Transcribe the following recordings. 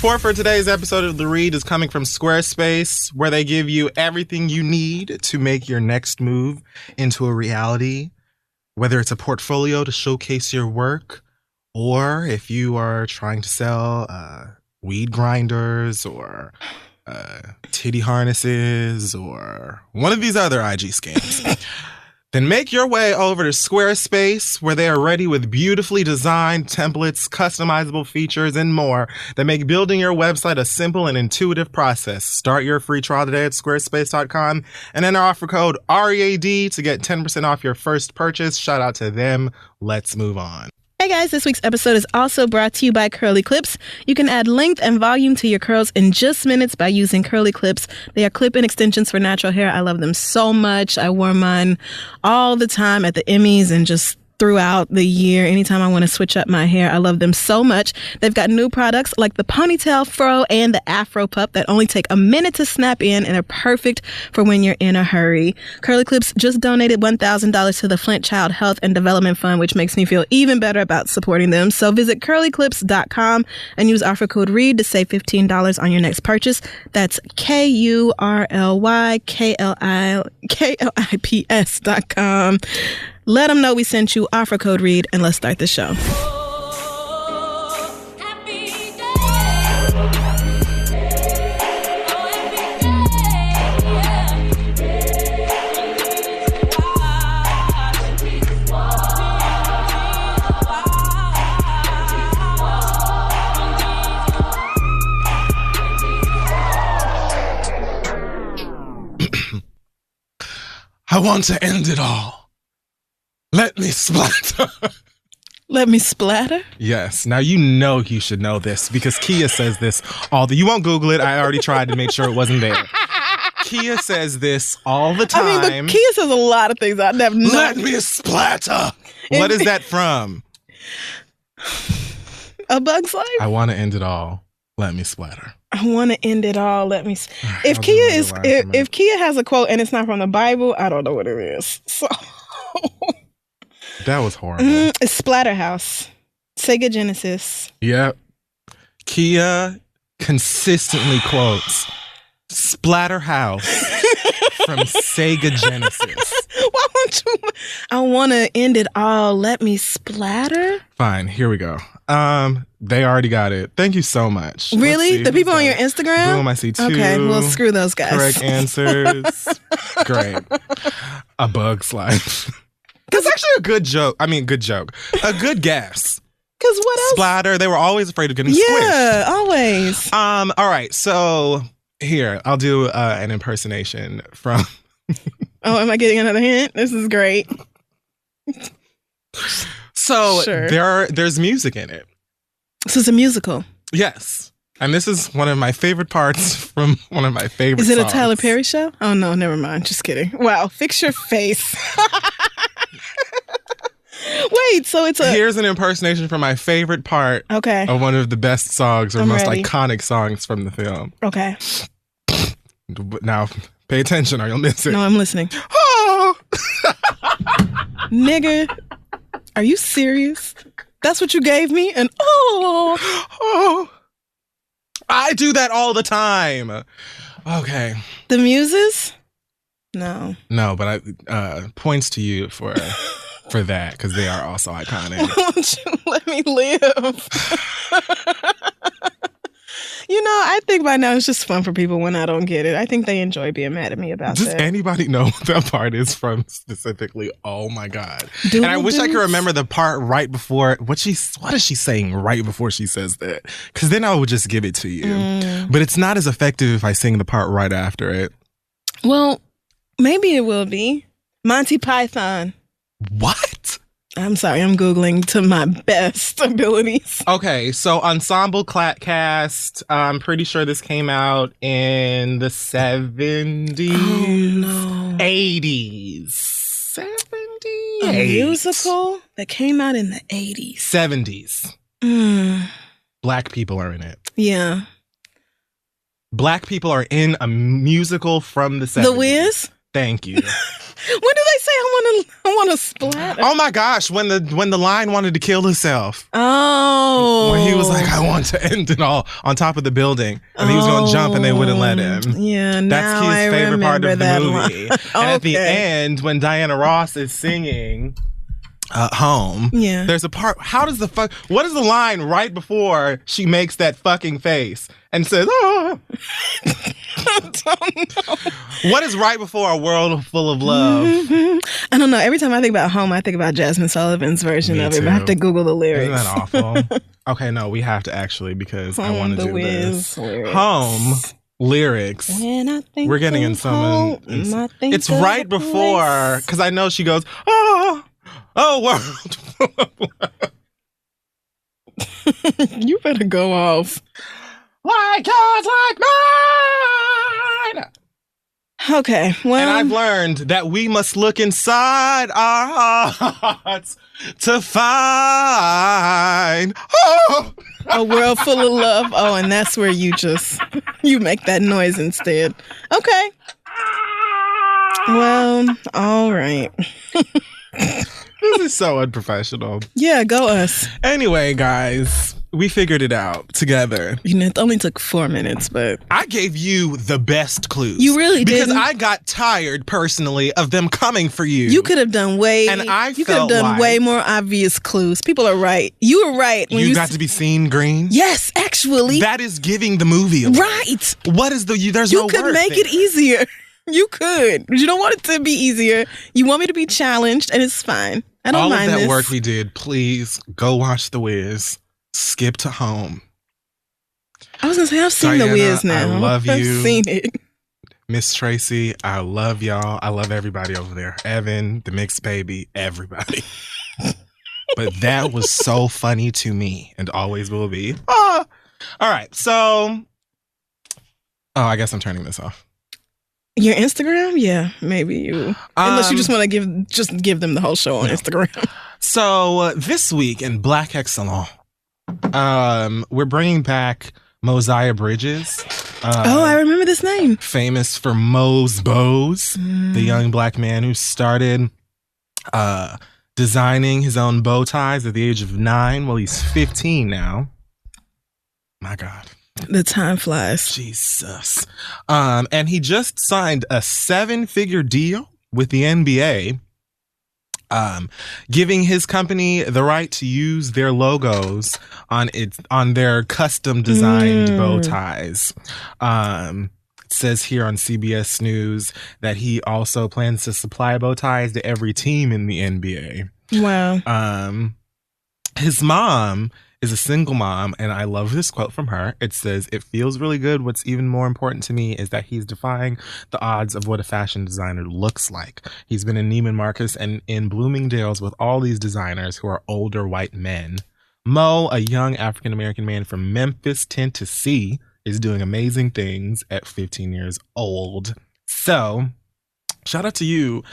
Support for today's episode of The Read is coming from Squarespace, where they give you everything you need to make your next move into a reality. Whether it's a portfolio to showcase your work, or if you are trying to sell weed grinders or titty harnesses or one of these other IG scams, then make your way over to Squarespace, where they are ready with beautifully designed templates, customizable features, and more that make building your website a simple and intuitive process. Start your free trial today at squarespace.com and enter offer code READ to get 10% off your first purchase. Shout out to them. Let's move on. Hey guys, this week's episode is also brought to you by Curly Clips. You can add length and volume to your curls in just minutes by using Curly Clips. They are clip-in extensions for natural hair. I love them so much. I wore mine all the time at the Emmys and just throughout the year. Anytime I want to switch up my hair, I love them so much. They've got new products like the ponytail fro and the afro pup that only take a minute to snap in and are perfect for when you're in a hurry. Curly Clips just donated $1,000 to the Flint Child Health and Development Fund, which makes me feel even better about supporting them. So visit curlyclips.com and use offer code READ to save $15 on your next purchase. That's KURLYKLIPS.com. Let them know we sent you, offer code READ, and let's start the show. I want to end it all. Let me splatter. Let me splatter? Yes. Now, you know you should know this because Kia says this all the... You won't Google it. I already tried to make sure it wasn't there. Kia says this all the time. I mean, but Kia says a lot of things. I'd never known. Let me splatter. What is that from? A Bug's Life? I want to end it all. Let me splatter. I want to end it all. Let me... If Kia has a quote and it's not from the Bible, I don't know what it is. So... That was horrible. It's Splatterhouse. Sega Genesis. Yep. Kia consistently quotes Splatterhouse from Sega Genesis. Why won't you? I want to end it all. Let me splatter. Fine. Here we go. They already got it. Thank you so much. Really? The people on your Instagram? Boom, I see two. Okay, well, screw those guys. Correct answers. Great. A Bug's Life. That's actually a good joke. I mean, good joke. A good guess. Because what else? Splatter. They were always afraid of getting squished. Yeah, always. All right. So here, I'll do an impersonation from... Oh, am I getting another hint? This is great. So sure. There's music in it. So it's a musical. Yes. And this is one of my favorite parts from one of my favorite songs. Is it songs. A Tyler Perry show? Oh, no, never mind. Just kidding. Wow, fix your face. Wait, so it's a... Here's an impersonation from my favorite part of one of the best songs or most iconic songs from the film. Okay. Now, pay attention or you'll miss it. No, I'm listening. Oh! Nigga, are you serious? That's what you gave me? And oh! I do that all the time. Okay. The Muses? No. No, but I points to you for that because they are also iconic. Why don't you let me live? You know, I think by now it's just fun for people when I don't get it. I think they enjoy being mad at me about that. Does anybody know what that part is from specifically? Oh my God. And I wish I could remember the part right before. What is she saying right before she says that? Because then I would just give it to you. But it's not as effective if I sing the part right after it. Well, maybe it will be. Monty Python. What? I'm sorry, I'm Googling to my best abilities. Okay, so Ensemble cast, I'm pretty sure this came out in the 70s. Oh, no. 80s. 78. A musical that came out in the 80s. 70s. Black people are in it. Yeah. Black people are in a musical from the 70s. The Wiz? Thank you. When do they say I want to splatter? Oh my gosh, when the line wanted to kill herself. Oh. When he was like, I want to end it all on top of the building. And he was going to jump and they wouldn't let him. Yeah, that's his favorite part of the movie. And at the end, when Diana Ross is singing Home, there's a part, what is the line right before she makes that fucking face and says, oh. I don't know. What is right before A World Full of Love? I don't know. Every time I think about Home, I think about Jasmine Sullivan's version of it. But I have to Google the lyrics. Isn't that awful? Okay, no, we have to actually, because I want to do this. Lyrics. Home lyrics. We're getting in some. It's right before, because I know she goes, oh, World Full of Love. You better go off. Like yours, like mine. Okay, well. And I've learned that we must look inside our hearts to find a world full of love. Oh, and that's where you make that noise instead. Okay. Well, all right. This is so unprofessional. Yeah, go us. Anyway, guys, we figured it out together. It only took 4 minutes, but I gave you the best clues. You really did. Because I got tired, personally, of them coming for you. You could have done way more obvious clues. People are right. You were right. When you got to be seen green? Yes, actually. That is giving the movie away. Right. What is there's no word. You could make it easier. You could. You don't want it to be easier. You want me to be challenged, and it's fine. I don't mind all of that this. work we did, please go watch The Wiz. Skip to Home. I was going to say, I've seen Diana, The Wiz now. I love you. I've seen it. Miss Tracy, I love y'all. I love everybody over there. Evan, the mixed baby, everybody. But that was so funny to me and always will be. All right, so... I guess I'm turning this off. Your Instagram? Yeah, maybe you. Unless you just want to give them the whole show on Instagram. So this week in Black Excellence, we're bringing back Mosiah Bridges. I remember this name. Famous for Mo's Bows, the young black man who started designing his own bow ties at the age of 9. Well, he's 15 now. My God. The time flies. Jesus. And he just signed a 7-figure deal with the NBA, giving his company the right to use their logos on their custom designed bow ties. It says here on CBS News that he also plans to supply bow ties to every team in the NBA. Wow. His mom is a single mom, and I love this quote from her. It says, "It feels really good. What's even more important to me is that he's defying the odds of what a fashion designer looks like. He's been in Neiman Marcus and in Bloomingdale's with all these designers who are older white men. Mo, a young African-American man from Memphis, Tennessee, is doing amazing things at 15 years old." So, shout out to you,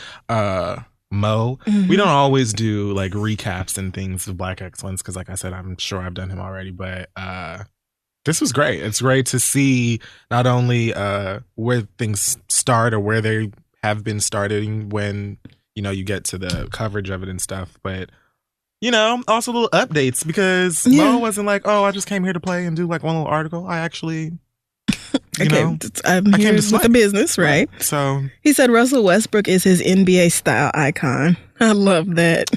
Mo. We don't always do like recaps and things of Black Excellence because, like I said, I'm sure I've done him already, but this was great. It's great to see not only where things start or where they have been starting when, you get to the coverage of it and stuff, but also little updates because Mo wasn't like, I just came here to play and do like one little article. I actually I'm here with the business, right? So he said Russell Westbrook is his NBA style icon. I love that.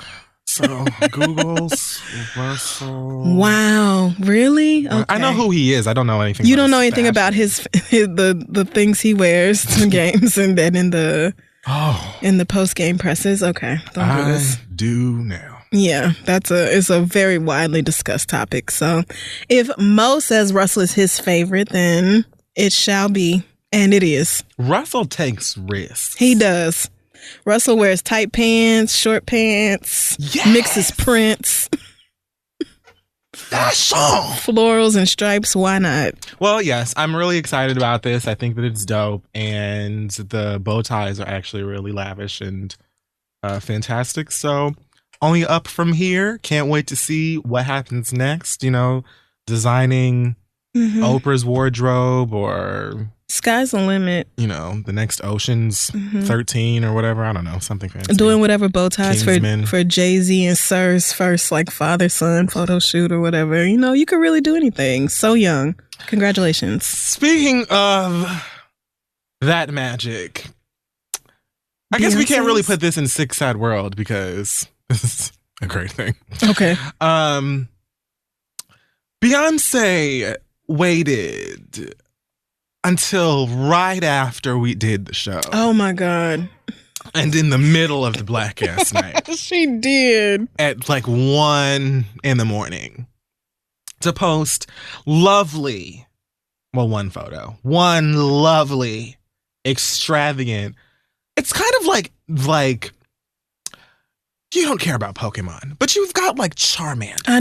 So Google's Russell. Wow, really? Okay. I know who he is. I don't know anything. You don't know anything about the things he wears to games and then in the post game presses. Okay, don't do this. I do now. Yeah, it's a very widely discussed topic. So if Mo says Russell is his favorite, then it shall be, and it is. Russell takes risks. He does. Russell wears tight pants, short pants, mixes prints. Fashion. Florals and stripes, why not? Well, yes, I'm really excited about this. I think that it's dope, and the bow ties are actually really lavish and fantastic. So only up from here. Can't wait to see what happens next. Designing Oprah's wardrobe or sky's the limit. You know, the next Ocean's 13 or whatever. I don't know, something fancy. Doing whatever bow ties Kingsman. for Jay-Z and Sir's first like father-son photo shoot or whatever. You know, you could really do anything. So young. Congratulations. Speaking of that magic, I guess we can't really put this in Sick Sad World because this is a great thing. Okay. Beyonce waited until right after we did the show. Oh my God. And in the middle of the black ass night. She did. At like 1 a.m. to post lovely, well, one photo. One lovely, extravagant. It's kind of like you don't care about Pokemon, but you've got like Charmander. I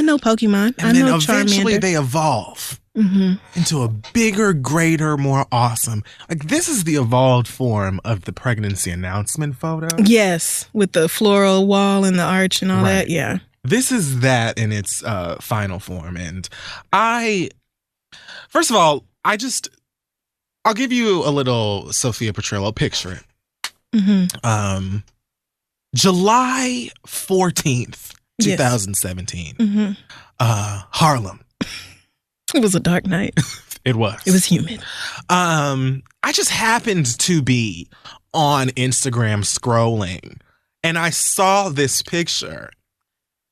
know Pokemon. And then Charmander. Eventually they evolve into a bigger, greater, more awesome. Like this is the evolved form of the pregnancy announcement photo. Yes, with the floral wall and the arch and all that. Yeah. This is that in its final form. And first of all, I'll give you a little Sophia Petrillo. Picture it. July 14th, 2017. Harlem. It was a dark night. It was. It was humid. I just happened to be on Instagram scrolling and I saw this picture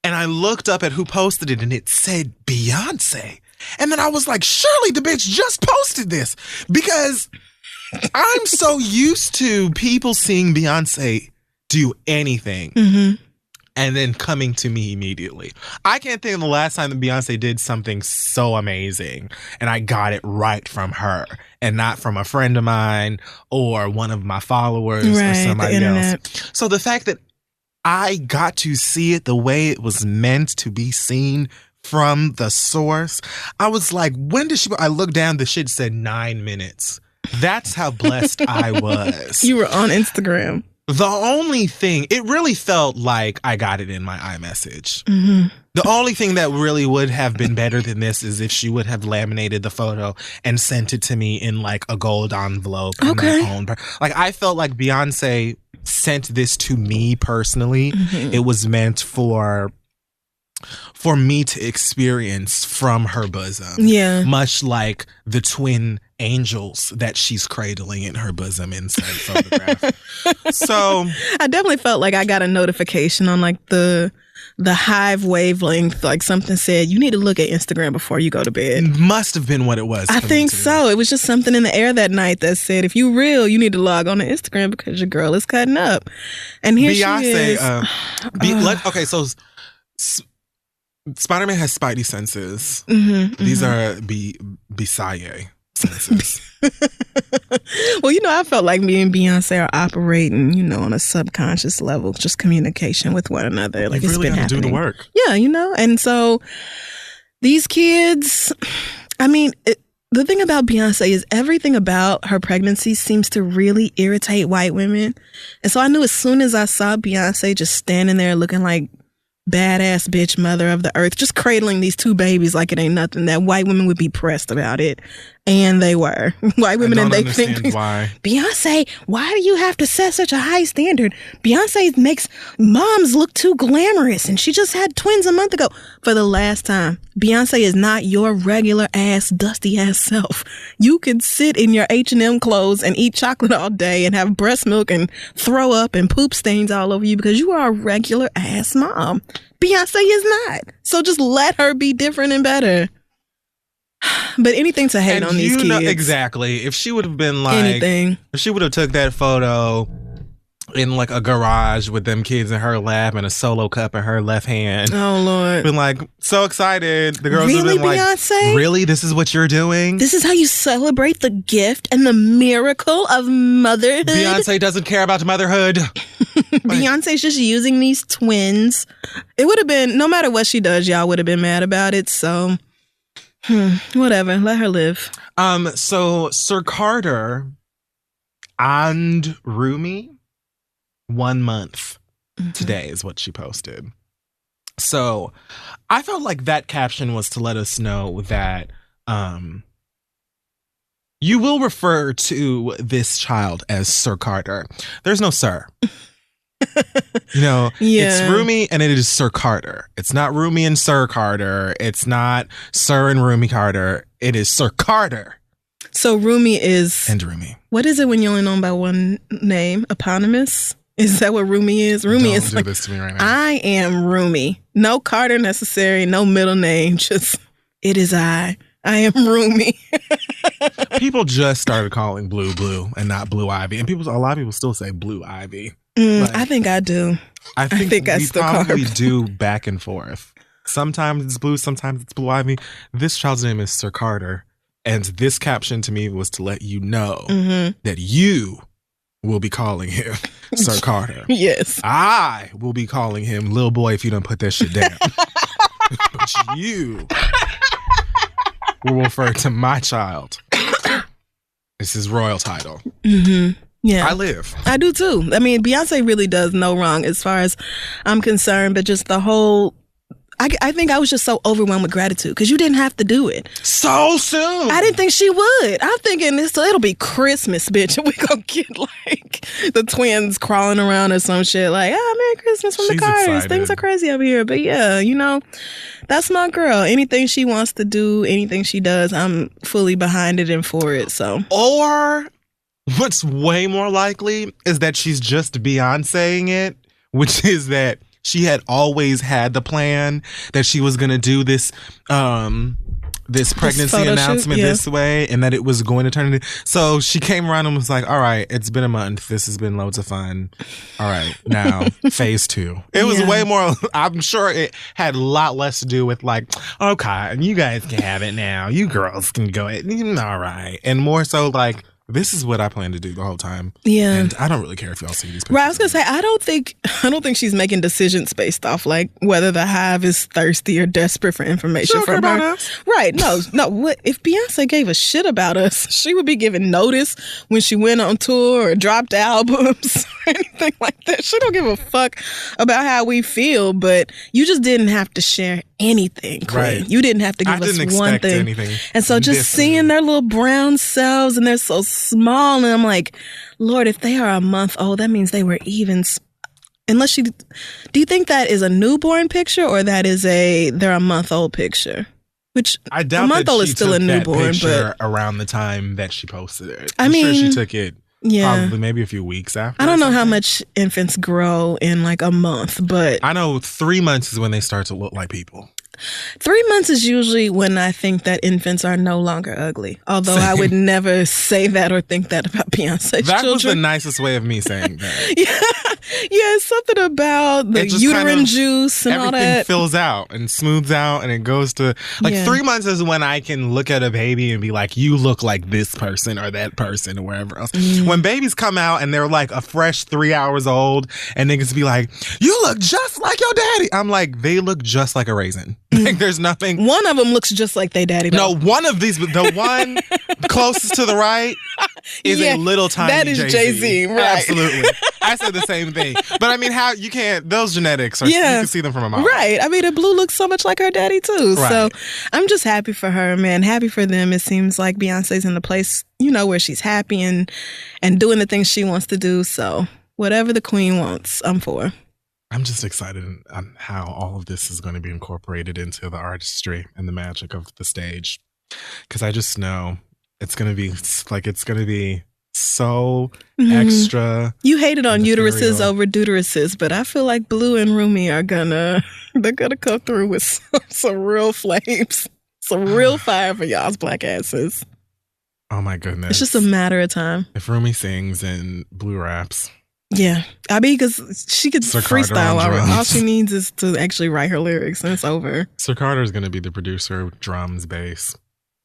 and I looked up at who posted it and it said Beyonce. And then I was like, surely the bitch just posted this because I'm so used to people seeing Beyonce do anything and then coming to me immediately. I can't think of the last time that Beyonce did something so amazing and I got it right from her and not from a friend of mine or one of my followers or somebody else. So the fact that I got to see it the way it was meant to be seen from the source, I was like, when did she... I looked down, the shit said 9 minutes. That's how blessed I was. You were on Instagram. The only thing, it really felt like I got it in my iMessage. The only thing that really would have been better than this is if she would have laminated the photo and sent it to me in like a gold envelope. Okay. Like I felt like Beyonce sent this to me personally. It was meant for me to experience from her bosom. Yeah. Much like the twin angels that she's cradling in her bosom in said photograph. So I definitely felt like I got a notification on like the hive wavelength, like something said, you need to look at Instagram before you go to bed. Must have been what it was. I think so. It was just something in the air that night that said, if you real, you need to log on to Instagram because your girl is cutting up. And here Beyonce, she is. Okay, so Spider-Man has spidey senses. These are Bisaye senses. Well, you know, I felt like me and Beyonce are operating, you know, on a subconscious level, just communication with one another. Like, it's really been happening. Do the work. Yeah, you know, and so these kids, I mean, the thing about Beyonce is everything about her pregnancy seems to really irritate white women. And so I knew as soon as I saw Beyonce just standing there looking like badass bitch mother of the earth, just cradling these two babies like it ain't nothing, that white women would be pressed about it. And they were. White women, and they think, why. Beyonce, why do you have to set such a high standard? Beyonce makes moms look too glamorous, and she just had twins a month ago. For the last time, Beyonce is not your regular ass, dusty ass self. You could sit in your H&M clothes and eat chocolate all day and have breast milk and throw up and poop stains all over you because you are a regular ass mom. Beyonce is not. So just let her be different and better. But anything to hate on these kids. Know, exactly. If she would have been like, anything. If she would have took that photo in like a garage with them kids in her lap and a solo cup in her left hand. Oh Lord. Been like so excited. The girls really, have been Beyonce? Like, really? This is what you're doing? This is how you celebrate the gift and the miracle of motherhood? Beyonce doesn't care about motherhood. Beyonce's just using these twins. It would have been, no matter what she does, y'all would have been mad about it. So whatever, let her live. So Sir Carter and Rumi, 1 month today is what she posted. So I felt like that caption was to let us know that you will refer to this child as Sir Carter. There's no Sir. It's Rumi and it is Sir Carter. It's not Rumi and Sir Carter. It's not Sir and Rumi Carter. It is Sir Carter. So Rumi is... And Rumi. What is it when you're only known by one name? Eponymous? Is that what Rumi is? Rumi Don't is do like, this to me right now. I am Rumi. No Carter necessary. No middle name. Just, it is I. I am Rumi. People just started calling Blue and not Blue Ivy. And a lot of people still say Blue Ivy. I think I do. I think we probably do back and forth. Sometimes it's Blue, sometimes it's Blue Ivy. This child's name is Sir Carter. And this caption to me was to let you know that you will be calling him Sir Carter. Yes. I will be calling him Lil Boy if you don't put that shit down. But you will refer to my child. This is royal title. Yeah. I live. I do too. I mean, Beyonce really does no wrong as far as I'm concerned, but just the whole... I think I was just so overwhelmed with gratitude because you didn't have to do it so soon. I didn't think she would. I'm thinking it'll be Christmas, bitch, and we gonna get like the twins crawling around or some shit like, Merry Christmas from the Carters. Excited. Things are crazy over here, but yeah, that's my girl. Anything she wants to do, anything she does, I'm fully behind it and for it. So, or what's way more likely is that she's just Beyonceing it, which is that she had always had the plan that she was going to do this pregnancy announcement this way and that it was going to turn into... So she came around and was like, all right, it's been a month. This has been loads of fun. All right, now phase 2. It was way more... I'm sure it had a lot less to do with like, okay, you guys can have it now. You girls can go ahead. All right. And more so like... This is what I plan to do the whole time. Yeah. And I don't really care if y'all see these pictures. Right, I was going to say, I don't think she's making decisions based off like whether the hive is thirsty or desperate for information from her. Us. Right. No. What if Beyonce gave a shit about us, she would be giving notice when she went on tour or dropped albums or anything like that. She don't give a fuck about how we feel, but you just didn't have to share anything, Queen. Right. You didn't have to give us one thing. Anything and so just seeing their little brown selves and they're so small, and I'm like, Lord, if they are a month old, that means they were even. Unless do you think that is a newborn picture or that is they're a month old picture? Which I doubt a month old is still a newborn, but around the time that she posted it, I'm sure she took it. Yeah. Probably maybe a few weeks after. I don't know how much infants grow in like a month, but I know 3 months is when they start to look like people. 3 months is usually when I think that infants are no longer ugly. Although I would never say that or think that about Beyonce's children. That was the nicest way of me saying that. Yeah, it's something about the uterine juice and all that. Everything fills out and smooths out and it goes to... 3 months is when I can look at a baby and be like, you look like this person or that person or wherever else. When babies come out and they're like a fresh 3 hours old and niggas be like, you look just like your daddy. I'm like, they look just like a raisin. Like there's nothing. One of them looks just like they daddy. Though. No, one of these, the one closest to the right is a little tiny that is Jay-Z, right? Absolutely. I said the same thing. But I mean, how you can't, those genetics are, you can see them from a mile. Right. I mean, Blue looks so much like her daddy too. Right. So I'm just happy for her, man. Happy for them. It seems like Beyonce's in the place, where she's happy and doing the things she wants to do. So whatever the queen wants, I'm for. I'm just excited on how all of this is going to be incorporated into the artistry and the magic of the stage. Because I just know it's going to be so extra. You hated on uteruses over deuteruses, but I feel like Blue and Rumi they're gonna come through with some real flames, some real fire for y'all's black asses. Oh my goodness. It's just a matter of time. If Rumi sings and Blue raps. Yeah. I mean, because she could freestyle. All she needs is to actually write her lyrics and it's over. Sir Carter's going to be the producer, drums, bass,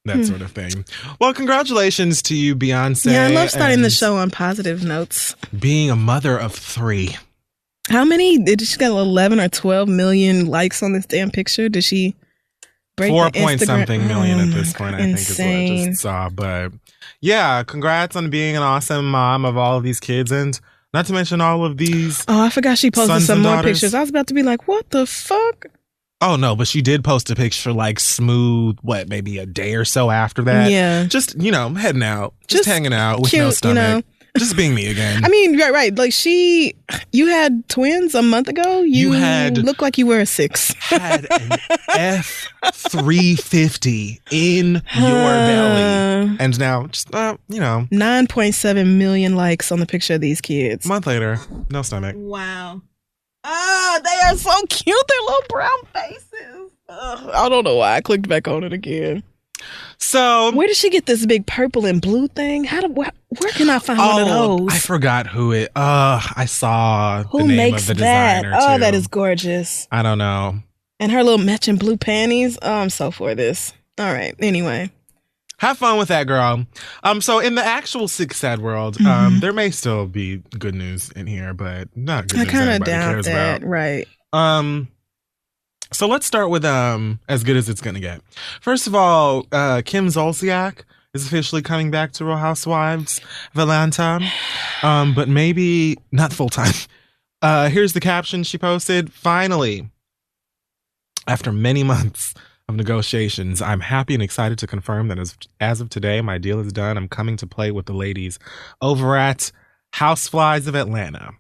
that sort of thing. Well, congratulations to you, Beyonce. Yeah, I love starting the show on positive notes. Being a mother of 3. How many? Did she got 11 or 12 million likes on this damn picture? Did she break 4 the point Instagram? something million at this point, I think is what I just saw. But yeah, congrats on being an awesome mom of all of these kids and not to mention all of these. Oh, I forgot she posted some more pictures. I was about to be like, what the fuck? Oh, no, but she did post a picture like smooth, maybe a day or so after that. Yeah. Just, heading out. Just hanging out with cute, no stomach. Just being me again. I mean, right. Like you had twins a month ago. You look like you were a 6. Had an F350 in your belly. And now, just, 9.7 million likes on the picture of these kids. A month later, no stomach. Wow. They are so cute. Their little brown faces. I don't know why I clicked back on it again. So where did she get this big purple and blue thing? Where can I find one of those? I forgot who it. I saw who the name makes of the that. designer. Too. That is gorgeous. I don't know. And her little matching blue panties. I'm so for this. All right. Anyway, have fun with that, girl. So in the actual Sick Sad world, there may still be good news in here, but not good news. I kind of doubt that. Right. So let's start with as good as it's gonna get. First of all, Kim Zolciak is officially coming back to Real Housewives of Atlanta, but maybe not full time. Here's the caption she posted. Finally, after many months of negotiations, I'm happy and excited to confirm that as of today, my deal is done. I'm coming to play with the ladies over at Housewives of Atlanta.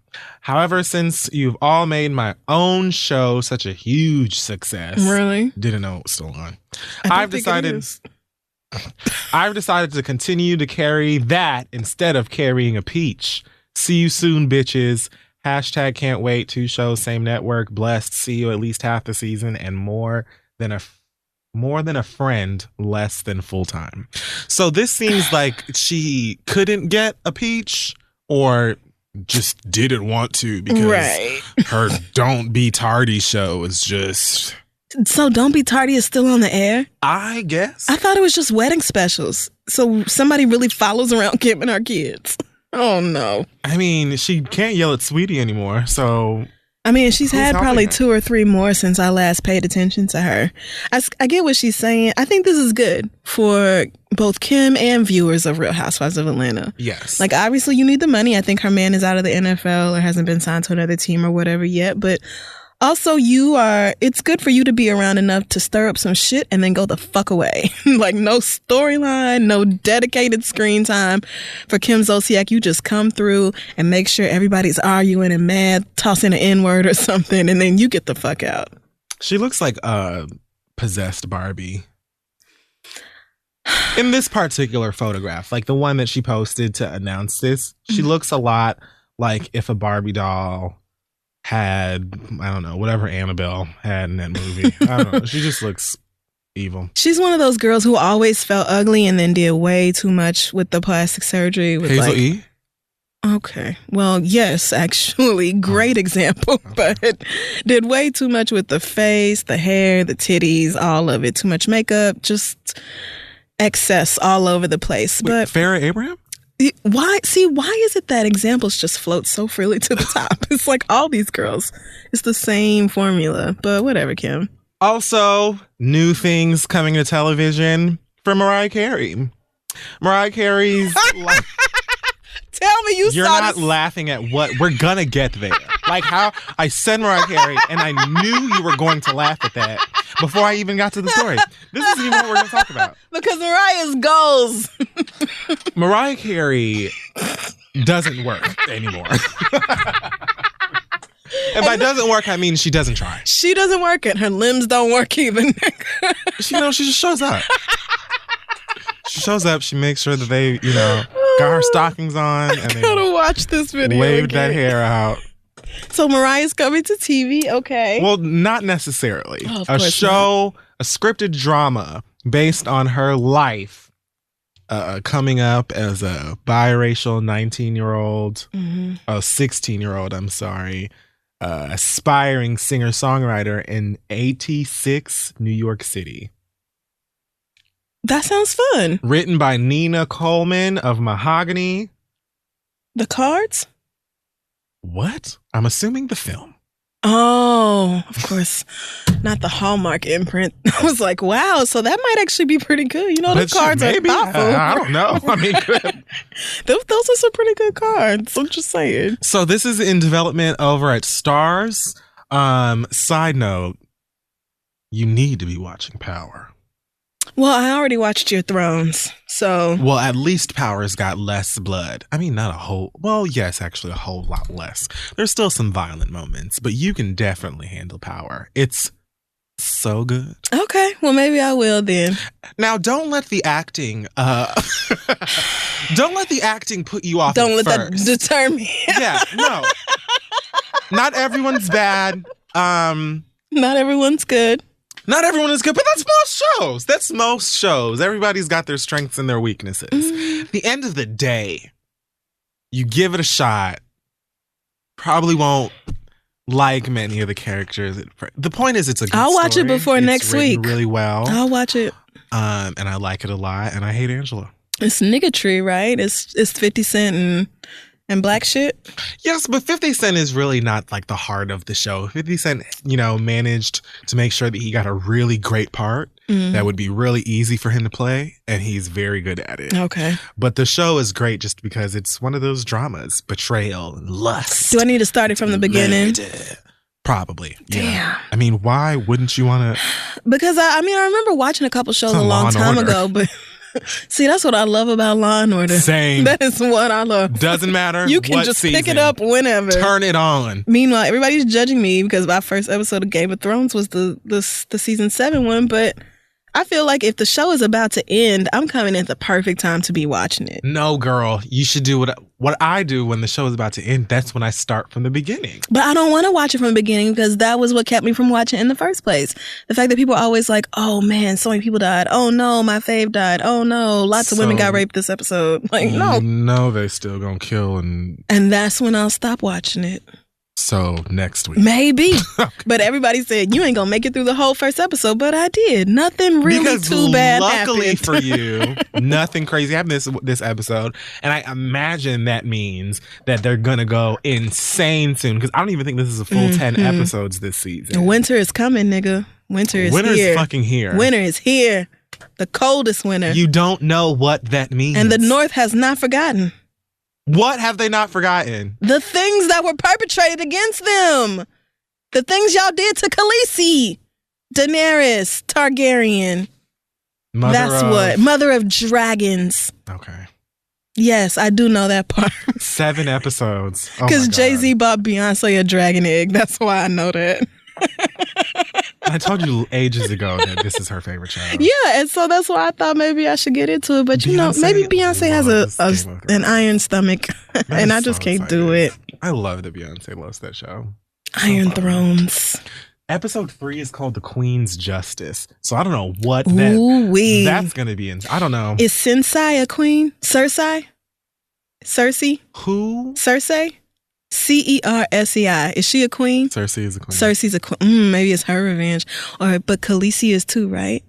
However, since you've all made my own show such a huge success, really didn't know it was still on. I've decided to continue to carry that instead of carrying a peach. See you soon, bitches. # can't wait. 2 shows, same network. Blessed. See you at least half the season and more than a friend, less than full time. So this seems like she couldn't get a peach or just didn't want to because her Don't Be Tardy show is just... So Don't Be Tardy is still on the air? I guess. I thought it was just wedding specials. So somebody really follows around Kim and our kids. Oh, no. I mean, she can't yell at Sweetie anymore, so... I mean, she's had probably 2 or 3 more since I last paid attention to her. I get what she's saying. I think this is good for both Kim and viewers of Real Housewives of Atlanta. Yes. Like, obviously, you need the money. I think her man is out of the NFL or hasn't been signed to another team or whatever yet. But also, it's good for you to be around enough to stir up some shit and then go the fuck away. Like, no storyline, no dedicated screen time. For Kim Zolciak, you just come through and make sure everybody's arguing and mad, tossing an N-word or something, and then you get the fuck out. She looks like a possessed Barbie. In this particular photograph, like the one that she posted to announce this, she looks a lot like if a Barbie doll had, I don't know, whatever Annabelle had in that movie. I don't know. She just looks evil. She's one of those girls who always felt ugly and then did way too much with the plastic surgery. With Hazel E? Okay. Well, yes, actually. Great example. But did way too much with the face, the hair, the titties, all of it. Too much makeup, just excess all over the place. Wait, but Farrah Abraham? Why is it that examples just float so freely to the top? It's like all these girls. It's the same formula, but whatever, Kim. Also, new things coming to television for Mariah Carey. Mariah Carey's... Tell me You're not laughing at what... We're gonna get there. Like how I said Mariah Carey, and I knew you were going to laugh at that before I even got to the story. This isn't even what we're going to talk about. Because Mariah's goals. Mariah Carey doesn't work anymore. And by doesn't work, I mean she doesn't try. She doesn't work and her limbs don't work either. She just shows up. She shows up, she makes sure that they, got her stockings on. And I gotta watch this video. Waved that hair out. So Mariah's coming to TV, okay. Well, not necessarily. Oh, a show, a scripted drama based on her life coming up as a biracial 19-year-old, a 16-year-old, I'm sorry, aspiring singer-songwriter in 86 New York City. That sounds fun. Written by Nina Coleman of Mahogany. The Cards? What? I'm assuming the film. Oh, of course. Not the Hallmark imprint. I was like, wow, so that might actually be pretty good. The cards are thoughtful. I don't know. I mean, good. Those are some pretty good cards. I'm just saying. So this is in development over at Stars. Side note, you need to be watching Power. Well, I already watched your Thrones, so... Well, at least Power's got less blood. I mean, not a whole... Well, yes, actually a whole lot less. There's still some violent moments, but you can definitely handle Power. It's so good. Okay, well, maybe I will then. Now, don't let the acting... don't let the acting put you off. Don't let that deter me. Yeah, no. Not everyone's bad. Not everyone's good. Not everyone is good, but that's most shows. That's most shows. Everybody's got their strengths and their weaknesses. At the end of the day, you give it a shot. Probably won't like many of the characters. The point is, it's a good I'll watch story. it before It's next written week. Really well. I'll watch it. And I like it a lot. And I hate Angela. It's niggatry, right? It's 50 Cent and black shit. Yes, but 50 Cent is really not like the heart of the show. 50 Cent, managed to make sure that he got a really great part that would be really easy for him to play, and he's very good at it. Okay. But the show is great just because it's one of those dramas, betrayal and lust. Do I need to start it from the beginning? Probably. Damn. Yeah. I mean, why wouldn't you want to? Because I remember watching a couple shows a Law long and time Order. ago, but see, that's what I love about Law and Order. Same. That is what I love. Doesn't matter. You can what just season. pick it up whenever. Turn it on. Meanwhile, everybody's judging me because my first episode of Game of Thrones was the season 7 one, but I feel like if the show is about to end, I'm coming at the perfect time to be watching it. No, girl. You should do what I do when the show is about to end. That's when I start from the beginning. But I don't want to watch it from the beginning because that was what kept me from watching in the first place. The fact that people are always like, oh man, so many people died. Oh no, my fave died. Oh no, lots of women got raped this episode. Like, no. No, they still gonna kill and that's when I'll stop watching it. So next week. Maybe. But everybody said, you ain't gonna make it through the whole first episode. But I did. Nothing really because too bad luckily happened. for you, nothing crazy happened this episode. And I imagine that means that they're gonna go insane soon. Because I don't even think this is a full 10 episodes this season. Winter is coming, nigga. Winter's here. fucking here. Winter is here. The coldest winter. You don't know what that means. And the North has not forgotten. What have they not forgotten? The things that were perpetrated against them. The things y'all did to Khaleesi. Daenerys Targaryen. Mother of dragons. Okay. Yes, I do know that part. 7 episodes. Because Jay-Z bought Beyonce a dragon egg. That's why I know that. I told you ages ago that this is her favorite show. Yeah, and so that's why I thought maybe I should get into it. But maybe Beyonce has an iron stomach, and I just can't do it. I love that Beyonce loves that show. Iron Thrones. Episode 3 is called The Queen's Justice. So I don't know what that's going to be. I don't know. Is Cersei a queen? Cersei? Who? Cersei? Cersei. Is she a queen? Cersei is a queen. Cersei's a queen. Maybe it's her revenge. But Khaleesi is too, right?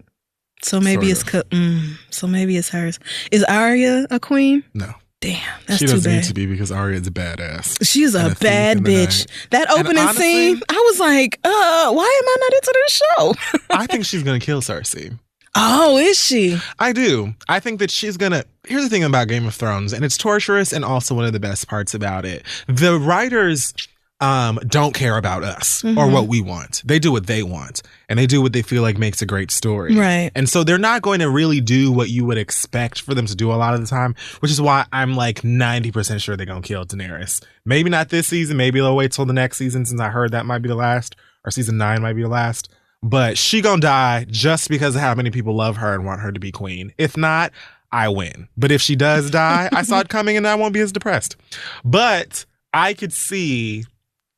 So maybe so maybe it's hers. Is Arya a queen? No. Damn, that's she too doesn't bad. need to be because Arya's a badass. She's a bad bitch. That opening scene, I was like, why am I not into this show? I think she's going to kill Cersei. Oh, is she? I do. I think that she's going to... Here's the thing about Game of Thrones, and it's torturous and also one of the best parts about it. The writers don't care about us or what we want. They do what they want, and they do what they feel like makes a great story. Right. And so they're not going to really do what you would expect for them to do a lot of the time, which is why I'm like 90% sure they're going to kill Daenerys. Maybe not this season. Maybe they'll wait till the next season, since I heard that might be the last, or season 9 might be the last. But she gonna die just because of how many people love her and want her to be queen. If not, I win. But if she does die, I saw it coming and I won't be as depressed. But I could see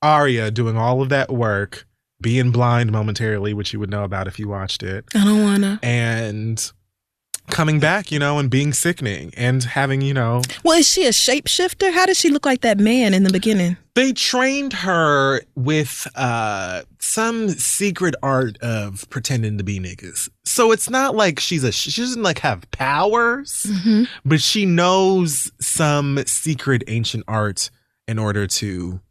Arya doing all of that work, being blind momentarily, which you would know about if you watched it. I don't wanna. And coming back, and being sickening and having, Well, is she a shapeshifter? How does she look like that man in the beginning? They trained her with some secret art of pretending to be niggas. So it's not like she doesn't like have powers, but she knows some secret ancient art in order to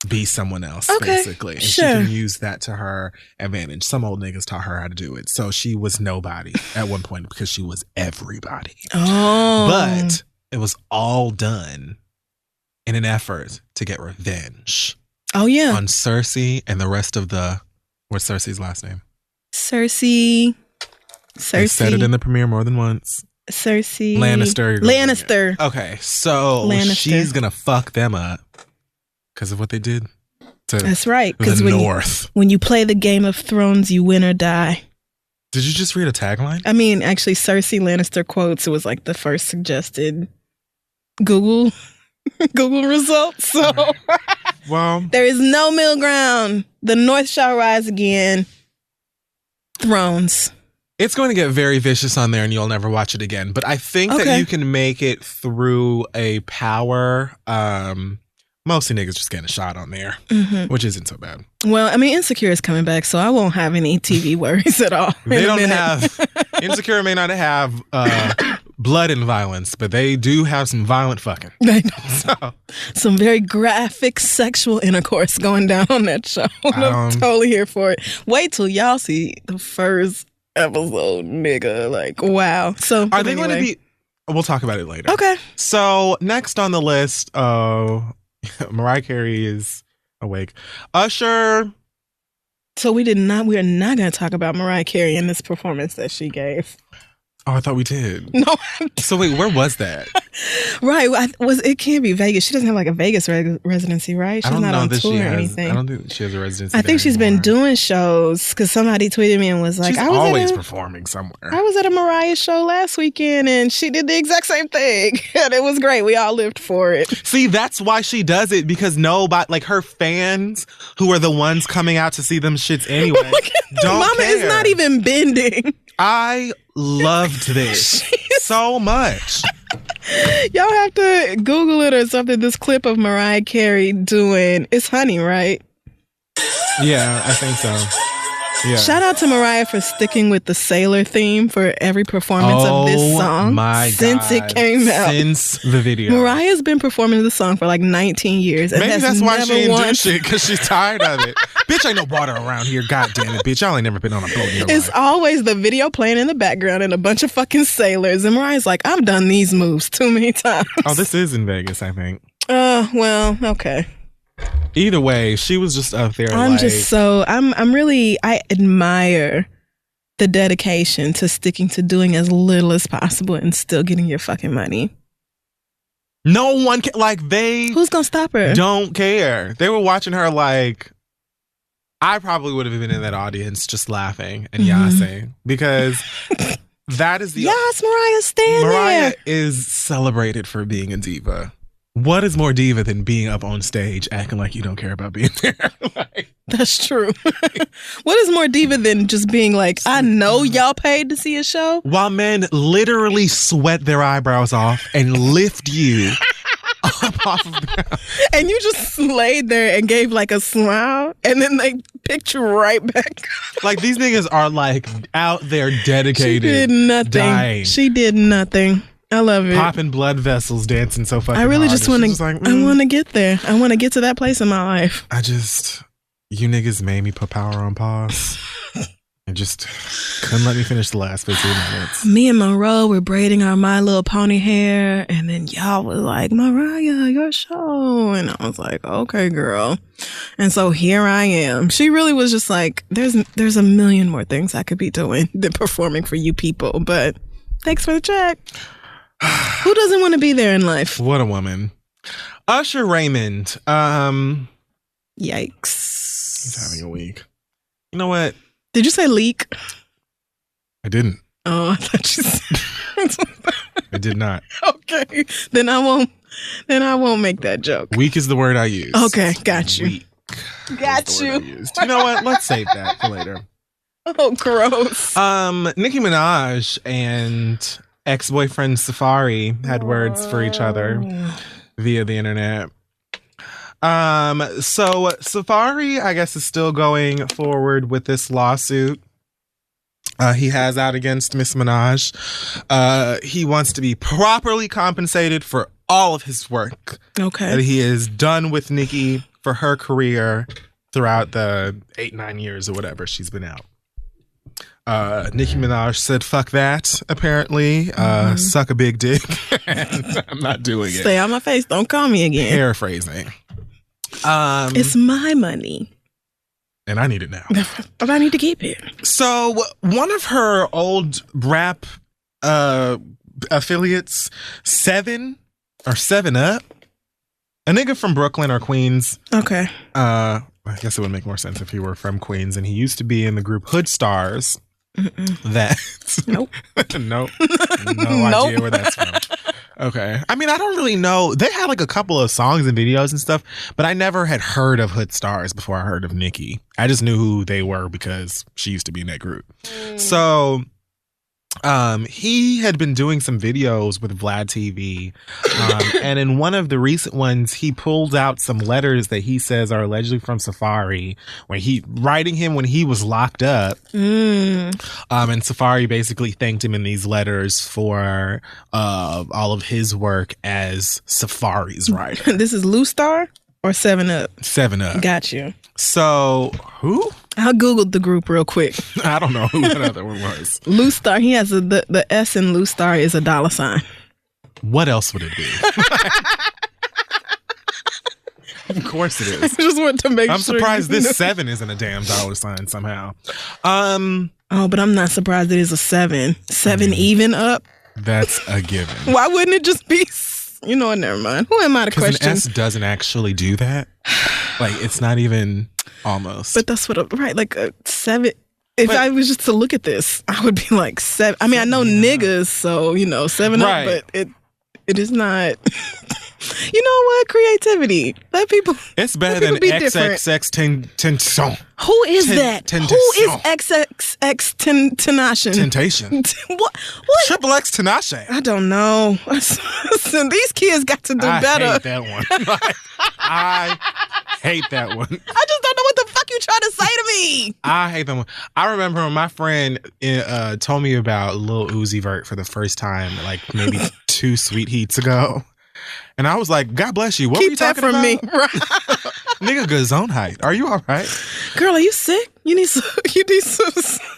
be someone else, basically. And she can use that to her advantage. Some old niggas taught her how to do it. So she was nobody at one point because she was everybody. Oh. But it was all done in an effort to get revenge. Oh, yeah. On Cersei and the rest of what's Cersei's last name? Cersei. They said it in the premiere more than once. Cersei. Lannister. Okay, so Lannister. she's going to fuck them up because of what they did to That's right. Because the North. When you play the Game of Thrones, you win or die. Did you just read a tagline? I mean, actually, Cersei Lannister quotes. It was like the first suggested Google results. So well, there is no middle ground. The North shall rise again. Thrones. It's going to get very vicious on there and you'll never watch it again. But I think that you can make it through a power. Mostly niggas just getting a shot on there, which isn't so bad. Well, I mean, Insecure is coming back, so I won't have any TV worries at all. They don't have... Insecure may not have blood and violence, but they do have some violent fucking. They do. So. Some very graphic sexual intercourse going down on that show. I'm totally here for it. Wait till y'all see the first episode, nigga. Like, wow. So, are they going to be... We'll talk about it later. Okay. So, next on the list, Mariah Carey is awake. Usher. So we are not going to talk about Mariah Carey in this performance that she gave. Oh, I thought we did. No. So wait, where was that? Right. It can't be Vegas. She doesn't have like a Vegas residency, right? She's not on tour or anything. I don't think she has a residency. I think she's been doing shows because somebody tweeted me and was like, she's always performing somewhere. I was at a Mariah show last weekend and she did the exact same thing. And it was great. We all lived for it. See, that's why she does it, because nobody, like her fans who are the ones coming out to see them shits anyway, don't Mama care. is not even bending. I loved this so much. Y'all have to Google it or something. This clip of Mariah Carey doing It's Honey, right? Yeah, I think so. Yeah. Shout out to Mariah for sticking with the sailor theme for every performance of this song since it came out. Since the video. Mariah's been performing the song for like 19 years. And maybe that's why she didn't do shit, because she's tired of it. Bitch, ain't no water around here. God damn it, bitch. Y'all ain't never been on a boat in your It's life. always the video playing in the background and a bunch of fucking sailors. And Mariah's like, I've done these moves too many times. Oh, this is in Vegas, I think. Well, okay. Either way, she was just up there. I admire the dedication to sticking to doing as little as possible and still getting your fucking money. No one who's gonna stop her? Don't care. They were watching her like, I probably would have been in that audience just laughing and yassing, because that is the Mariah, stand Mariah there. is celebrated for being a diva. What is more diva than being up on stage acting like you don't care about being there? That's true. What is more diva than just being like, I know y'all paid to see a show? While men literally sweat their eyebrows off and lift you up off of them. And you just laid there and gave like a smile, and then they picked you right back. Like, these niggas are like out there dedicated. She did nothing. Dying. She did nothing. I love it. Popping blood vessels, dancing so fucking I really hard. just want to. I want to get there. I want to get to that place in my life. You niggas made me put power on pause. And just couldn't let me finish the last 15 minutes. Me and Monroe were braiding our My Little Pony hair, and then y'all was like, Mariah, your show. And I was like, okay, girl. And so here I am. She really was just like, there's a million more things I could be doing than performing for you people, but thanks for the check. Who doesn't want to be there in life? What a woman. Usher Raymond. Yikes. He's having a week. You know what? Did you say leak? I didn't. Oh, I thought you said. I did not. Okay. Then I won't make that joke. Weak is the word I use. Okay, got you. Weak. Got you. You know what? Let's save that for later. Oh, gross. Nicki Minaj and ex-boyfriend Safari had words for each other via the internet. So Safari, I guess, is still going forward with this lawsuit he has out against Miss Minaj. He wants to be properly compensated for all of his work that he has done with Nicki for her career throughout the 8-9 years or whatever she's been out. Nicki Minaj said, fuck that, apparently. Suck a big dick. And I'm not doing it. Stay on my face. Don't call me again. Paraphrasing. It's my money. and I need it now. But I need to keep it. So one of her old rap affiliates, 7 Up, a nigga from Brooklyn or Queens. Okay. I guess it would make more sense if he were from Queens, and he used to be in the group Hood Stars. That Nope. Nope. No idea where that's from. Okay. I mean, I don't really know. They had like a couple of songs and videos and stuff, but I never had heard of Hood Stars before I heard of Nicki. I just knew who they were because she used to be in that group. So he had been doing some videos with Vlad TV. And in one of the recent ones, he pulled out some letters that he says are allegedly from Safari, when he writing him when he was locked up. And Safari basically thanked him in these letters for all of his work as Safari's writer. This is Lou Star or 7 Up? 7 Up. Got you. So who? I googled the group real quick. I don't know who that other one was. Lou Star. He has the S in Lou Star is a $sign. What else would it be? Of course it is. I just want to make sure. I'm surprised this 7 isn't a damn $sign somehow. Oh, but I'm not surprised it is a 7. 7 even up. That's a given. Why wouldn't it just be? You know what? Never mind. Who am I to question? Because an S doesn't actually do that. Like, it's not even almost. But that's what, right? Like a 7. If I was just to look at this, I would be like 7. I mean, I know niggas, so, 7 right. Up, but it is not. You know what? Creativity. Let people. It's better than XXX Tentation. Who is that? Who is XXX Tentation? Temptation. What? Triple X Tinashe. I don't know. Listen, these kids got to do better. I hate that one. I hate that one. I just don't know what the fuck you trying to say to me. I hate that one. I remember when my friend told me about Lil Uzi Vert for the first time, like maybe 2 sweet heats ago. And I was like, God bless you. What were you talking about? Keep that from me. Nigga, Gesundheit. Are you all right? Girl, are you sick? You need some.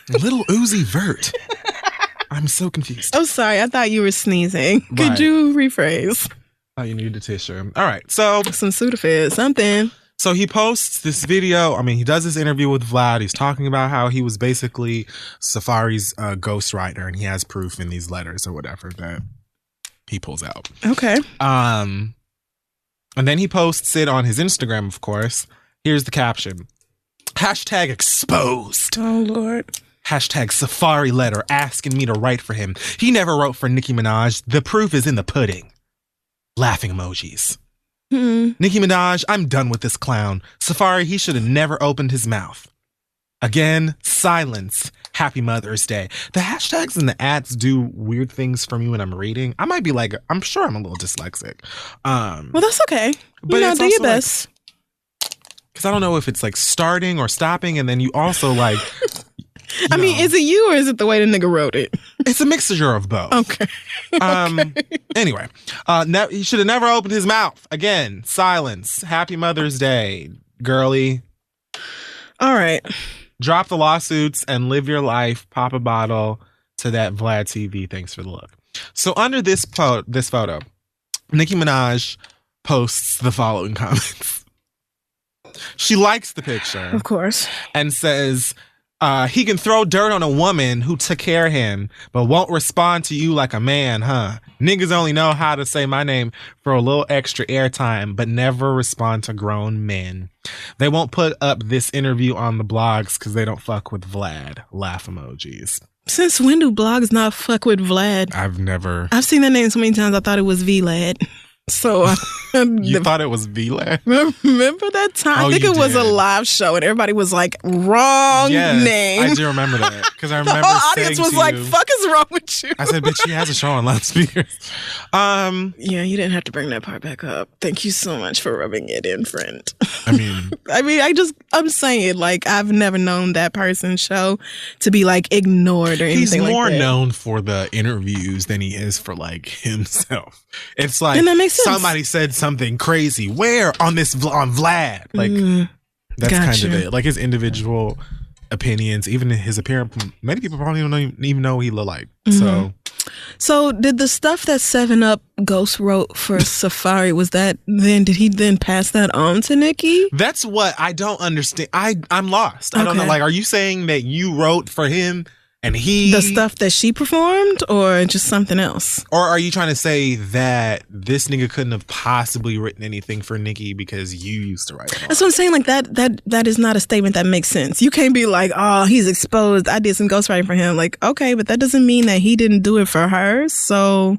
Little Uzi Vert. I'm so confused. Oh, sorry. I thought you were sneezing. Right. Could you rephrase? Oh, you need a tissue. All right. So some Sudafed, something. So he posts this video. I mean, he does this interview with Vlad. He's talking about how he was basically Safari's ghostwriter, and he has proof in these letters or whatever that he pulls out. Okay. And then he posts it on his Instagram, of course. Here's the caption. #exposed. Oh, Lord. #Safari letter asking me to write for him. He never wrote for Nicki Minaj. The proof is in the pudding. Laughing emojis. Nicki Minaj, I'm done with this clown. Safari, he should have never opened his mouth. Again, silence. Happy Mother's Day. The hashtags and the ads do weird things for me when I'm reading. I might be like, I'm sure I'm a little dyslexic. Well, that's okay. But do your best. Because I don't know if it's like starting or stopping, and then you also like... I mean, is it you or is it the way the nigga wrote it? It's a mixture of both. Okay. Anyway, he should have never opened his mouth. Again, silence. Happy Mother's Day, girly. All right. Drop the lawsuits and live your life. Pop a bottle to that Vlad TV. Thanks for the look. So under this photo, Nicki Minaj posts the following comments. She likes the picture. Of course. And says... he can throw dirt on a woman who took care of him, but won't respond to you like a man, huh? Niggas only know how to say my name for a little extra airtime, but never respond to grown men. They won't put up this interview on the blogs because they don't fuck with Vlad. Laugh emojis. Since when do blogs not fuck with Vlad? I've seen that name so many times I thought it was VLAD. So you thought it was VLAD? Remember that time? I think it was a live show and everybody was like, wrong name. I do remember that because I remember the whole audience was like, fuck is wrong with you? I said, bitch, she has a show on loudspeakers. Yeah, you didn't have to bring that part back up. Thank you so much for rubbing it in, friend. I mean, I'm saying, like, I've never known that person's show to be like ignored or anything like that. He's more known for the interviews than he is for like himself. It's like, and that makes sense. Somebody said something crazy. Where on Vlad? Like that's kind of it. Like his individual opinions, even his appearance. Many people probably don't even know what he looked like. So So did the stuff that 7up Ghost wrote for Safari, did he then pass that on to Nicki? That's what I don't understand. I'm lost. I don't know. Like, are you saying that you wrote for him and the stuff that she performed, or just something else? Or are you trying to say that this nigga couldn't have possibly written anything for Nicki because you used to write them? That's what I'm saying. Like that is not a statement that makes sense. You can't be like, oh, he's exposed. I did some ghostwriting for him. Like, okay, but that doesn't mean that he didn't do it for her. So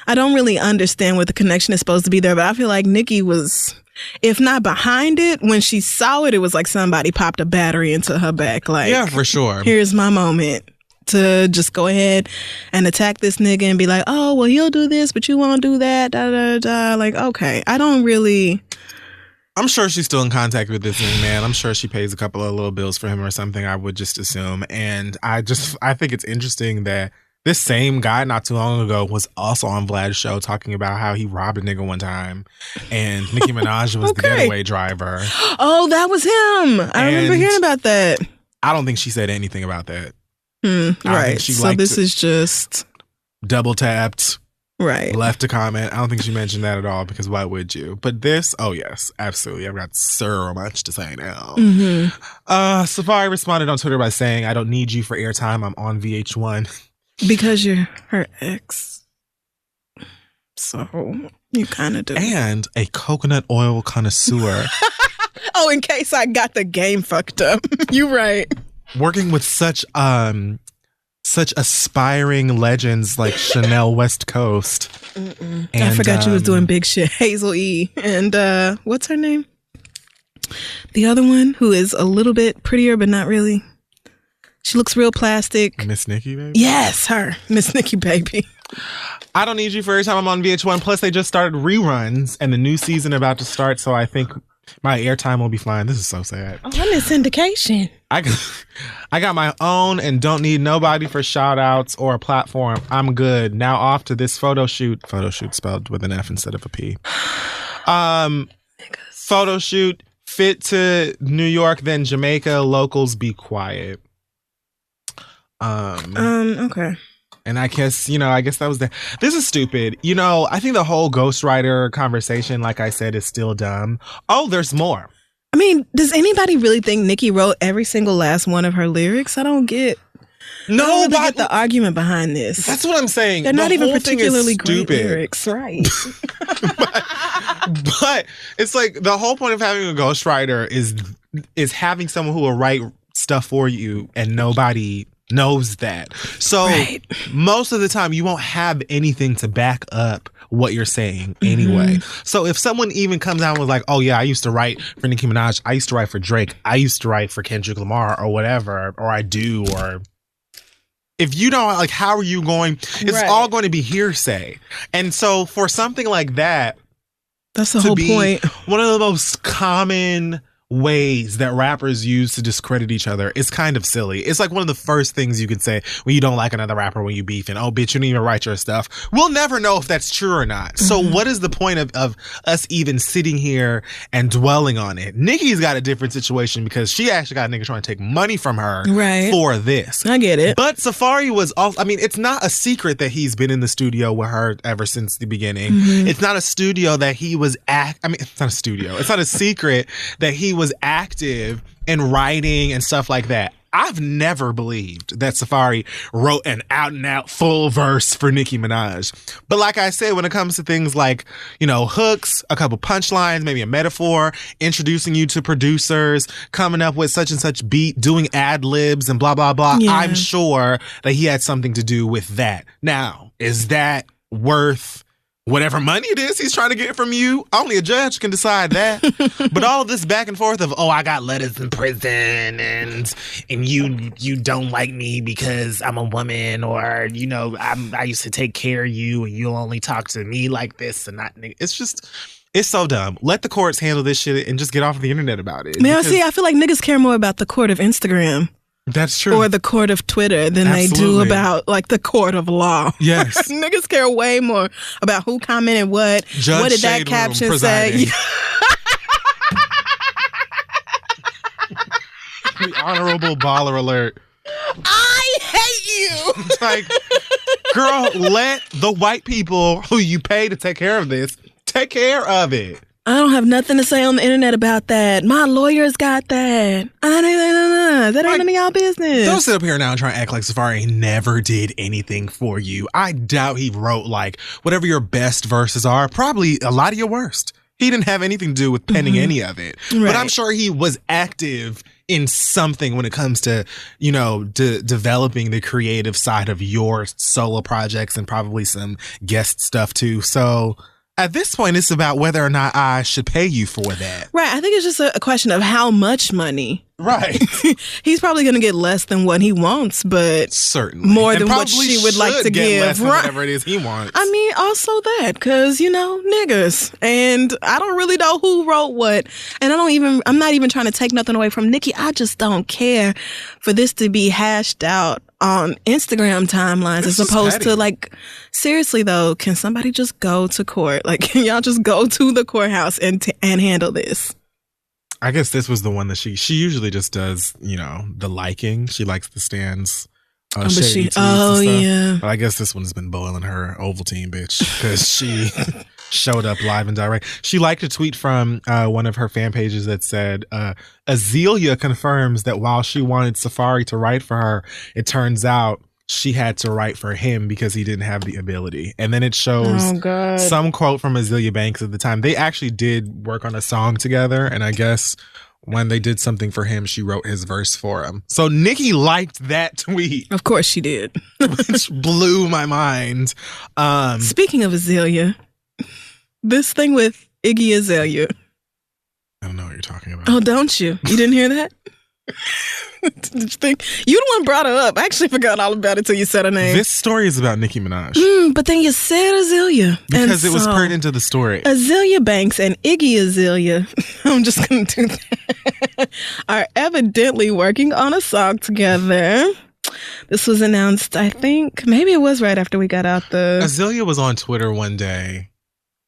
I don't really understand what the connection is supposed to be there. But I feel like Nicki was, if not behind it, when she saw it, it was like somebody popped a battery into her back. Like, yeah, for sure. Here's my moment to just go ahead and attack this nigga and be like, oh, well, he'll do this, but you won't do that. Da, da, da. Like, okay. I'm sure she's still in contact with this young man. I'm sure she pays a couple of little bills for him or something, I would just assume. And I think it's interesting that this same guy not too long ago was also on Vlad's show talking about how he robbed a nigga one time and Nicki Minaj was the getaway driver. Oh, that was him. I remember hearing about that. I don't think she said anything about that. Right. So this is just double tapped. Right. Left a comment. I don't think she mentioned that at all because why would you? But this, oh yes, absolutely. I've got so much to say now. Mm-hmm. Safari responded on Twitter by saying, I don't need you for airtime. I'm on VH1. Because you're her ex. So you kind of do. And a coconut oil connoisseur. Oh, in case I got the game fucked up. You right. Working with such aspiring legends like Chanel West Coast. And, I forgot you was doing big shit. Hazel E. And what's her name? The other one who is a little bit prettier, but not really. She looks real plastic. Miss Nikki, baby? Yes, her. Miss Nikki, baby. I don't need you for every time I'm on VH1. Plus, they just started reruns and the new season about to start, so I think my airtime will be fine. This is so sad. Oh, I'm in syndication. I got my own and don't need nobody for shout outs or a platform. I'm good. Now off to this photo shoot. Photo shoot spelled with an F instead of a P. Photo shoot. Fit to New York, then Jamaica. Locals be quiet. Okay. And I guess that was this is stupid. I think the whole ghostwriter conversation, like I said, is still dumb. Oh, there's more. I mean, does anybody really think Nicki wrote every single last one of her lyrics? I don't get the argument behind this. That's what I'm saying. They're not even particularly great lyrics, right? but it's like the whole point of having a ghostwriter is having someone who will write stuff for you and nobody knows that. So most of the time you won't have anything to back up what you're saying anyway. So if someone even comes out and was like, oh yeah, I used to write for Nicki Minaj, I used to write for Drake, I used to write for Kendrick Lamar or whatever, or I do, or if you don't, like, how are you going? It's all going to be hearsay. And so for something like that, that's the whole point. One of the most common ways that rappers use to discredit each other is kind of silly. It's like one of the first things you could say when you don't like another rapper, when you beef and, oh bitch, you didn't even write your stuff. We'll never know if that's true or not. So what is the point of us even sitting here and dwelling on it? Nicki's got a different situation because she actually got a nigga trying to take money from her for this. I get it. But Safari was also, I mean, it's not a secret that he's been in the studio with her ever since the beginning. It's not a studio that he was it's not a studio. It's not a secret that he was active in writing and stuff like that. I've never believed that Safari wrote an out and out full verse for Nicki Minaj. But like I said, when it comes to things like, hooks, a couple punchlines, maybe a metaphor, introducing you to producers, coming up with such and such beat, doing ad libs and blah, blah, blah. Yeah. I'm sure that he had something to do with that. Now, is that worth whatever money it is he's trying to get from you? Only a judge can decide that. But all of this back and forth of, oh, I got letters in prison and you don't like me because I'm a woman, or I used to take care of you and you'll only talk to me like this and not. It's so dumb. Let the courts handle this shit and just get off the internet about it. Man, I feel like niggas care more about the court of Instagram. That's true. Or the court of Twitter than they do about like the court of law. Yes. Niggas care way more about who commented what. Judge what did that caption say? The honorable baller alert. I hate you. Like, Girl, let the white people who you pay to take care of this take care of it. I don't have nothing to say on the internet about that. My lawyers got that. That ain't none of y'all business. Don't sit up here now and try and act like Safari never did anything for you. I doubt he wrote like whatever your best verses are, probably a lot of your worst. He didn't have anything to do with penning any of it. Right. But I'm sure he was active in something when it comes to, you know, developing the creative side of your solo projects and probably some guest stuff too. So at this point, it's about whether or not I should pay you for that. Right. I think it's just a question of how much money. Right. He's probably going to get less than what he wants, but certainly more than what she would like to give. Less than whatever it is he wants. I mean, also that, because, you know, niggas. And I don't really know who wrote what. And I'm not even trying to take nothing away from Nicki. I just don't care for this to be hashed out on Instagram timelines as opposed to, like, seriously though, can somebody just go to court? Like, can y'all just go to the courthouse and handle this? I guess this was the one that she usually just does, you know, the liking. She likes the stands. Shady tweets and stuff. Yeah. But I guess this one's been boiling her Ovaltine, bitch, because she showed up live and direct. She liked a tweet from one of her fan pages that said, Azealia confirms that while she wanted Safari to write for her, it turns out she had to write for him because he didn't have the ability. And then it shows some quote from Azealia Banks at the time. They actually did work on a song together. And I guess when they did something for him, she wrote his verse for him. So Nicki liked that tweet. Of course she did. Which blew my mind. Speaking of Azealia, this thing with Iggy Azalea. I don't know what you're talking about. Oh, don't you? You didn't hear that? Did you think you the one brought her up? I actually forgot all about it till you said her name. This story is about Nicki Minaj. But then you said Azealia. Because it was pertinent to the story. Azealia Banks and Iggy Azalea, I'm just going to do that, are evidently working on a song together. This was announced, I think, maybe it was right after we got out the... Azealia was on Twitter one day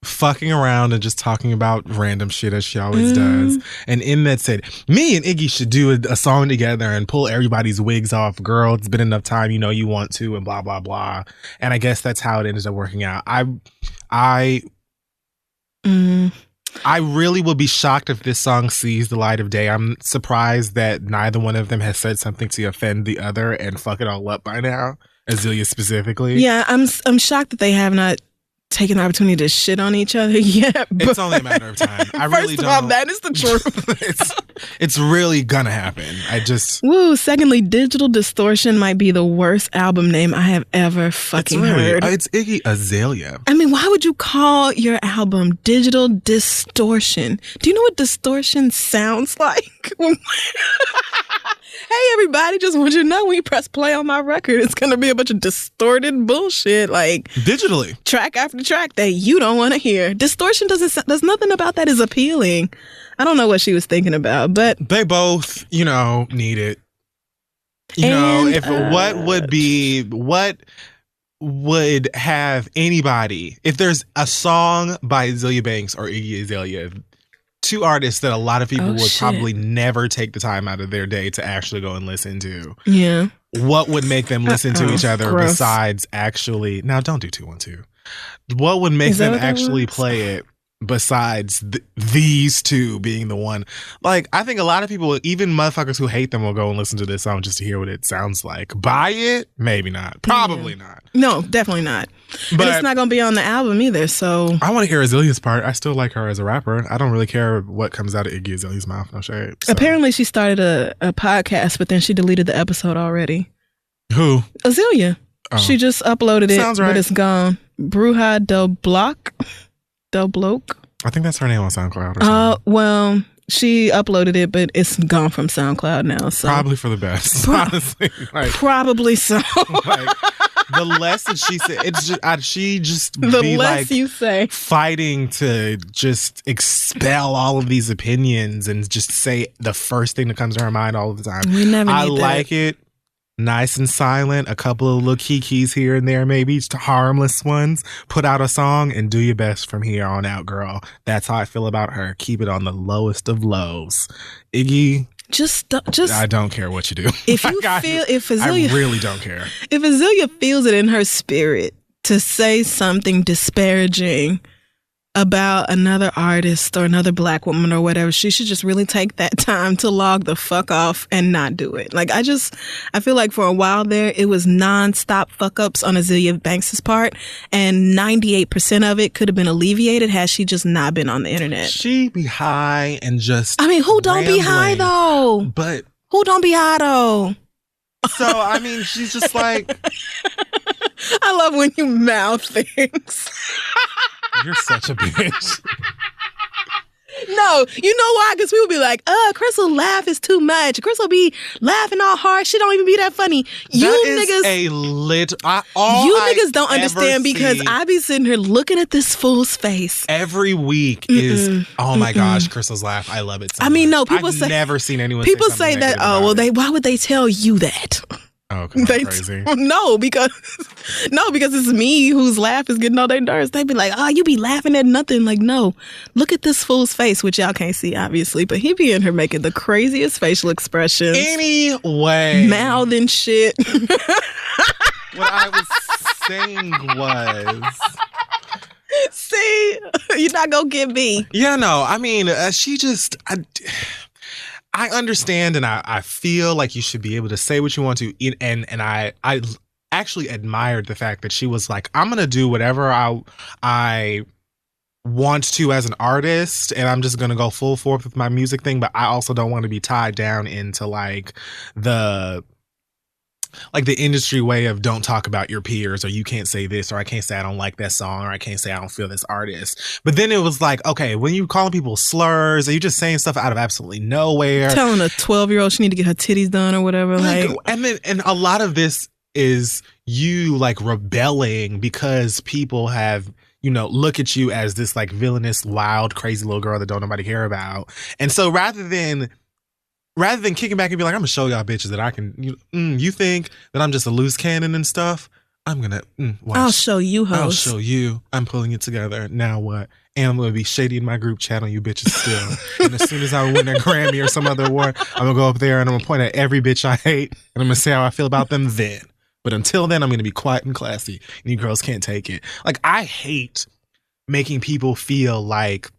fucking around and just talking about random shit as she always does. And in that said, me and Iggy should do a song together and pull everybody's wigs off. Girl, it's been enough time, you know you want to, and blah, blah, blah. And I guess that's how it ended up working out. I really would be shocked if this song sees the light of day. I'm surprised that neither one of them has said something to offend the other and fuck it all up by now. Azealia specifically. Yeah, I'm shocked that they have not taking the opportunity to shit on each other yet. It's only a matter of time. I really don't. First of all, that is the truth. it's really gonna happen. Secondly, Digital Distortion might be the worst album name I have ever fucking heard. It's Iggy Azalea. I mean, why would you call your album Digital Distortion? Do you know what distortion sounds like? Hey, everybody, just want you to know when you press play on my record, it's going to be a bunch of distorted bullshit, like digitally, track after track that you don't want to hear. Distortion there's nothing about that is appealing. I don't know what she was thinking about, but they both, need it. What would have anybody, if there's a song by Azealia Banks or Iggy Azalea, two artists that a lot of people would probably never take the time out of their day to actually go and listen to. Yeah. What would make them listen to each other besides actually... Now, don't do 212. What would make them actually play it besides these two being the one? Like, I think a lot of people, even motherfuckers who hate them, will go and listen to this song just to hear what it sounds like. Buy it? Maybe not. Probably not. No, definitely not. But it's not going to be on the album either, so... I want to hear Azalea's part. I still like her as a rapper. I don't really care what comes out of Iggy Azalea's mouth. No shade. So. Apparently, she started a podcast, but then she deleted the episode already. Who? Azealia. Oh. She just uploaded it, Sounds right. But it's gone. Bruja Del Bloque. I think that's her name on SoundCloud or something. Well, she uploaded it, but it's gone from SoundCloud now. So probably for the best, honestly. Probably so. The less that she said, it's just she just the be less you say, fighting to just expel all of these opinions and just say the first thing that comes to her mind all the time. We never. I like it. Nice and silent, a couple of little kikis here and there, maybe just harmless ones. Put out a song and do your best from here on out, girl. That's how I feel about her. Keep it on the lowest of lows. Iggy, I don't care what you do. If you I really don't care. If Azealia feels it in her spirit to say something disparaging about another artist or another black woman or whatever, she should just really take that time to log the fuck off and not do it. Like, I feel like for a while there, it was nonstop fuck ups on Azealia Banks' part, and 98% of it could have been alleviated had she just not been on the internet. She be high and just who don't be high though? But who don't be high though? So, she's just like... I love when you mouth things. You're such a bitch. No, you know why? Because people be like, Crystal laugh is too much. Crystal be laughing all hard. She don't even be that funny. You niggas don't understand because I be sitting here looking at this fool's face. Every week is, oh my gosh, Crystal's laugh. I love it so much. No, people say... I've never seen anyone say that, why would they tell you that? Oh, crazy. No, because it's me whose laugh is getting all their nerves. They be like, you be laughing at nothing. Like, no, look at this fool's face, which y'all can't see, obviously, but he be in here making the craziest facial expressions. Anyway. Mouthing shit. What I was saying was... See, you're not gonna get me. Yeah, no, she just... I understand and I feel like you should be able to say what you want to, and I actually admired the fact that she was like, I'm gonna do whatever I want to as an artist, and I'm just gonna go full forth with my music thing, but I also don't want to be tied down into like the industry way of don't talk about your peers, or you can't say this, or I can't say I don't like that song, or I can't say I don't feel this artist. But then it was like, okay, when you calling people slurs, are you just saying stuff out of absolutely nowhere? Telling a 12-year-old she need to get her titties done or whatever. And a lot of this is you like rebelling because people have, look at you as this like villainous, wild, crazy little girl that don't nobody care about. And so rather than kicking back and be like, I'm gonna show y'all bitches that I can, you think that I'm just a loose cannon and stuff? I'm gonna watch. I'll show you, hoes. I'll show you. I'm pulling it together. Now what? And I'm gonna be shady in my group chat on you bitches still. And as soon as I win a Grammy or some other award, I'm gonna go up there and I'm gonna point at every bitch I hate and I'm gonna say how I feel about them then. But until then, I'm gonna be quiet and classy. And you girls can't take it. Like, I hate making people feel like,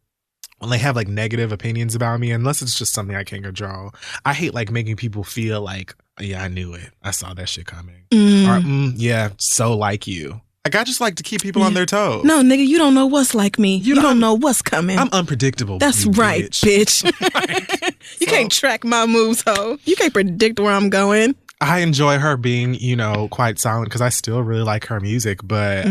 when they have like negative opinions about me, unless it's just something I can't control, I hate like making people feel like, yeah, I knew it. I saw that shit coming. Or, yeah, so like you. Like, I just like to keep people on their toes. No, nigga, you don't know what's like me. You don't know what's coming. I'm unpredictable. That's right, bitch. You can't track my moves, ho. You can't predict where I'm going. I enjoy her being, quite silent because I still really like her music, but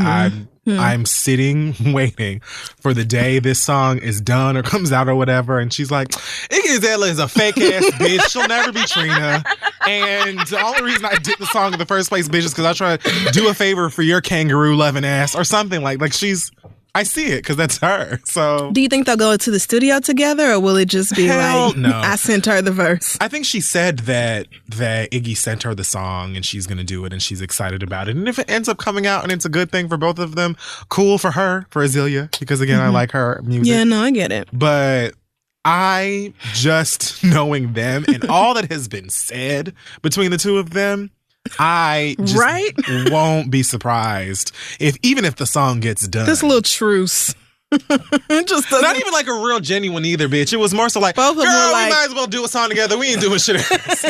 I'm sitting waiting for the day this song is done or comes out or whatever, and she's like, Iggy Azalea is a fake ass bitch. She'll never be Trina. And the only reason I did the song in the first place, bitch, is because I try to do a favor for your kangaroo loving ass or something like I see it because that's her. So, do you think they'll go to the studio together, or will it just be no. I sent her the verse? I think she said that Iggy sent her the song and she's going to do it and she's excited about it. And if it ends up coming out and it's a good thing for both of them, cool for her, for Azealia, because again, I like her music. Yeah, no, I get it. But I just knowing them and all that has been said between the two of them, I just won't be surprised even if the song gets done. This little truce. Just not even like a real genuine either, bitch. It was more so like, both of them were like, we might as well do a song together. We ain't doing shit else.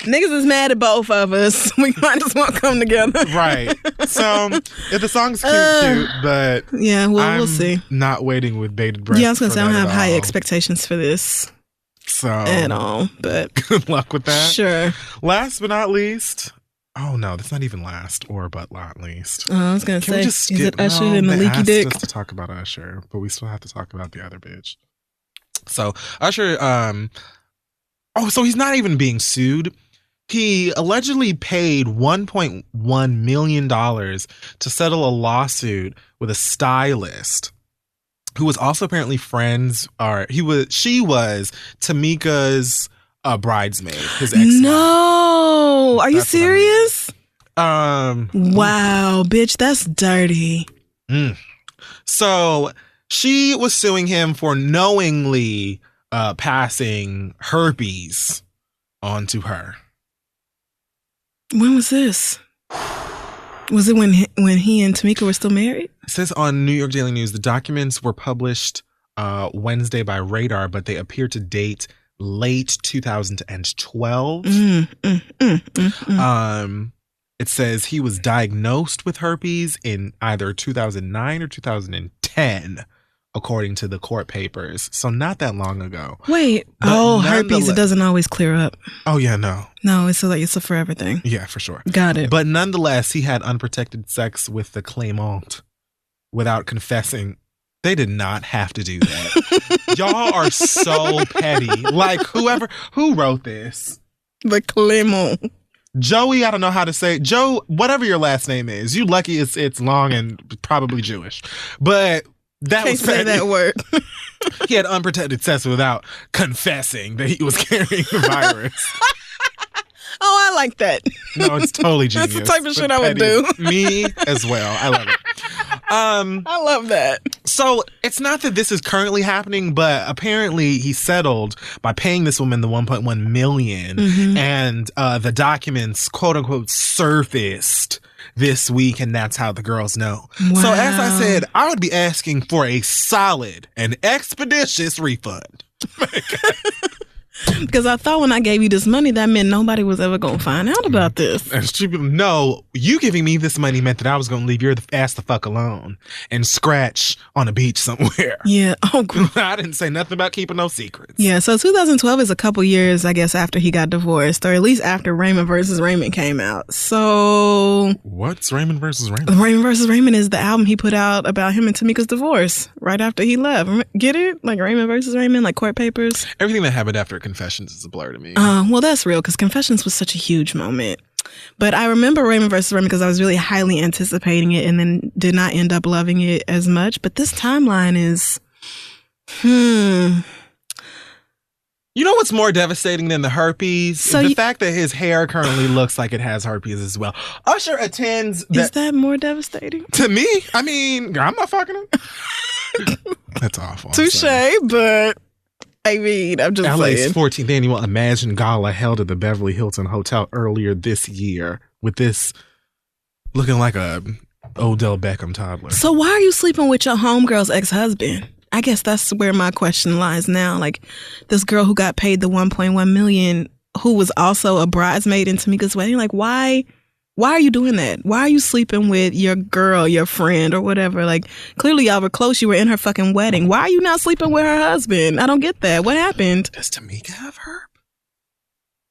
Niggas is mad at both of us. We might as well come together. Right. So if the song's cute, but yeah, we'll see. Not waiting with bated breath. Yeah, I was gonna say I don't have high expectations for this. So at all, but good luck with that. Sure. Last but not least. Oh no, that's not even last or but not least. I was gonna say, is it Usher and the leaky dick? Us to talk about Usher, but we still have to talk about the other bitch. So Usher, so he's not even being sued. He allegedly paid $1.1 million to settle a lawsuit with a stylist who was also apparently friends, or she was Tamika's bridesmaid, his ex. No, are you serious? Wow, bitch, that's dirty. So she was suing him for knowingly passing herpes onto her. When was this? Was it when he and Tamika were still married? It says on New York Daily News, the documents were published Wednesday by Radar, but they appear to date late 2012. It says he was diagnosed with herpes in either 2009 or 2010, according to the court papers. So not that long ago. Wait. Herpes, it doesn't always clear up. Oh, yeah, no. No, it's a forever thing. Yeah, for sure. Got it. But nonetheless, he had unprotected sex with the claimant without confessing. They did not have to do that. Y'all are so petty. Like, who wrote this? The claimant. Joey, I don't know how to say. Joe, whatever your last name is. You lucky it's long and probably Jewish. But that Can't was petty. say that word. He had unprotected sex without confessing that he was carrying the virus. Oh, I like that. No, it's totally genius. That's the type of shit I would do. Me as well. I love it. I love that. So it's not that this is currently happening, but apparently he settled by paying this woman the $1.1 million, and the documents, quote unquote, surfaced this week, and that's how the girls know. Wow. So as I said, I would be asking for a solid and expeditious refund. Because I thought when I gave you this money, that meant nobody was ever going to find out about this. And stupid. No, you giving me this money meant that I was going to leave your ass the fuck alone and scratch on a beach somewhere. Yeah. Oh, I didn't say nothing about keeping no secrets. Yeah. So 2012 is a couple years, I guess, after he got divorced, or at least after Raymond versus Raymond came out. So what's Raymond versus Raymond? Raymond versus Raymond is the album he put out about him and Tamika's divorce right after he left. Get it? Like Raymond versus Raymond, like court papers. Everything that happened after Confessions is a blur to me. Well, that's real, because Confessions was such a huge moment. But I remember Raymond versus Raymond because I was really highly anticipating it and then did not end up loving it as much. But this timeline is, You know what's more devastating than the herpes? The fact that his hair currently looks like it has herpes as well. Usher attends... Is that more devastating? To me? I mean, I'm not fucking him. That's awful. Touche, but... I mean, I'm just LA's saying. 14th annual Imagine Gala held at the Beverly Hilton Hotel earlier this year with this looking like a Odell Beckham toddler. So why are you sleeping with your homegirl's ex-husband? I guess that's where my question lies now. Like, this girl who got paid the $1.1 million, who was also a bridesmaid in Tamika's wedding. Like, why are you doing that? Why are you sleeping with your girl, your friend, or whatever? Like, clearly y'all were close. You were in her fucking wedding. Why are you not sleeping with her husband? I don't get that. What happened? Does Tamika have herp?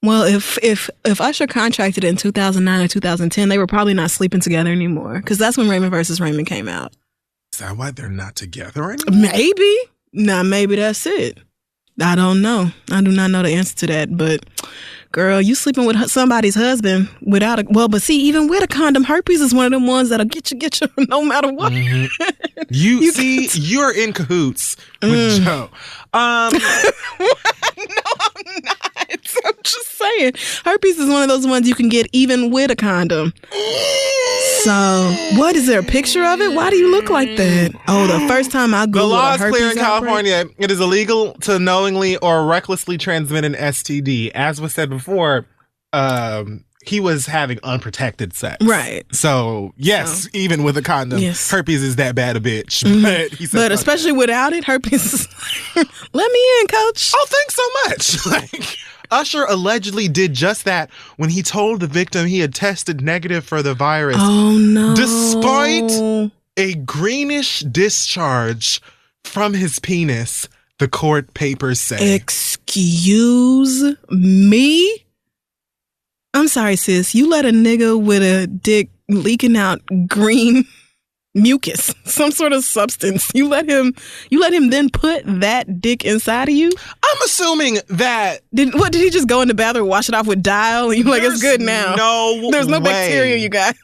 Well, if Usher contracted in 2009 or 2010, they were probably not sleeping together anymore, because that's when Raymond versus Raymond came out. Is that why they're not together anymore? Maybe. Nah, maybe that's it. I don't know. I do not know the answer to that, but... Girl, you sleeping with somebody's husband without a... Well, but see, even with a condom, herpes is one of them ones that'll get you no matter what. Mm-hmm. You're in cahoots with Joe. No, I'm not. I'm just saying. Herpes is one of those ones you can get even with a condom. So, what? Is there a picture of it? Why do you look like that? Oh, the first time I Googled the law is clear in outbreak. California. It is illegal to knowingly or recklessly transmit an STD. As was said before, he was having unprotected sex. Right. So, yes, even with a condom, herpes is that bad a bitch. Mm-hmm. But he said, but especially without it, herpes is like, let me in, coach. Oh, thanks so much. Like, Usher allegedly did just that when he told the victim he had tested negative for the virus. Oh, no. Despite a greenish discharge from his penis, the court papers say. Excuse me? I'm sorry, sis. You let a nigga with a dick leaking out green mucus, some sort of substance. You let him then put that dick inside of you? I'm assuming that... Did he just go in the bathroom, wash it off with Dial, and you're like, it's good now? There's no bacteria, you guys.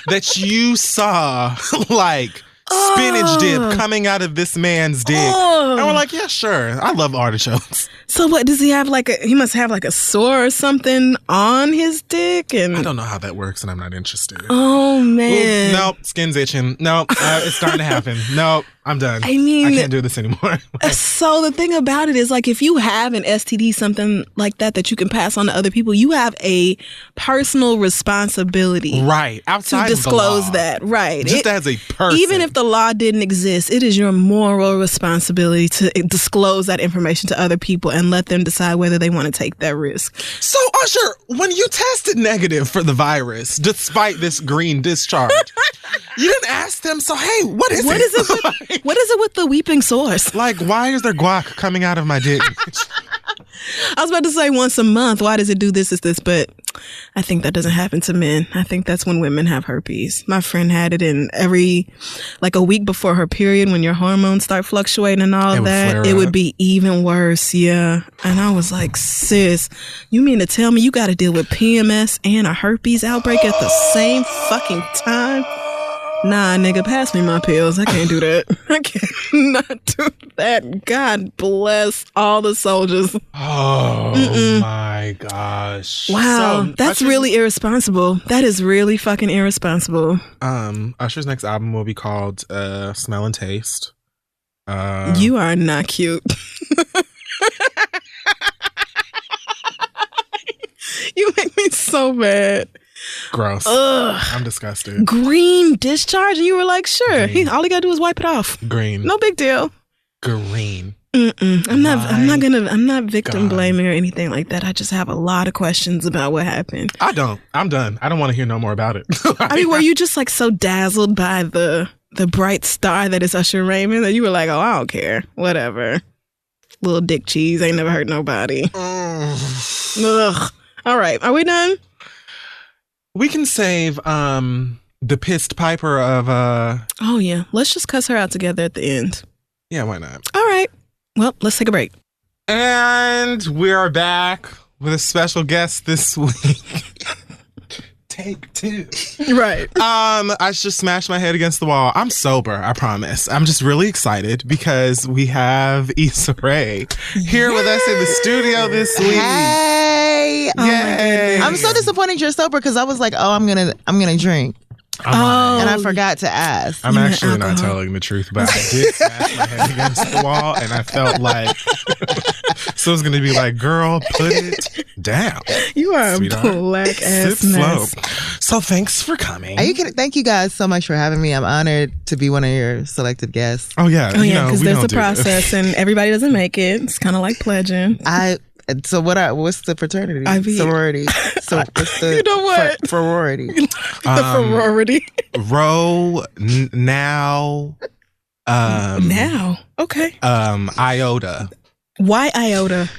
that you saw, like... spinach dip coming out of this man's dick. And we're like, yeah, sure. I love artichokes. So what, does he have he must have like a sore or something on his dick? And I don't know how that works and I'm not interested. Oh, man. Nope, skin's itching. Nope, it's starting to happen. Nope, I'm done. I mean, I can't do this anymore. So the thing about it is, like, if you have an STD, something like that you can pass on to other people, you have a personal responsibility, right, outside to disclose of the law. that, right? Just as a person, even if the law didn't exist, it is your moral responsibility to disclose that information to other people and let them decide whether they want to take that risk. So, Usher, when you tested negative for the virus, despite this green discharge, you didn't ask them, so, hey, what is it? What is it with the weeping source? Like, why is there guac coming out of my dick? I was about to say once a month, why does it do this, but I think that doesn't happen to men. I think that's when women have herpes. My friend had it in a week before her period, when your hormones start fluctuating and all that, it would be even worse. Yeah. And I was like, sis, you mean to tell me you got to deal with PMS and a herpes outbreak at the same fucking time? Nah, nigga, pass me my pills. I can't do that. I cannot do that. God bless all the soldiers. Oh, my gosh. Wow, so, that's really irresponsible. That is really fucking irresponsible. Usher's next album will be called Smell and Taste. You are not cute. You make me so mad. Gross. Ugh. I'm disgusted. Green discharge, and you were like, sure. All he gotta do is wipe it off. Green. No big deal. Green. I'm not victim blaming or anything like that. I just have a lot of questions about what happened. I'm done. I don't want to hear no more about it. I mean, were you just like so dazzled by the bright star that is Usher Raymond that you were like, oh, I don't care. Whatever. Little dick cheese ain't never hurt nobody. Ugh. All right. Are we done? We can save the pissed Piper of Oh yeah. Let's just cuss her out together at the end. Yeah, why not? All right. Well, let's take a break. And we are back with a special guest this week. Take two. Right. I just smashed my head against the wall. I'm sober, I promise. I'm just really excited because we have Issa Rae here with us in the studio this week. Hey. Yay. I'm so disappointed you're sober because I was like, oh, I'm gonna drink. And I forgot to ask. I'm actually not telling the truth, but I did smash my head against the wall, and I felt like so it's gonna be like, girl, put it down. You are sweetheart. A black ass mess. So thanks for coming. Are you kidding? Thank you guys so much for having me. I'm honored to be one of your selected guests. Oh yeah, because there's a process, and everybody doesn't make it. It's kind of like pledging. So what's the fraternity? Sorority. So what's the you know what? Sorority. The sorority. Row now. Now. Okay. Iota. Why Iota?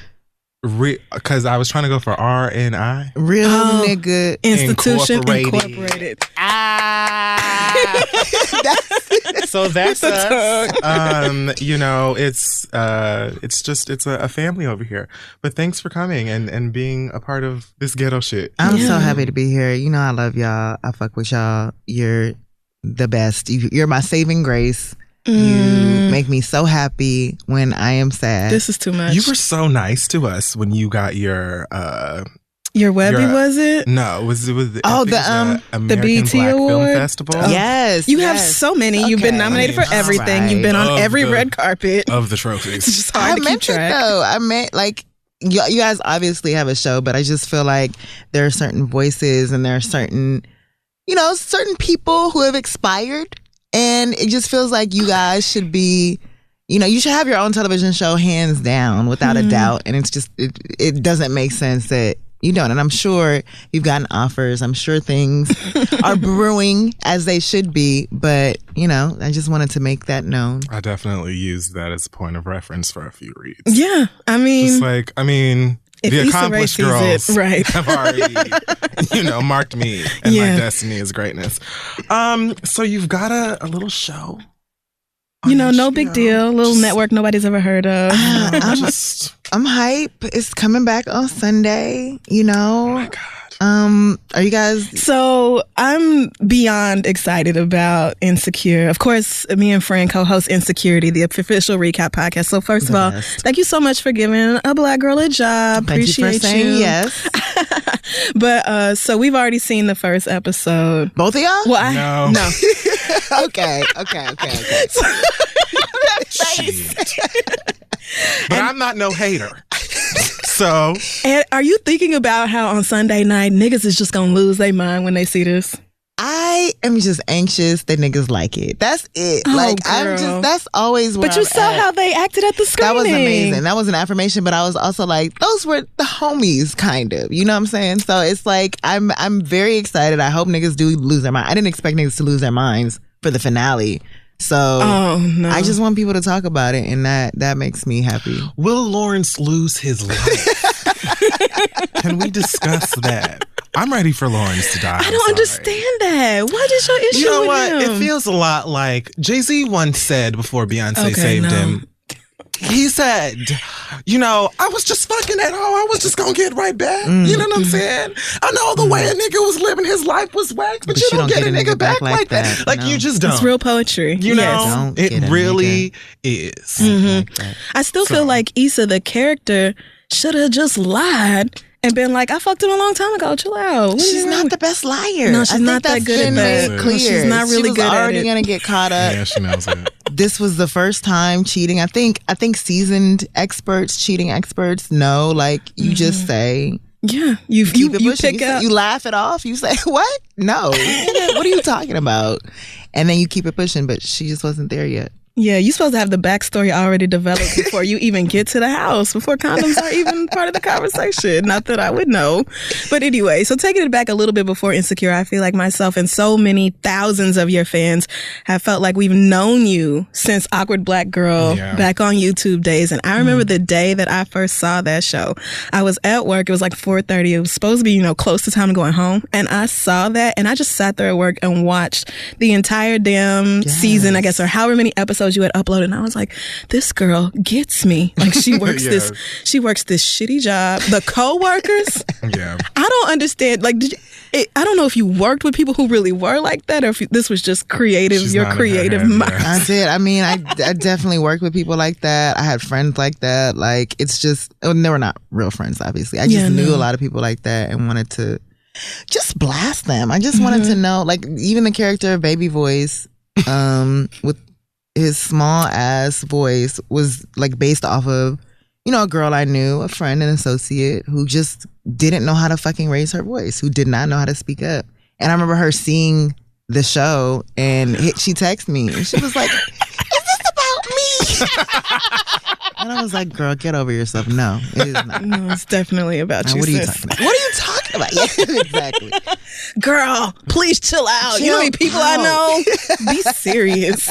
Because I was trying to go for RNI. Real nigga Institution Incorporated. So that's us. It's a family over here. But thanks for coming and being a part of this ghetto shit. I'm so happy to be here. You know I love y'all. I fuck with y'all. You're the best. You're my saving grace. You make me so happy when I am sad. This is too much. You were so nice to us when you got your Webby, was it? No, it was the American BET Black Award Film Festival. Yes, you have so many. You've been nominated for everything. Right. You've been on every red carpet of the trophies. It's just hard to keep track. I meant like you guys obviously have a show, but I just feel like there are certain voices and there are certain people who have expired. And it just feels like you guys should be, you should have your own television show hands down without a doubt. And it's just, it doesn't make sense that you don't. And I'm sure you've gotten offers. I'm sure things are brewing as they should be. But, I just wanted to make that known. I definitely used that as a point of reference for a few reads. Yeah. The accomplished girls have already, marked me and my destiny as greatness. So you've got a little show. No big deal. Little network nobody's ever heard of. I'm hype. It's coming back on Sunday, Oh my God. Are you guys? So I'm beyond excited about Insecure. Of course, me and Fran co-host Insecurity, the official recap podcast. So first of all, thank you so much for giving a black girl a job. Appreciate you for saying yes. But so we've already seen the first episode. Both of y'all? Well, No. Okay. Shit. But I'm not no hater. So. And are you thinking about how on Sunday night niggas is just gonna lose their mind when they see this? I am just anxious that niggas like it. That's it. Oh, like girl. I'm just. That's always where But you I'm saw at. how they acted at the screening. That was amazing. That was an affirmation, but I was also like, those were the homies, kind of. You know what I'm saying? So it's like I'm very excited. I hope niggas do lose their mind. I didn't expect niggas to lose their minds for the finale. So no. I just want people to talk about it, and that makes me happy. Will Lawrence lose his life? Can we discuss that? I'm ready for Lawrence to die. I don't understand that. What is your issue You know with what? him? It feels a lot like Jay-Z once said before Beyonce saved him. He said, I was just fucking that hoe. I was just gonna get right back. You know what I'm saying? I know the way a nigga was living his life was whack, but you don't get a nigga back like that. Like, you just don't. It's real poetry. You know, it really is. I still feel like Issa, the character, should have just lied and been like, I fucked him a long time ago. Chill out. She's not the best liar. No, she's not that good at that. Clear. She's not really good at it. She was already going to get caught up. Yeah, she knows it. This was the first time cheating. I think cheating experts know, like, you just say. Yeah, you pick up. You laugh it off. You say, what? No. What are you talking about? And then you keep it pushing, but she just wasn't there yet. Yeah, you're supposed to have the backstory already developed before you even get to the house, before condoms are even part of the conversation. Not that I would know. But anyway, so taking it back a little bit before Insecure, I feel like myself and so many thousands of your fans have felt like we've known you since Awkward Black Girl back on YouTube days. And I remember the day that I first saw that show. I was at work. It was like 4:30. It was supposed to be, close to time to going home. And I saw that and I just sat there at work and watched the entire damn season, I guess, or however many episodes you had uploaded, and I was like, this girl gets me. Like, she works this shitty job. The co-workers, I don't understand. Like, I don't know if you worked with people who really were like that, or if this was just creative. Your creative mind. I did. I mean, I definitely worked with people like that. I had friends like that. Like, it's just, and they were not real friends, obviously. I just knew a lot of people like that and wanted to just blast them. I just wanted to know, like, even the character of Baby Voice, with his small ass voice was like based off of, a girl I knew, a friend, an associate who just didn't know how to fucking raise her voice, who did not know how to speak up. And I remember her seeing the show and she texted me and she was like, is this about me? And I was like, girl, get over yourself. No, it is not. No, it's definitely about you, What are you talking about? What are you talking about? Yeah, exactly. Girl, please chill out. You know how many people I know? Be serious.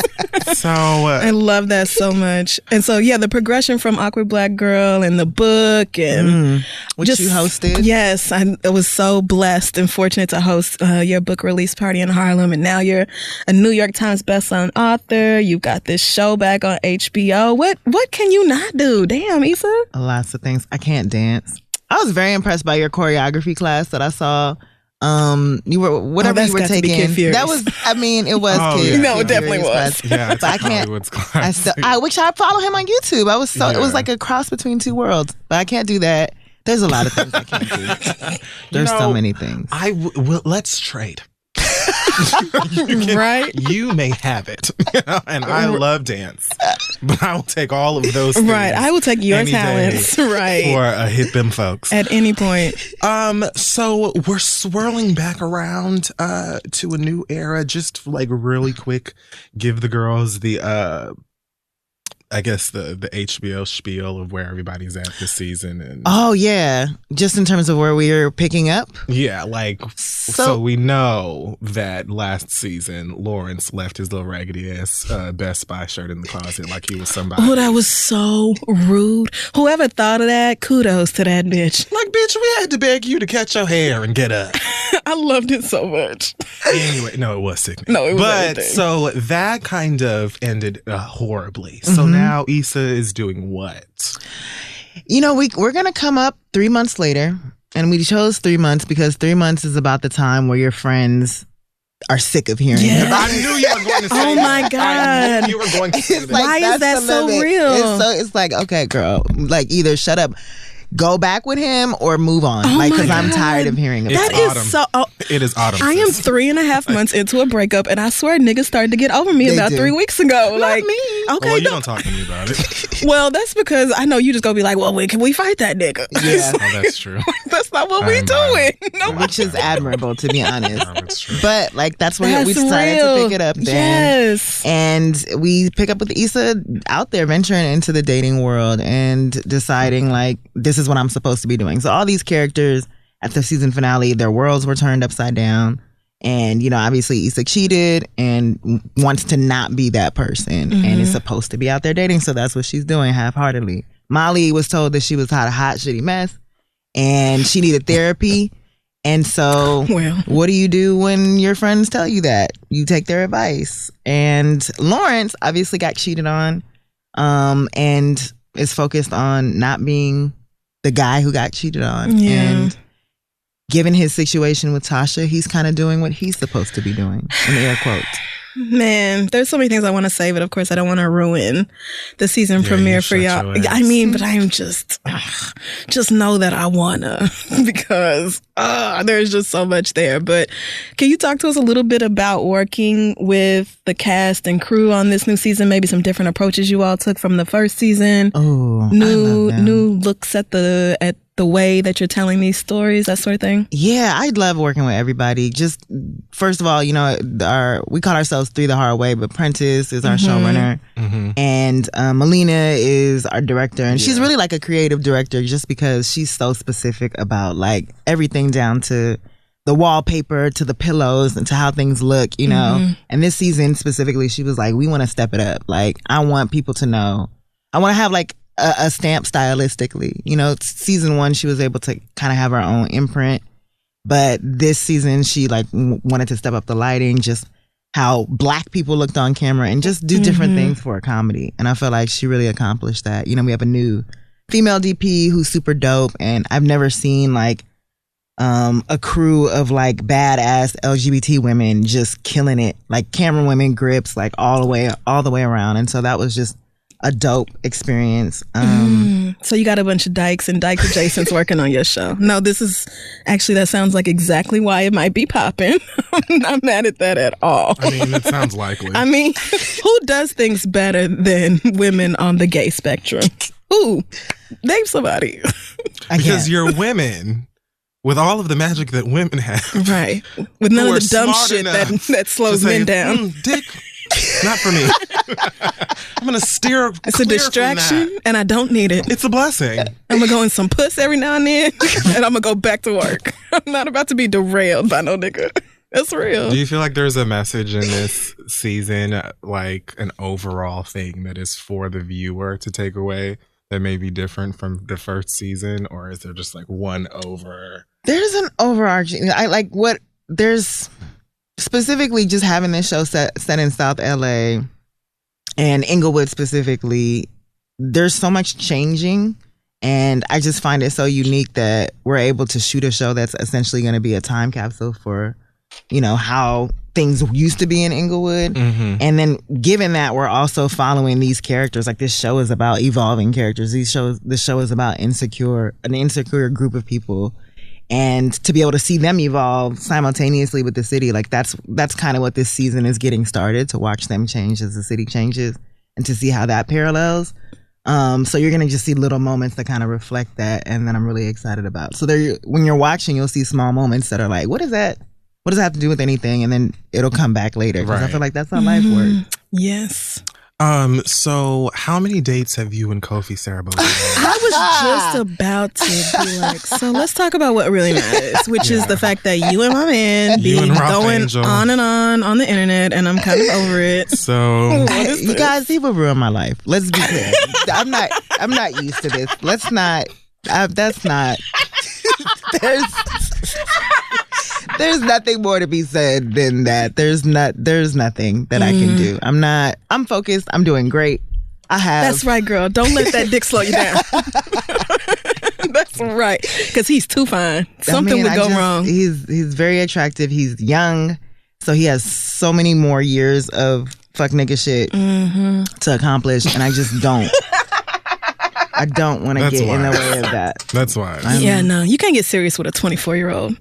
So I love that so much. And so, the progression from Awkward Black Girl and the book and which you hosted. Yes, I was so blessed and fortunate to host your book release party in Harlem. And now you're a New York Times bestselling author. You've got this show back on HBO. What can you not do? Damn, Issa. Lots of things. I can't dance. I was very impressed by your choreography class that I saw. You were whatever you were taking. That was, I mean, it was. Kid. No, it definitely was. Yeah, but I can't. I wish I follow him on YouTube. It was like a cross between two worlds. But I can't do that. There's a lot of things I can't do. There's so many things. Let's trade. Right? You may have it. And I love dance. But I will take all of those things. Right. I will take your talents. Right. For hit them folks. At any point. So we're swirling back around to a new era. Just like really quick, give the girls the I guess the HBO spiel of where everybody's at this season. And oh yeah, just in terms of where we are picking up. Yeah, like so we know that last season Lawrence left his little raggedy ass Best Buy shirt in the closet like he was somebody. Oh, that was so rude. Whoever thought of that, kudos to that bitch. Like, bitch, we had to beg you to catch your hair and get up. I loved it so much. Anyway, no, it was sickening. No, it was But everything. So that kind of ended horribly. So now Issa is doing what? We're going to come up 3 months later, and we chose 3 months because 3 months is about the time where your friends are sick of hearing about I knew you were going to say Oh that. my God. I knew you were going to say that. Why is that so real? It's like, okay, girl, like either shut up. go back with him or move on. Because I'm tired of hearing about that. That is so. It is autumn. I am 3.5 months into a breakup, and I swear niggas started to get over me about 3 weeks ago. Not me. Okay, well, you don't talk to me about it. Well, that's because I know you just gonna be like, well, wait, can we fight that nigga? Yeah, that's true. That's not what we doing. No, which is admirable, to be honest. No, that's true. But like that's where we decided to pick it up then. Yes, and we pick up with Issa out there venturing into the dating world and deciding like this is what I'm supposed to be doing. So all these characters at the season finale, their worlds were turned upside down. And, you know, obviously Issa cheated and wants to not be that person and is supposed to be out there dating. So that's what she's doing half-heartedly. Molly was told that she was a hot, shitty mess and she needed therapy. And so what do you do when your friends tell you that? You take their advice. And Lawrence obviously got cheated on and is focused on not being the guy who got cheated on. Yeah. And given his situation with Tasha, he's kind of doing what he's supposed to be doing, in air quotes. Man, there's so many things I want to say, but of course I don't want to ruin the season premiere for y'all. I mean, but I'm just know that I wanna because there's just so much there. But can you talk to us a little bit about working with the cast and crew on this new season? Maybe some different approaches you all took from the first season. Oh, new looks at the way that you're telling these stories, that sort of thing. Yeah, I love working with everybody. Just first of all, you know, we call ourselves Three the Hard Way, but Prentice is our showrunner, and Melina is our director, and she's really like a creative director, just because she's so specific about like everything down to the wallpaper, to the pillows, and to how things look, you know. And this season specifically, she was like, "We want to step it up. Like, I want people to know. I want to have like a stamp stylistically. You know, season 1, she was able to kind of have her own imprint. But this season, she like wanted to step up the lighting, just how black people looked on camera and just do different things for a comedy. And I feel like she really accomplished that. You know, we have a new female DP who's super dope. And I've never seen like a crew of like badass LGBT women just killing it. Like camera women, grips, like all the way around. And so that was just a dope experience. So you got a bunch of dykes and dyke adjacents working on your show. No, this is actually, that sounds like exactly why it might be popping. I'm not mad at that at all. I mean, it sounds likely. I mean, who does things better than women on the gay spectrum? Who? Name somebody. Because you're women with all of the magic that women have. Right. With none of the dumb shit that slows men down. Dick. Not for me. I'm gonna steer. It's a distraction, and I don't need it. It's a blessing. I'm gonna go in some puss every now and then, and I'm gonna go back to work. I'm not about to be derailed by no nigga. That's real. Do you feel like there's a message in this season, like an overall thing that is for the viewer to take away that may be different from the first season, or is there just like one over? There's an overarching. There's. Specifically, just having this show set in South LA and Inglewood specifically, there's so much changing, and I just find it so unique that we're able to shoot a show that's essentially going to be a time capsule for, you know, how things used to be in Inglewood. And then given that we're also following these characters, like this show is about evolving characters. This show is about an insecure group of people. And to be able to see them evolve simultaneously with the city, like that's kind of what this season is getting started, to watch them change as the city changes and to see how that parallels. So you're going to just see little moments that kind of reflect that, and then I'm really excited about. So when you're watching, you'll see small moments that are like, what is that? What does that have to do with anything? And then it'll come back later, because I feel like that's how life works. Yes. So how many dates have you and Kofi Sarah both had? I was just about to be like, so let's talk about what really matters, which is the fact that you and my man be going on and on the internet, and I'm kind of over it. So you guys, people ruin my life. Let's be clear. I'm not used to this. Let's not. That's not. There's nothing more to be said than that. There's nothing that I can do. I'm focused. I'm doing great. That's right, girl. Don't let that dick slow you down. That's right. Because he's too fine. Something would go wrong. He's very attractive. He's young. So he has so many more years of fuck nigga shit to accomplish. And I just don't. I don't want to That's get in the wise. way of that. That's why. Yeah, no, you can't get serious with a 24-year-old.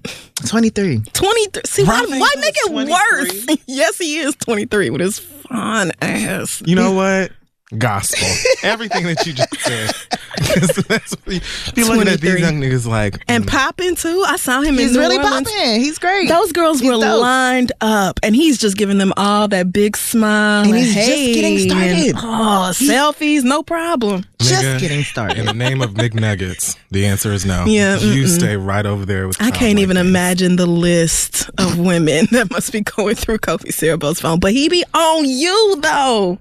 23. 23. See, why Robin make is it 23? worse? Yes, he is 23 with his fine ass. You know what? Gospel. Everything that you just said. That's what be looking at these 23. young niggas like. And popping too. I saw him in He's New really Orleans. popping. He's great. Those girls He's were dope. lined up, and he's just giving them all that big smile. And he's hey, just getting started. Selfies, no problem. Just Nigga, getting In started. the name of McNuggets, the answer is no. Yeah, You stay right over there with I can't Tom even like imagine the list of women that must be going through Kofi Cerebell's phone. But he be on you, though.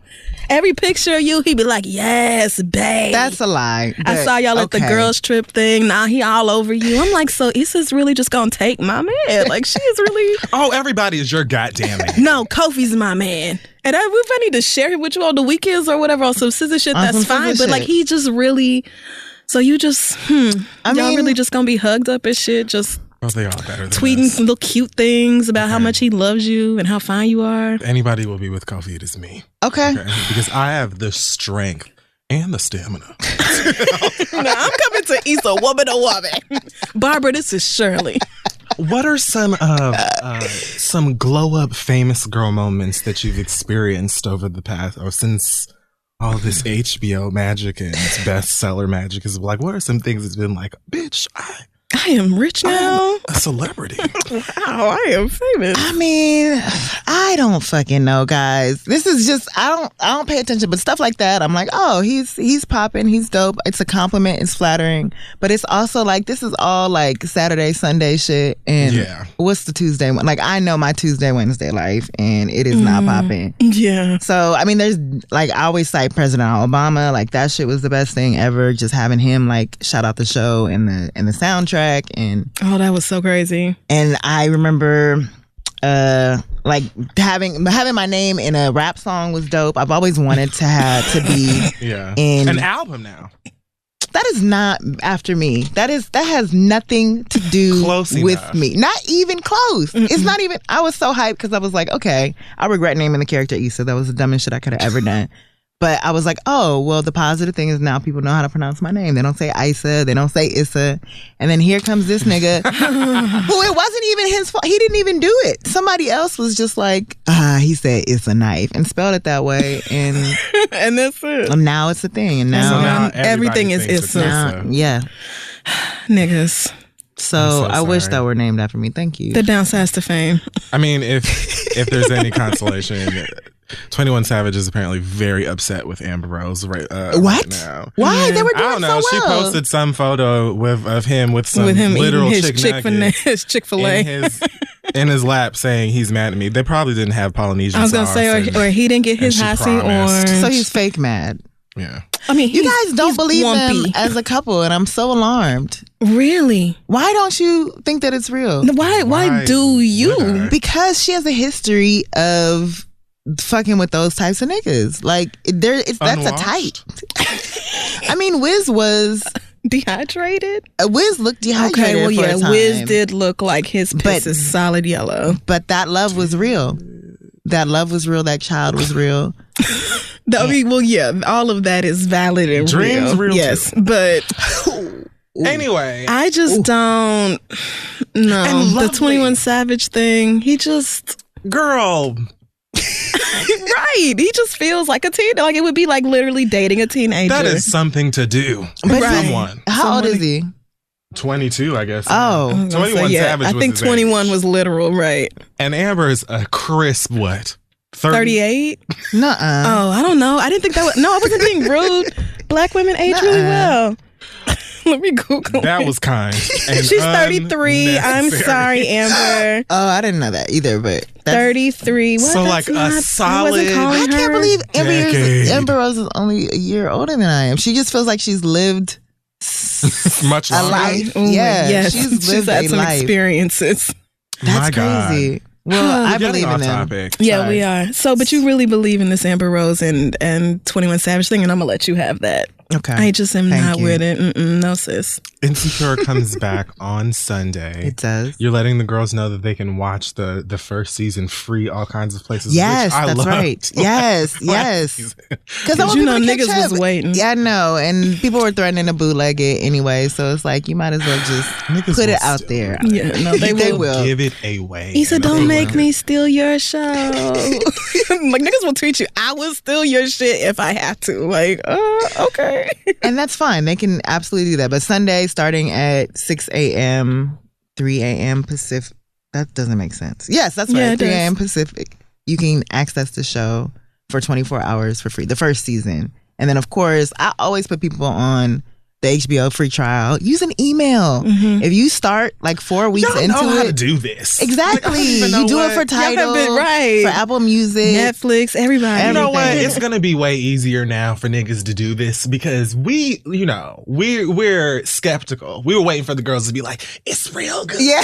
Every picture of you, he be like, yes, babe. That's a lie. I but saw y'all at the okay. girls trip thing. Now he all over you. I'm like, so Issa's really just gonna take my man? Like, she is really... Oh, everybody is your goddamn man. No, Kofi's my man. And if I need to share it with you on the weekends or whatever, on some scissor shit, On that's some fine. scissor But like, shit. he just really... So you just, I y'all mean- really just gonna be hugged up and shit, just Oh, they all better than tweeting us. little cute things about how Okay. much he loves you and how fine you are. Anybody will be with Kofi, it is me. Okay. Okay? Because I have the strength and the stamina. No, I'm coming to Issa, woman to woman. Barbara, this is Shirley. What are some glow up famous girl moments that you've experienced over the past or since all this HBO magic and bestseller magic is like? What are some things that's been like, bitch, I am rich now. I'm a celebrity. Wow, I am famous. I mean, I don't fucking know, guys. This is just I don't pay attention, but stuff like that, I'm like, oh, he's popping, he's dope. It's a compliment, it's flattering, but it's also like this is all like Saturday, Sunday shit. And Yeah. what's the Tuesday one? Like I know my Tuesday, Wednesday life, and it is not popping. Yeah. So I mean, there's like I always cite President Obama. Like that shit was the best thing ever. Just having him like shout out the show and the soundtrack and. Oh, that was so crazy. And I remember like having my name in a rap song was dope. I've always wanted to be Yeah. in An album now. that is not after me. That has nothing to do Close with enough. me. Not even close. It's not even. I was so hyped because I was like, okay, I regret naming the character Issa. That was the dumbest shit I could have ever done. But I was like, oh, well, the positive thing is now people know how to pronounce my name. They don't say Issa. They don't say Issa. And then here comes this nigga who it wasn't even his fault. He didn't even do it. Somebody else was just like, he said it's a knife and spelled it that way. And And that's it. now it's a thing. And So now, now everything everybody is thinks it's Issa. now Issa. yeah. Niggas. So, I'm so I wish sorry. that were named after me. Thank you. The downsides to fame. I mean, if there's any consolation, 21 Savage is apparently very upset with Amber Rose right What? now. Why? Yeah. They were I doing don't know. so She well. posted some photo of him with some With him literal eating his chick nugget his Chick-fil-A. in his lap, saying he's mad at me. They probably didn't have Polynesian I was gonna sauce. say, and- or he didn't get his she high C promised. orange. So he's fake mad. yeah. I mean, You guys don't he's believe them grumpy. as a couple, and I'm so alarmed. Really? Why don't you think that it's real? Why do you? would I? Because she has a history of fucking with those types of niggas. Like that's a type. Unwashed? I mean, Wiz was Dehydrated? Wiz looked dehydrated. Okay, well, for a yeah, time, Wiz did look like his piss But- is solid yellow. but that love was real. That love was real. That child was real. I mean, well, yeah, all of that is valid and Dreams real yes, too. but Anyway, I just don't. No, And the lovely. 21 Savage thing. He just girl, right. He just feels like a teen. Like it would be like literally dating a teenager. that is something to do. But Right. Someone. How old is he? 22, I guess. Oh. I was gonna 21 say, yeah, Savage I was think his 21 age. was literal, right? And Amber is a crisp what? 38. Nuh-uh. Oh, I don't know. I didn't think that was. No, I wasn't being rude. Black women age really well. Let me Google. That it. was kind. And She's 33. I'm unnecessary. sorry, Amber. Oh, I didn't know that either. But that's, 33. What? So, That's like, a not, I solid- wasn't calling I can't her. believe Decade. Amber Rose is only a year older than I am. She just feels like she's lived Much a longer. life. Ooh, Yeah, yes. she's lived had a some life. experiences. That's My God. crazy. Well, I Getting believe in off them. topic. Yeah, Sorry. we are. So, but you really believe in this Amber Rose and 21 Savage thing, and I'm gonna let you have that. Okay. I just am Thank not you. with it. No, sis. Insecure comes back on Sunday. It does. You're letting the girls know that they can watch the first season free all kinds of places. Yes, which I that's loved. right. Yes, yes. Because You know, niggas was waiting. Yeah, I know. And people were threatening to bootleg it anyway. So it's like, you might as well just Niggas put will it out still there. do it. Yeah, no, they will. Give it away. Issa, and don't they make will. me steal your show. Like, niggas will tweet you, I will steal your shit if I have to. Like, okay. And that's fine. They can absolutely do that. But Sunday, starting at 6 a.m., 3 a.m. Pacific. That doesn't make sense. Yes, that's right. Yeah, it 3 does. a.m. Pacific. You can access the show for 24 hours for free. The first season. And then, of course, I always put people on the HBO free trial. Use an email. If you start like 4 weeks Y'all into know how to it. do this. Exactly. even know You do what- it for Y'all have Tidal, been right. for Apple Music. Netflix, everybody. You know what? Everything. It's gonna be way easier now for niggas to do this because we're skeptical. We were waiting for the girls to be like, "It's real good. Yeah.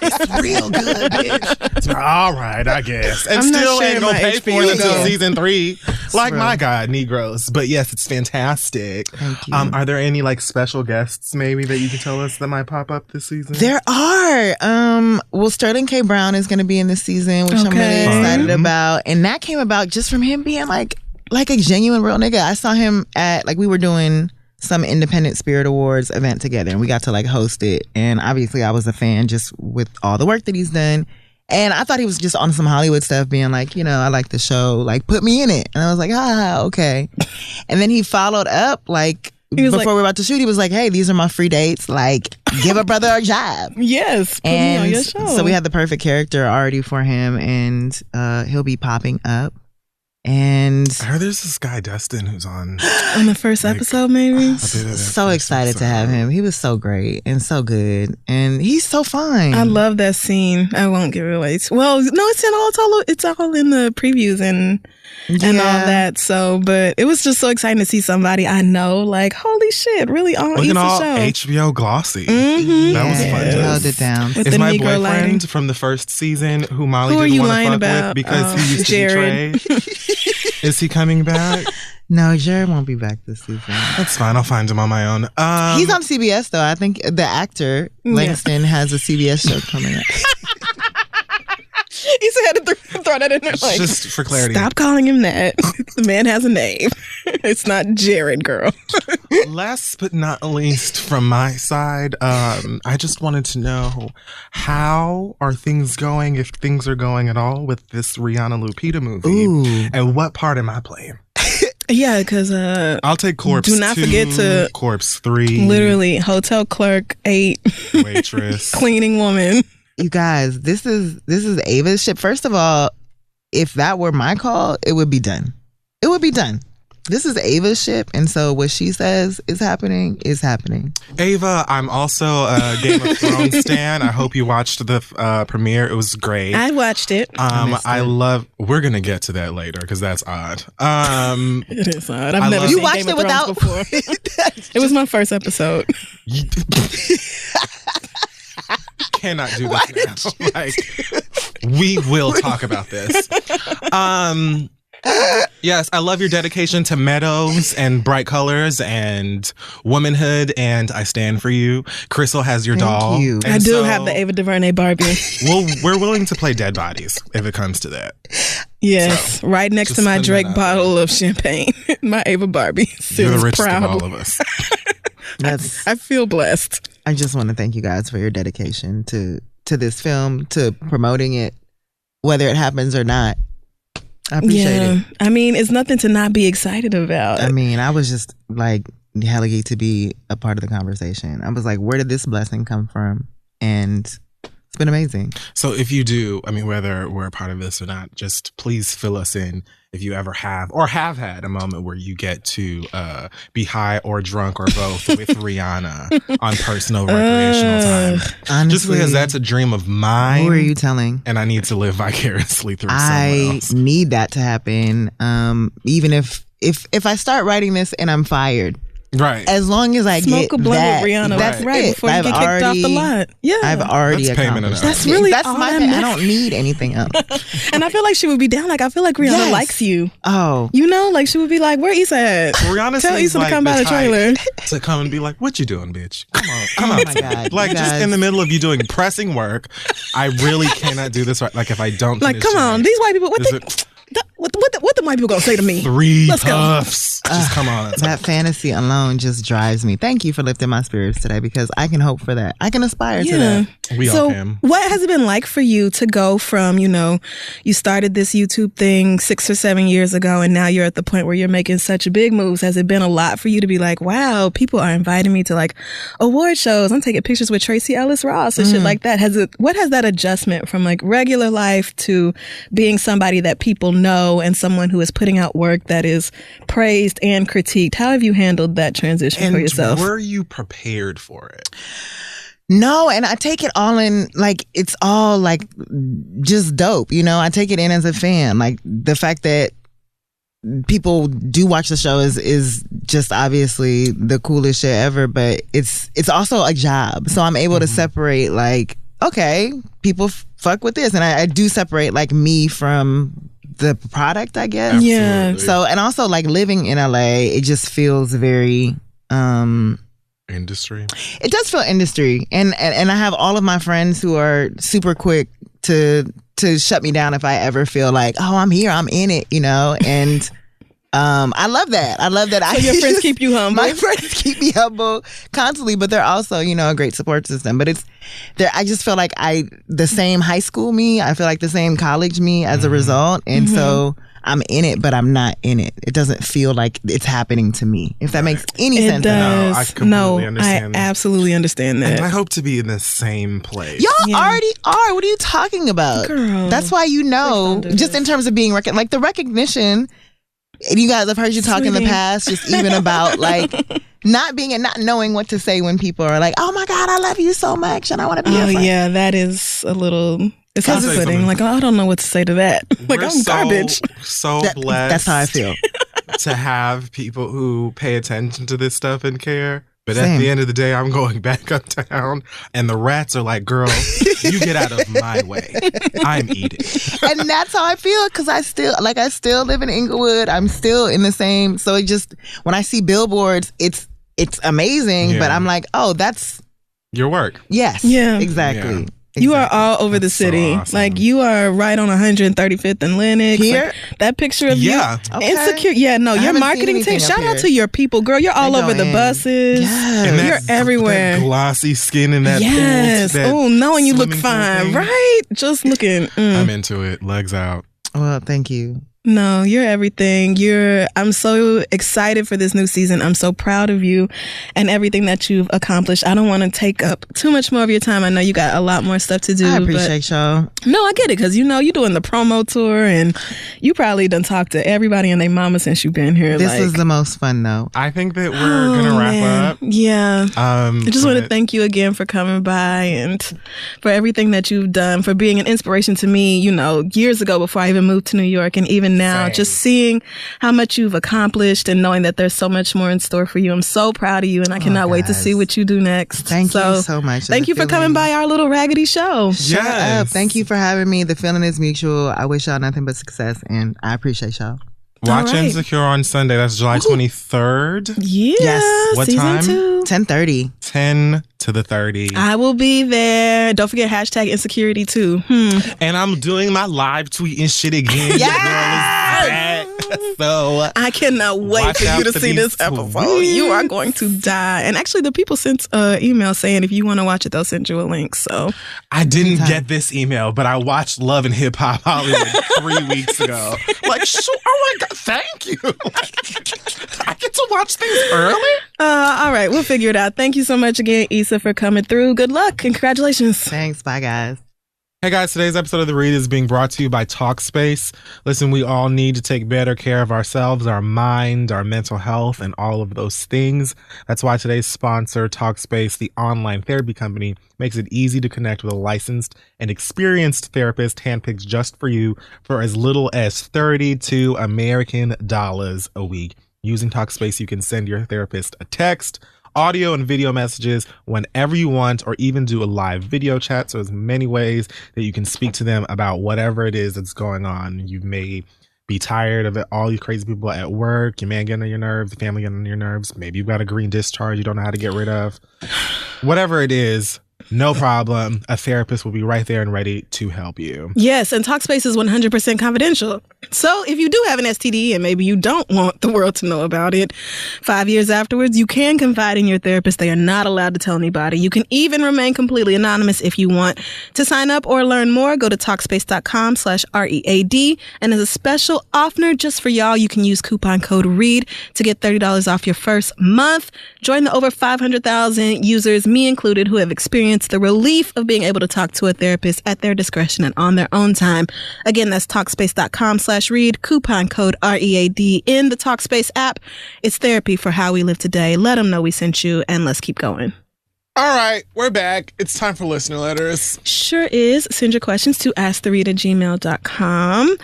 It's real good, bitch." So, all right, I guess. And I'm not still ain't sharing gonna my pay for HBO it until though. season 3. Like real. my God, Negroes. But yes, it's fantastic. Thank you. Are there any like special guests maybe that you can tell us that might pop up this season? There are. Well, Sterling K. Brown is going to be in this season, which I'm really Okay. excited Fun. about. And that came about just from him being like a genuine real nigga. I saw him at we were doing some Independent Spirit Awards event together, and we got to host it. And obviously, I was a fan just with all the work that he's done. And I thought he was just on some Hollywood stuff, being like, I like the show, put me in it. And I was like, okay. And then he followed up, He was before we were about to shoot, he was like, hey, these are my free dates. Give a brother a job. Yes, put me on your show. So we had the perfect character already for him, and he'll be popping up. And I heard there's this guy Dustin who's on on the first episode, maybe. a bit of that so first excited to have episode. him. He was so great and so good, and he's so fine. I love that scene. I won't give it away. Well, no, it's all in the previews and all that. So, but it was just so exciting to see somebody I know. Holy shit, really on Looking Issa all show. HBO glossy. Mhm. That was fun. He too. held it down. With Is the my Negro boyfriend lighting. from the first season who Molly Who are didn't you want to lying fuck about? with because he used Jared. to betray? Is he coming back? No, Jared won't be back this season. That's fine. I'll find him on my own. He's on CBS though. I think the actor Langston has a CBS show coming up. He said to throw that in there. Just for clarity. Stop calling him that. The man has a name. It's not Jared, girl. Last but not least, from my side, I just wanted to know how are things going, if things are going at all, with this Rihanna Lupita movie, Ooh. and what part am I playing? Yeah, because I'll take Corpse. Do not 2, forget to- Corpse 3, literally hotel clerk 8, Waitress. cleaning woman. You guys, this is Ava's ship. First of all, if that were my call, it would be done. It would be done. This is Ava's ship, and so what she says is happening is happening. Ava, I'm also a Game of Thrones stan. I hope you watched the premiere. It was great. I watched it. I love. We're gonna get to that later because that's odd. It is odd. I've I never love- seen You watched Game of it Thrones without- before. It was my first episode. You cannot do this now. We will talk about this. Yes, I love your dedication to meadows and bright colors and womanhood, and I stand for you. Crystal has your Thank doll. you. and I do so have the Ava DuVernay Barbie. we're willing to play dead bodies if it comes to that. Yes, right next to just my putting Drake that out bottle of champagne. My Ava Barbie You're the sits richest proud. of all of us. That's. I feel blessed. I just want to thank you guys for your dedication to this film, to promoting it, whether it happens or not. I appreciate it. I mean, it's nothing to not be excited about. I mean, I was just hella geeked to be a part of the conversation. I was like, where did this blessing come from? And it's been amazing. So if you do, I mean, whether we're a part of this or not, just please fill us in if you ever have or have had a moment where you get to be high or drunk or both with Rihanna on personal recreational time. Honestly, Just because that's a dream of mine. who are you telling? And I need to live vicariously through someone I else. need that to happen. Even if I start writing this and I'm fired, Right. As long as I Smoke get a blunt that, with Rihanna. that's right it. before you get kicked off the lot. Yeah. I've already That's payment accomplished. enough. That's really that's all my. that I don't need anything else. And I feel like she would be down. Like, I feel like Rihanna Yes. likes you. Oh, You know, like she would be like, "Where Issa at? Rihanna Tell seems Issa like to come by the type trailer." to come and be like, "What you doing, bitch? Come on, my God, Like you just guys. in the middle of you doing pressing work, I really cannot do this right. Like if I don't, Like, finish come on, tonight, these white people. is it What the white people gonna say to me? 3 Let's go. puffs? Just come on. that fantasy alone just drives me. Thank you for lifting my spirits today because I can hope for that. I can aspire to that. We all So, can. what has it been like for you to go from, you started this YouTube thing 6 or 7 years ago, and now you're at the point where you're making such big moves? Has it been a lot for you to be like, wow, people are inviting me to like award shows? I'm taking pictures with Tracy Ellis Ross and shit like that. What has that adjustment from like regular life to being somebody that people know and someone who is putting out work that is praised and critiqued? How have you handled that transition for yourself? Were you prepared for it? No, and I take it all in, like, it's all, like, just dope, I take it in as a fan. Like, the fact that people do watch the show is just obviously the coolest shit ever, but it's also a job. So I'm able to separate, like, okay, people fuck with this. And I do separate, like, me from the product, I guess. Absolutely. Yeah. So, and also, like, living in LA, it just feels very... Industry. It does feel industry, and I have all of my friends who are super quick to shut me down if I ever feel like, oh, I'm here, I'm in it, and I love that. So your friends keep you humble. My friends keep me humble constantly, but they're also a great support system. But I just feel like the same high school me, I feel like the same college me as a result, and so I'm in it, but I'm not in it. It doesn't feel like it's happening to me, if that makes any sense. Does. No, I completely understand. I absolutely understand that. And I hope to be in the same place. Y'all already are. What are you talking about? Girl. That's why Please don't do just this. in terms of being like the recognition. And you guys have heard you talk in the Sweetie. past, just even about like not being and not knowing what to say when people are like, "Oh my God, I love you so much, and I want to be your Oh friend." yeah, that is a little. It's I'll say off-putting. something. Like, I don't know what to say to that. Like, We're I'm garbage. So blessed. That's how I feel. To have people who pay attention to this stuff and care. But at Same. the end of the day, I'm going back uptown, and the rats are like, "Girl, you get out of my way. I'm eating." And that's how I feel because I still live in Inglewood. I'm still in the same. So it just when I see billboards, it's amazing. Yeah. But I'm like, oh, that's Your work. yes, Yeah. exactly. Yeah. You are Exactly. all over the That's so city. awesome. Like, you are right on 135th and Lennox. Here? Like, that picture of Yeah. you. Okay. Insecure. Yeah, no, I your haven't seen marketing team. anything up Shout out here. to your people, girl. You're all They over go the in. buses. Yes. And You're everywhere. That glossy skin and that Yes. that Oh, knowing you look slimming fine, thing. right? Just looking. I'm into it. Legs out. Well, thank you. No, you're everything. I'm so excited for this new season. I'm so proud of you and everything that you've accomplished. I don't want to take up too much more of your time. I know you got a lot more stuff to do. I appreciate y'all. But no, I get it because you're doing the promo tour and you probably done talked to everybody and their mama since you've been here. This like, was the most fun though. I think that we're gonna wrap man. up. Yeah. I just want to but- thank you again for coming by and for everything that you've done, for being an inspiration to me, years ago before I even moved to New York. And even now, Same. just seeing how much you've accomplished and knowing that there's so much more in store for you. I'm so proud of you and I cannot wait to guys. see what you do next. Thank you so much. Thank you for coming by our little raggedy show. Shut Yes. up. Thank you for having me. The feeling is mutual. I wish y'all nothing but success and I appreciate y'all. Watch All right. Insecure on Sunday. That's July 23rd, Yeah. Yes. What season time? 2. 10:30. 10 to the 30. I will be there. Don't forget hashtag insecurity too. And I'm doing my live tweet and shit again. Yes! Your girl is back. So I cannot wait Watch for you out to for see these this episode. tweets. You are going to die. And actually, the people sent an email saying if you want to watch it, they'll send you a link. So I didn't Anytime. get this email, but I watched Love and Hip Hop Hollywood 3 weeks ago. Like, oh my God, thank you. I get to watch things early. all right, we'll figure it out. Thank you so much again, Issa, for coming through. Good luck and congratulations. Thanks. Bye guys. Hey guys, today's episode of The Read is being brought to you by Talkspace. Listen, we all need to take better care of ourselves, our mind, our mental health, and all of those things. That's why today's sponsor, Talkspace, the online therapy company, makes it easy to connect with a licensed and experienced therapist handpicked just for you for as little as $32 American a week. Using Talkspace, you can send your therapist a text, audio, and video messages whenever you want, or even do a live video chat. So there's many ways that you can speak to them about whatever it is that's going on. You may be tired of it, all you crazy people at work, your man getting on your nerves, the family getting on your nerves. Maybe you've got a green discharge you don't know how to get rid of. Whatever it is, no problem. A therapist will be right there and ready to help you. Yes, and Talkspace is 100% confidential. So if you do have an STD and maybe you don't want the world to know about it, 5 years afterwards, you can confide in your therapist. They are not allowed to tell anybody. You can even remain completely anonymous if you want. To sign up or learn more, go to Talkspace.com/READ. And as a special offer just for y'all, you can use coupon code READ to get $30 off your first month. Join the over 500,000 users, me included, who have experienced the relief of being able to talk to a therapist at their discretion and on their own time. Again, that's Talkspace.com/READ, coupon code READ in the Talkspace app. It's therapy for how we live today. Let them know we sent you, and let's keep going. All right, we're back. It's time for listener letters. Sure is. Send your questions to asktheread@gmail.com.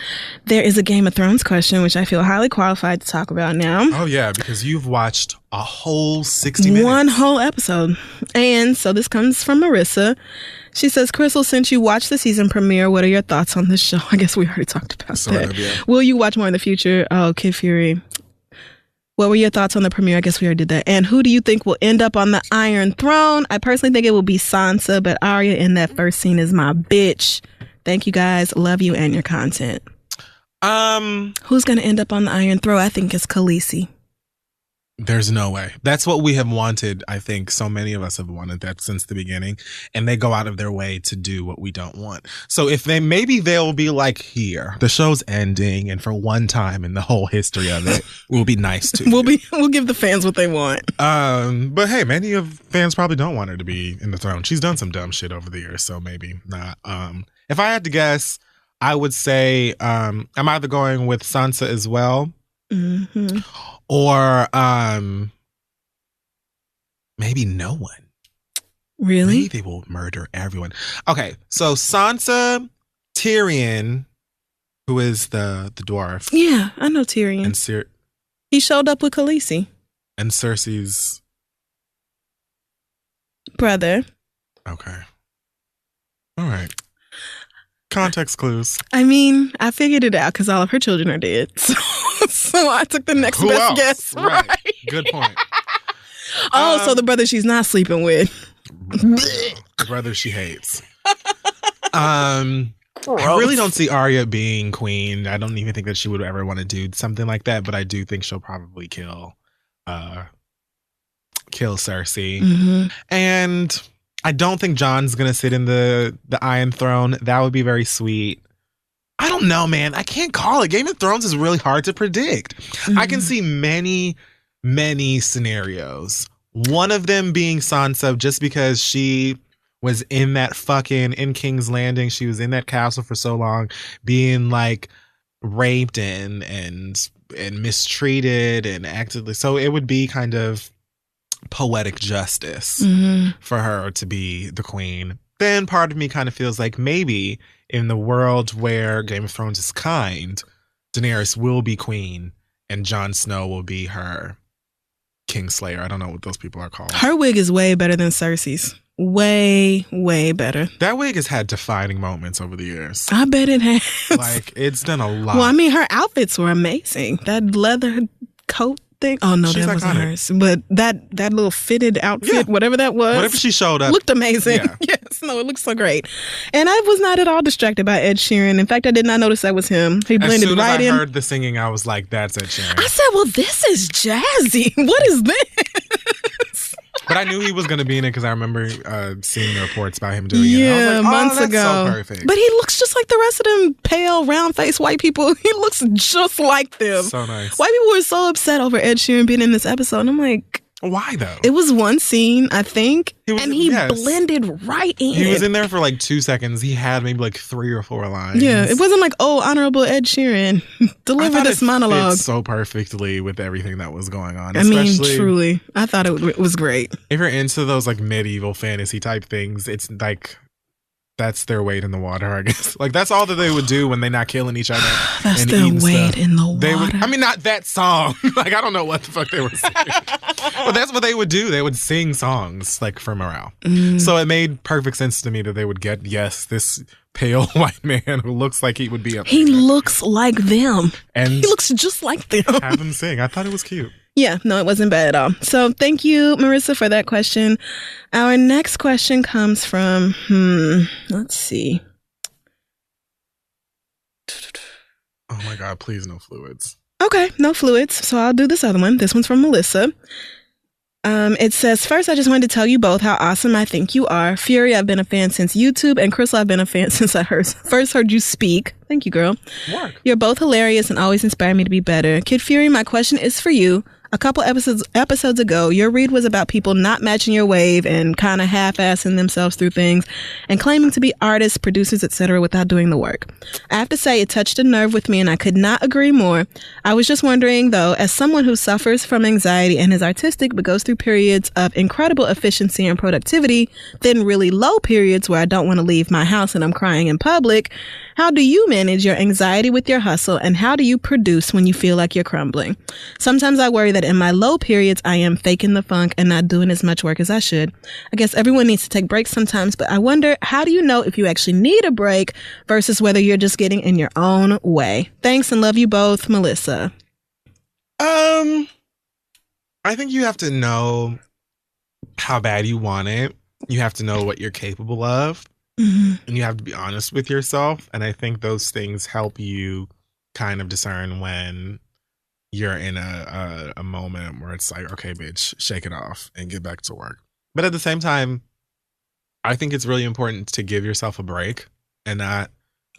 There is a Game of Thrones question, which I feel highly qualified to talk about now. Oh, yeah, because you've watched a whole 60 minutes. One whole episode. And so this comes from Marissa. She says, Crystal, since you watched the season premiere, what are your thoughts on this show? I guess we already talked about that. Yeah. Will you watch more in the future? Oh, Kid Fury. What were your thoughts on the premiere? I guess we already did that. And who do you think will end up on the Iron Throne? I personally think it will be Sansa, but Arya in that first scene is my bitch. Thank you guys. Love you and your content. Who's going to end up on the Iron Throne? I think it's Khaleesi. There's no way. That's what we have wanted. I think so many of us have wanted that since the beginning, and they go out of their way to do what we don't want. So if maybe they'll be like, here, the show's ending, and for one time in the whole history of it, we'll be nice to you. We'll give the fans what they want. But hey, many of fans probably don't want her to be in the throne. She's done some dumb shit over the years, so maybe not. If I had to guess, I would say I'm either going with Sansa as well. Mm-hmm. Or maybe no one. Really? Maybe they will murder everyone. Okay, so Sansa, Tyrion, who is the dwarf. Yeah, I know Tyrion. And he showed up with Khaleesi. And Cersei's brother. Okay. All right. Context clues. I mean, I figured it out because all of her children are dead. So I took the next Who best else? guess. Right. Good point. So the brother she's not sleeping with. The brother she hates. I really don't see Arya being queen. I don't even think that she would ever want to do something like that, but I do think she'll probably kill Cersei. Mm-hmm. And I don't think Jon's going to sit in the Iron Throne. That would be very sweet. I don't know, man. I can't call it. Game of Thrones is really hard to predict. Mm-hmm. I can see many, many scenarios. One of them being Sansa, just because she was in King's Landing. She was in that castle for so long, being like raped and mistreated and acted. So it would be kind of poetic justice for her to be the queen. Then part of me kind of feels like maybe in the world where Game of Thrones is kind, Daenerys will be queen and Jon Snow will be her Kingslayer. I don't know what those people are called. Her wig is way better than Cersei's. Way, way better. That wig has had defining moments over the years. I bet it has. Like, it's done a lot. Well, I mean, her outfits were amazing. That leather coat thing. Oh, no, She's that wasn't iconic. hers. But that little fitted outfit, whatever that was. Whatever she showed up. Looked amazing. Yeah. Yes. No, it looked so great. And I was not at all distracted by Ed Sheeran. In fact, I did not notice that was him. He blended as soon right as I in. heard the singing, I was like, that's Ed Sheeran. I said, well, this is jazzy. What is this? But I knew he was going to be in it because I remember seeing the reports about him doing it. Yeah, And I was like, months that's ago. so perfect. But he looks just like the rest of them pale, round-faced white people. He looks just like them. So nice. White people were so upset over Ed Sheeran being in this episode. And I'm like, why though? it was one scene, I think, and he yes. blended right in. He was in there for like 2 seconds. He had maybe like 3 or 4 lines. Yeah, it wasn't like, oh, honorable Ed Sheeran, deliver this monologue. Fits so perfectly with everything that was going on. I mean, truly, I thought it was great. If you're into those like medieval fantasy type things, it's like that's their weight in the water, I guess. Like, that's all that they would do when they're not killing each other. That's and their eating weight stuff. in the water. They would, I mean, not that song. Like, I don't know what the fuck they were singing. But that's what they would do. They would sing songs, like, for morale. So it made perfect sense to me that they would get, yes, this pale white man who looks like he would be up He there. looks like them. And he looks just like them. Have him sing. I thought it was cute. Yeah, no, it wasn't bad at all. So thank you, Marissa, for that question. Our next question comes from, let's see. Oh my God, please no fluids. Okay, no fluids. So I'll do this other one. This one's from Melissa. It says, first, I just wanted to tell you both how awesome I think you are. Fury, I've been a fan since YouTube, and Crystal, I've been a fan since I first heard you speak. Thank you, girl. Work. You're both hilarious and always inspire me to be better. Kid Fury, my question is for you. A couple episodes ago, your read was about people not matching your wave and kind of half-assing themselves through things and claiming to be artists, producers, etc. without doing the work. I have to say, it touched a nerve with me and I could not agree more. I was just wondering, though, as someone who suffers from anxiety and is artistic but goes through periods of incredible efficiency and productivity, then really low periods where I don't want to leave my house and I'm crying in public, how do you manage your anxiety with your hustle and how do you produce when you feel like you're crumbling? Sometimes I worry that in my low periods, I am faking the funk and not doing as much work as I should. I guess everyone needs to take breaks sometimes, but I wonder, how do you know if you actually need a break versus whether you're just getting in your own way? Thanks and love you both, Melissa. I think you have to know how bad you want it. You have to know what you're capable of. And you have to be honest with yourself. And I think those things help you kind of discern when you're in a moment where it's like, okay, bitch, shake it off and get back to work. But at the same time, I think it's really important to give yourself a break and not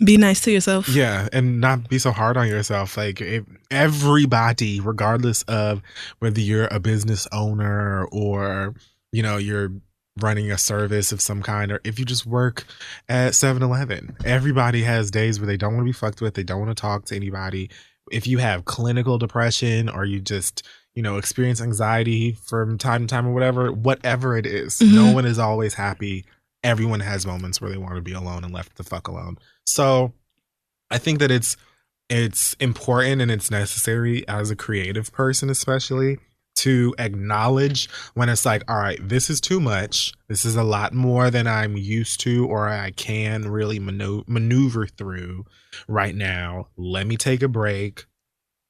be nice to yourself. Yeah, and not be so hard on yourself. Like, everybody, regardless of whether you're a business owner or, you know, you're running a service of some kind, or if you just work at 7-Eleven, everybody has days where they don't want to be fucked with. They don't want to talk to anybody. If you have clinical depression or you just, you know, experience anxiety from time to time or whatever it is, no one is always happy. Everyone has moments where they want to be alone and left the fuck alone. So I think that it's important and it's necessary as a creative person, especially, to acknowledge when it's like, all right, this is too much. This is a lot more than I'm used to or I can really maneuver through right now. Let me take a break.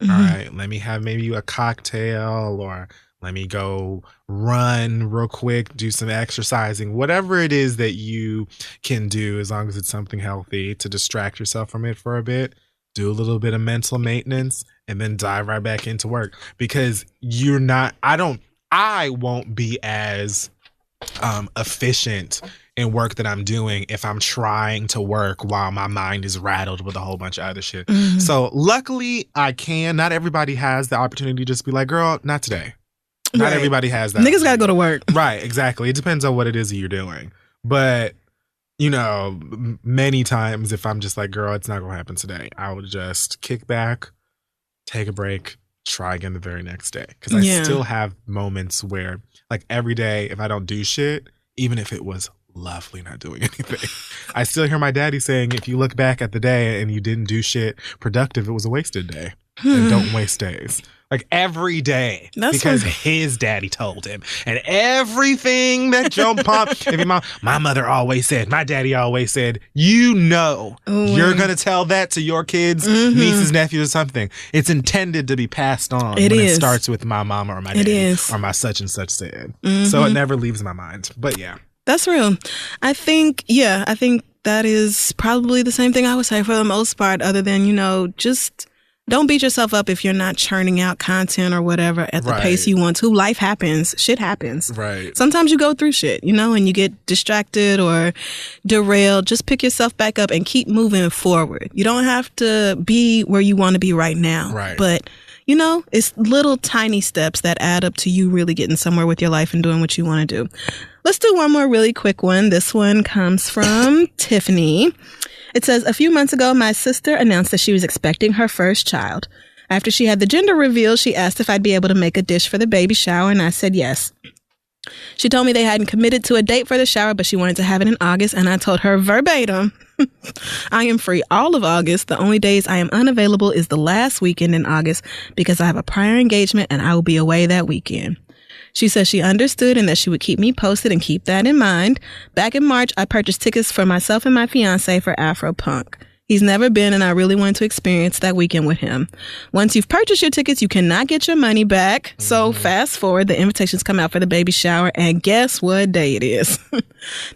All right, let me have maybe a cocktail or let me go run real quick, do some exercising, whatever it is that you can do, as long as it's something healthy to distract yourself from it for a bit. Do a little bit of mental maintenance and then dive right back into work, because I won't be as efficient in work that I'm doing if I'm trying to work while my mind is rattled with a whole bunch of other shit. So luckily I can. Not everybody has the opportunity to just be like, girl, not today. Not everybody has that. Niggas gotta go to work. Right, exactly. It depends on what it is that you're doing. But, you know, many times if I'm just like, girl, it's not gonna happen today, I would just kick back, take a break, try again the very next day. Because I still have moments where, like, every day, if I don't do shit, even if it was lovely not doing anything, I still hear my daddy saying, if you look back at the day and you didn't do shit productive, it was a wasted day. And don't waste days. Like, every day. Because his daddy told him. And everything that Joe Pump, my mother always said, my daddy always said, you know, you're going to tell that to your kids, nieces, nephews, or something. It's intended to be passed on. It starts with my mama or my daddy or my such and such said. So it never leaves my mind. But yeah. That's real. I think that is probably the same thing I would say for the most part, other than, you know, just don't beat yourself up if you're not churning out content or whatever at the pace you want to. Life happens. Shit happens. Right. Sometimes you go through shit, you know, and you get distracted or derailed. Just pick yourself back up and keep moving forward. You don't have to be where you want to be right now. Right. But, you know, it's little tiny steps that add up to you really getting somewhere with your life and doing what you want to do. Let's do one more really quick one. This one comes from Tiffany. It says, a few months ago, my sister announced that she was expecting her first child. After she had the gender reveal, she asked if I'd be able to make a dish for the baby shower, and I said yes. She told me they hadn't committed to a date for the shower, but she wanted to have it in August, and I told her verbatim, I am free all of August. The only days I am unavailable is the last weekend in August because I have a prior engagement and I will be away that weekend. She said she understood and that she would keep me posted and keep that in mind. Back in March, I purchased tickets for myself and my fiance for Afro Punk. He's never been, and I really wanted to experience that weekend with him. Once you've purchased your tickets, you cannot get your money back. So fast forward, the invitations come out for the baby shower, and guess what day it is?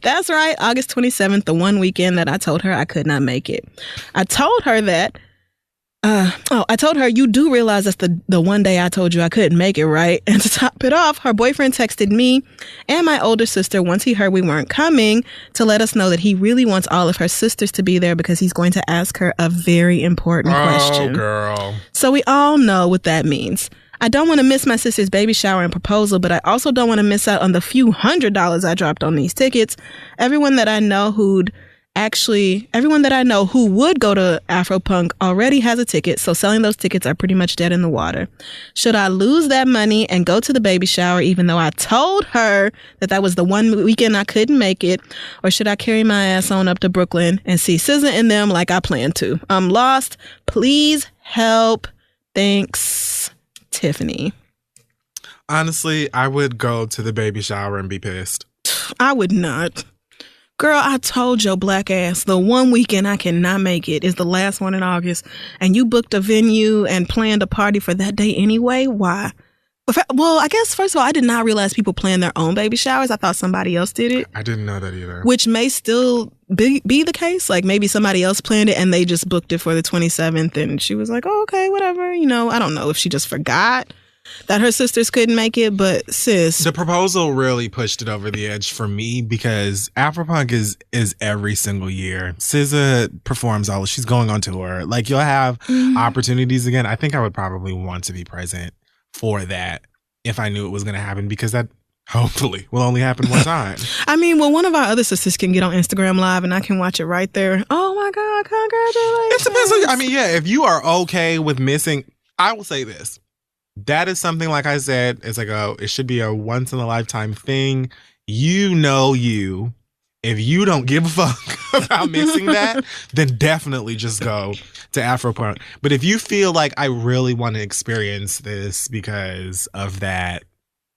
That's right, August 27th, the one weekend that I told her I could not make it. I told her that, I told her, you do realize that's the one day I told you I couldn't make it, right? And to top it off, her boyfriend texted me and my older sister once he heard we weren't coming to let us know that he really wants all of her sisters to be there because he's going to ask her a very important question. Oh, girl. So we all know what that means. I don't want to miss my sister's baby shower and proposal, but I also don't want to miss out on the few $100s I dropped on these tickets. Everyone that I know who would go to Afropunk already has a ticket, so selling those tickets are pretty much dead in the water. Should I lose that money and go to the baby shower even though I told her that was the one weekend I couldn't make it? Or should I carry my ass on up to Brooklyn and see SZA and them like I planned to? I'm lost. Please help. Thanks, Tiffany. Honestly, I would go to the baby shower and be pissed. I would not. Girl, I told your black ass the one weekend I cannot make it is the last one in August, and you booked a venue and planned a party for that day anyway? Why? Well, I guess, first of all, I did not realize people plan their own baby showers. I thought somebody else did it. I didn't know that either. Which may still be the case. Like, maybe somebody else planned it and they just booked it for the 27th, and she was like, oh, okay, whatever. You know, I don't know if she just forgot that her sisters couldn't make it, but sis. The proposal really pushed it over the edge for me because Afropunk is every single year. SZA performs she's going on tour. Like, you'll have opportunities again. I think I would probably want to be present for that if I knew it was going to happen, because that hopefully will only happen one time. I mean, well, one of our other sisters can get on Instagram Live and I can watch it right there. Oh my God, congratulations. It depends. I mean, yeah, if you are okay with missing, I will say this. That is something, like I said, it's like it should be a once in a lifetime thing. You know, if you don't give a fuck about missing that, then definitely just go to Afropunk. But if you feel like I really want to experience this because of that,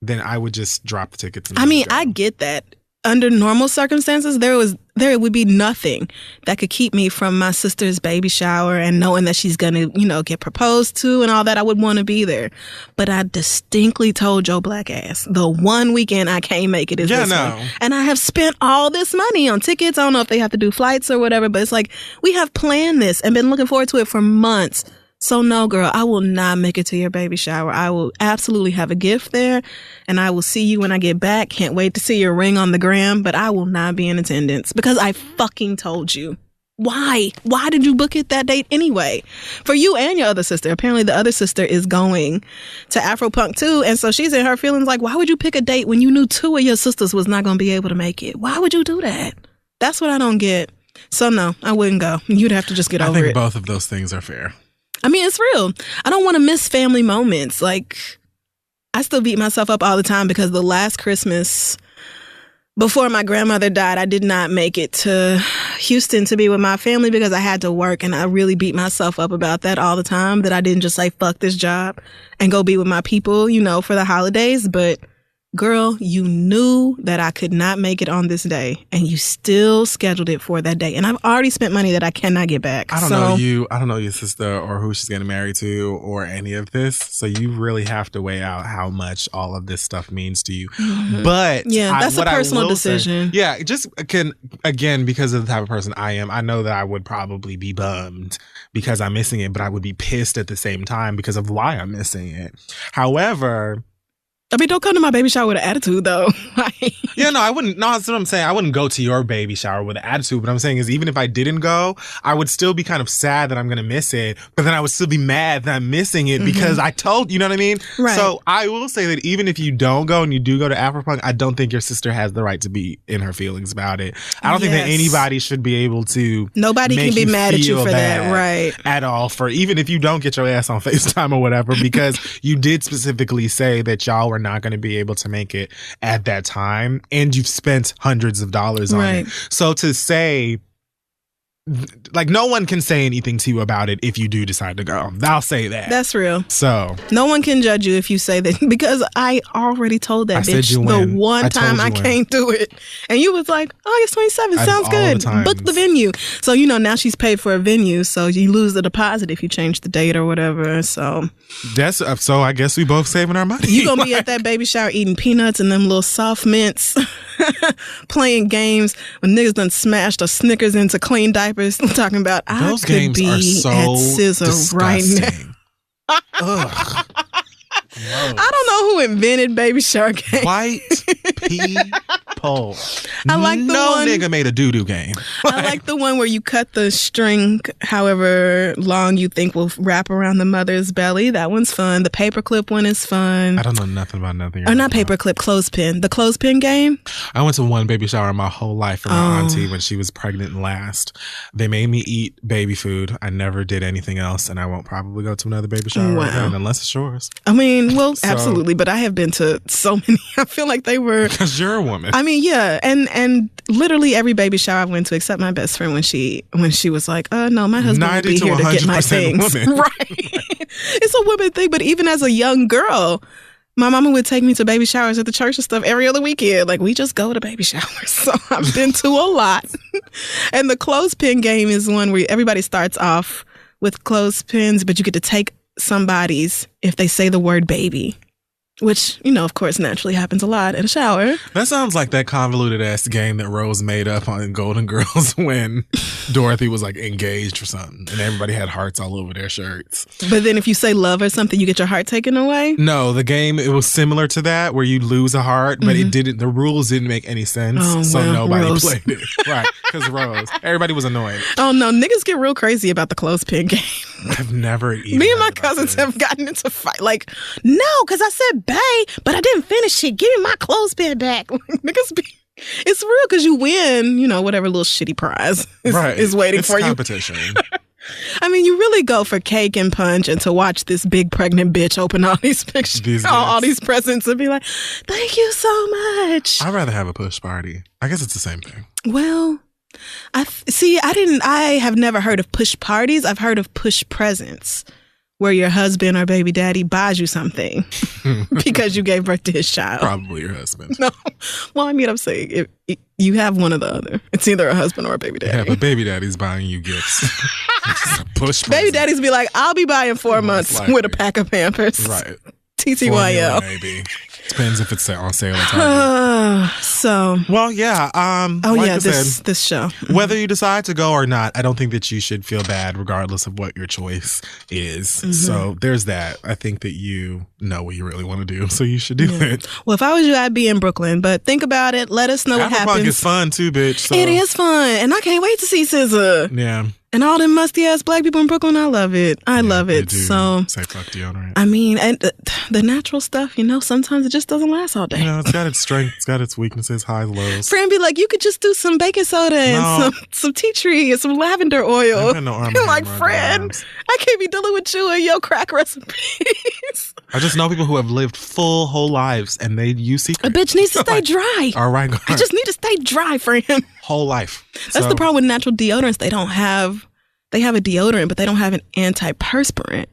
then I would just drop the tickets. I mean, I get that. Under normal circumstances, there would be nothing that could keep me from my sister's baby shower and knowing that she's going to, get proposed to and all that. I would want to be there. But I distinctly told your black ass the one weekend I can't make it is this one. And I have spent all this money on tickets. I don't know if they have to do flights or whatever, but it's like we have planned this and been looking forward to it for months. So no, girl, I will not make it to your baby shower. I will absolutely have a gift there, and I will see you when I get back. Can't wait to see your ring on the gram, but I will not be in attendance because I fucking told you. Why? Why did you book it that date anyway? For you and your other sister. Apparently the other sister is going to Afropunk too, and so she's in her feelings like, why would you pick a date when you knew two of your sisters was not going to be able to make it? Why would you do that? That's what I don't get. So no, I wouldn't go. You'd have to just get over it. I think both of those things are fair. I mean, it's real. I don't want to miss family moments. Like, I still beat myself up all the time because the last Christmas before my grandmother died, I did not make it to Houston to be with my family because I had to work, and I really beat myself up about that all the time, that I didn't just say, fuck this job and go be with my people, for the holidays. But girl, you knew that I could not make it on this day, and you still scheduled it for that day. And I've already spent money that I cannot get back. I don't know your sister or who she's getting married to or any of this. So you really have to weigh out how much all of this stuff means to you. Mm-hmm. But yeah, that's a personal decision. Just because of the type of person I am, I know that I would probably be bummed because I'm missing it, but I would be pissed at the same time because of why I'm missing it. However, I mean, don't come to my baby shower with an attitude, though. Yeah, no, I wouldn't. No, that's what I'm saying. I wouldn't go to your baby shower with an attitude. What I'm saying is, even if I didn't go, I would still be kind of sad that I'm going to miss it. But then I would still be mad that I'm missing it because I told, you know what I mean? Right. So I will say that even if you don't go and you do go to Afropunk, I don't think your sister has the right to be in her feelings about it. I don't think that anybody should be able to. Nobody can be mad at you for that, right? At all, for even if you don't get your ass on FaceTime or whatever, because you did specifically say that y'all were not going to be able to make it at that time, and you've spent hundreds of dollars on it. So to say, like, no one can say anything to you about it if you do decide to go. I'll say that. That's real. So no one can judge you if you say that, because I already told that bitch the one time I can't do it. And you was like, August 27th, sounds good. Book the venue. So, you know, now she's paid for a venue, so you lose the deposit if you change the date or whatever. So that's so I guess we both saving our money. You gonna be at that baby shower eating peanuts and them little soft mints, playing games when niggas done smashed a Snickers into clean diapers. Talking about those I games could be are so at Scissor disgusting. right now. Ugh. I don't know who invented baby shower games. White people. I like the one, nigga made a doo-doo game. I like the one where you cut the string however long you think will wrap around the mother's belly. That one's fun. The paperclip one is fun. I don't know nothing about nothing. Or not paperclip, clothespin. The clothespin game. I went to one baby shower in my whole life for my auntie when she was pregnant and last. They made me eat baby food. I never did anything else, and I won't probably go to another baby shower again unless it's yours. I mean, well, absolutely, but I have been to so many. I feel like they were, because you're a woman. I mean, yeah, and literally every baby shower I went to, except my best friend when she was like, no, my husband will be here to get my things. Right. It's a woman thing, but even as a young girl, my mama would take me to baby showers at the church and stuff every other weekend. Like, we just go to baby showers. So I've been to a lot. And the clothespin game is one where everybody starts off with clothespins, but you get to take somebody's if they say the word baby, which, you know, of course, naturally happens a lot in a shower. That sounds like that convoluted ass game that Rose made up on Golden Girls when Dorothy was like engaged or something and everybody had hearts all over their shirts. But then if you say love or something, you get your heart taken away? No, the game, it was similar to that where you lose a heart, but it didn't, the rules didn't make any sense. So nobody played it. Right. Because Rose, everybody was annoyed. Oh no, niggas get real crazy about the clothespin game. I've never even. Me and my cousins have gotten into fight. Like, no, because I said bae, but I didn't finish it. Give me my clothespin back. Niggas be. It's real because you win, you know, whatever little shitty prize is waiting for you. Competition. I mean, you really go for cake and punch and to watch this big pregnant bitch open all these pictures, all these presents and be like, thank you so much. I'd rather have a push party. I guess it's the same thing. Well, I have never heard of push parties. I've heard of push presents, where your husband or baby daddy buys you something because you gave birth to his child. Probably your husband. No. Well, I mean, I'm saying if you have one or the other. It's either a husband or a baby daddy. Yeah, but baby daddy's buying you gifts. Push baby daddies be like, I'll be buying 4 months with a pack of Pampers. Right. TTYL. Maybe. Depends if it's on sale at Target. Well, yeah. This show. Whether you decide to go or not, I don't think that you should feel bad regardless of what your choice is. So there's that. I think that you know what you really want to do, so you should do it. Well, if I was you, I'd be in Brooklyn. But think about it. Let us know what happens. It's fun too, bitch. So. It is fun. And I can't wait to see SZA. Yeah. And all them musty ass black people in Brooklyn, I love it. I love it. So say fuck deodorant. I mean, and the natural stuff, you know, sometimes it just doesn't last all day. You know, it's got its strengths, it's got its weaknesses, highs, lows. Friend be like, you could just do some baking soda and some tea tree and some lavender oil. You're like, friend, I can't be dealing with you and your crack recipes. I just know people who have lived full whole lives and they use secrets. A bitch needs to stay dry. All right, I just need to stay dry, friend. Whole life. That's the problem with natural deodorants. They have a deodorant, but they don't have an antiperspirant.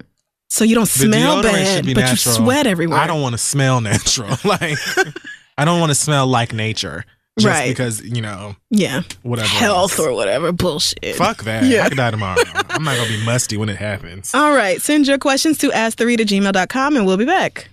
So you don't smell bad, but natural. You sweat everywhere. I don't want to smell natural. Like, I don't want to smell like nature. Just because, you know, whatever. Health or whatever bullshit. Fuck that. I could die tomorrow. I'm not going to be musty when it happens. All right. Send your questions to asktheread@gmail.com and we'll be back.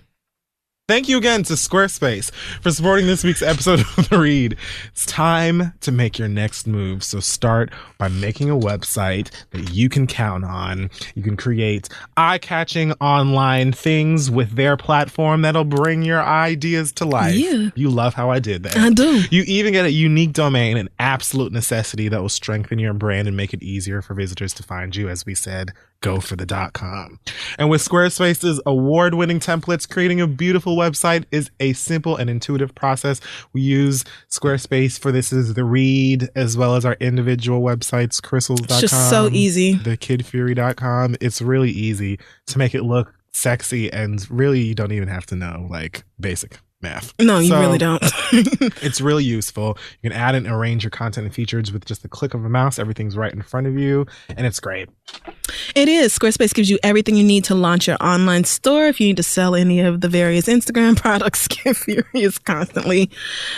Thank you again to Squarespace for supporting this week's episode of The Read. It's time to make your next move. So start by making a website that you can count on. You can create eye-catching online things with their platform that'll bring your ideas to life. Yeah. You love how I did that. I do. You even get a unique domain, an absolute necessity that will strengthen your brand and make it easier for visitors to find you. As we said, go for the .com. And with Squarespace's award-winning templates, creating a beautiful website is a simple and intuitive process. We use Squarespace for this is The Read, as well as our individual websites, Crystals.com. It's just so easy. TheKidFury.com. It's really easy to make it look sexy, and really you don't even have to know like basic math. No, you really don't. It's really useful. You can add and arrange your content and features with just the click of a mouse. Everything's right in front of you, and it's great. It is. Squarespace gives you everything you need to launch your online store. If you need to sell any of the various Instagram products, Skip Fury is constantly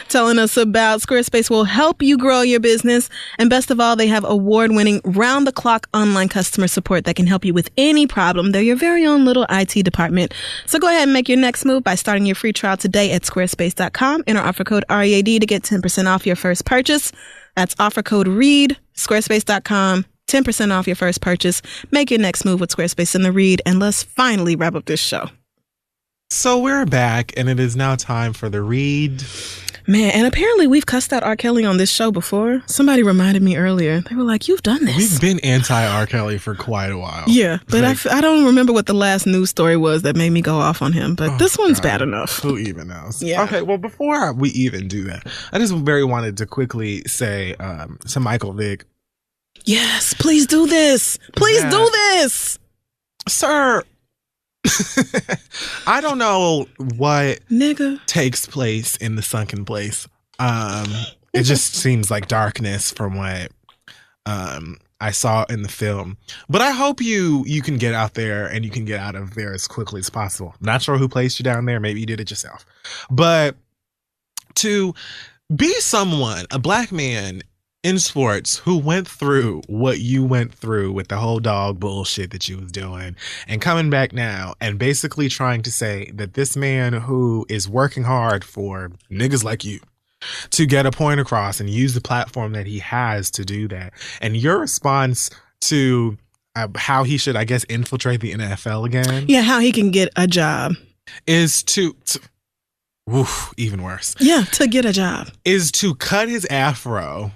telling us about. Squarespace will help you grow your business. And best of all, they have award-winning, round-the-clock online customer support that can help you with any problem. They're your very own little IT department. So go ahead and make your next move by starting your free trial today at squarespace.com. Enter offer code READ to get 10% off your first purchase. That's offer code READ, squarespace.com. 10% off your first purchase. Make your next move with Squarespace in the Read, and let's finally wrap up this show. So we're back, and it is now time for the Read. Man, and apparently we've cussed out R. Kelly on this show before. Somebody reminded me earlier. They were like, you've done this. We've been anti-R. Kelly for quite a while. Yeah, but like, I don't remember what the last news story was that made me go off on him, but this one's bad enough. Who even knows? Yeah. Okay, well, before we even do that, I just very wanted to quickly say to Michael Vick, yes, please do this. Please do this. Sir, I don't know what takes place in the sunken place. It just seems like darkness from what I saw in the film. But I hope you can get out there and you can get out of there as quickly as possible. Not sure who placed you down there. Maybe you did it yourself. But to be someone, a black man in sports who went through what you went through with the whole dog bullshit that you was doing and coming back now and basically trying to say that this man who is working hard for niggas like you to get a point across and use the platform that he has to do that. And your response to how he should, I guess, infiltrate the NFL again. Yeah, how he can get a job. Is to even worse. Yeah, to get a job. Is to cut his afro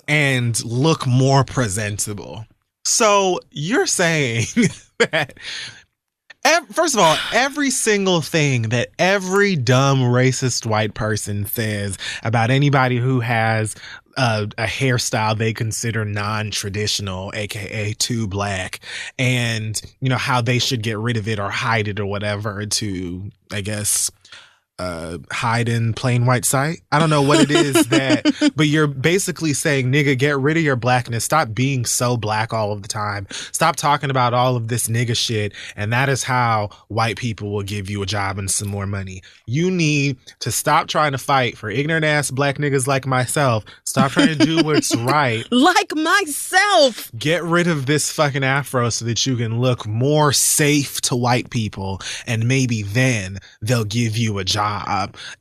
and look more presentable. So you're saying that, first of all, every single thing that every dumb racist white person says about anybody who has a hairstyle they consider non-traditional, aka too black, and you know how they should get rid of it or hide it or whatever to, I guess, hide in plain white sight. I don't know what it is that, but you're basically saying, nigga, get rid of your blackness. Stop being so black all of the time. Stop talking about all of this nigga shit. And that is how white people will give you a job and some more money. You need to stop trying to fight for ignorant ass black niggas like myself. Stop trying to do what's right. Like myself. Get rid of this fucking afro so that you can look more safe to white people. And maybe then they'll give you a job.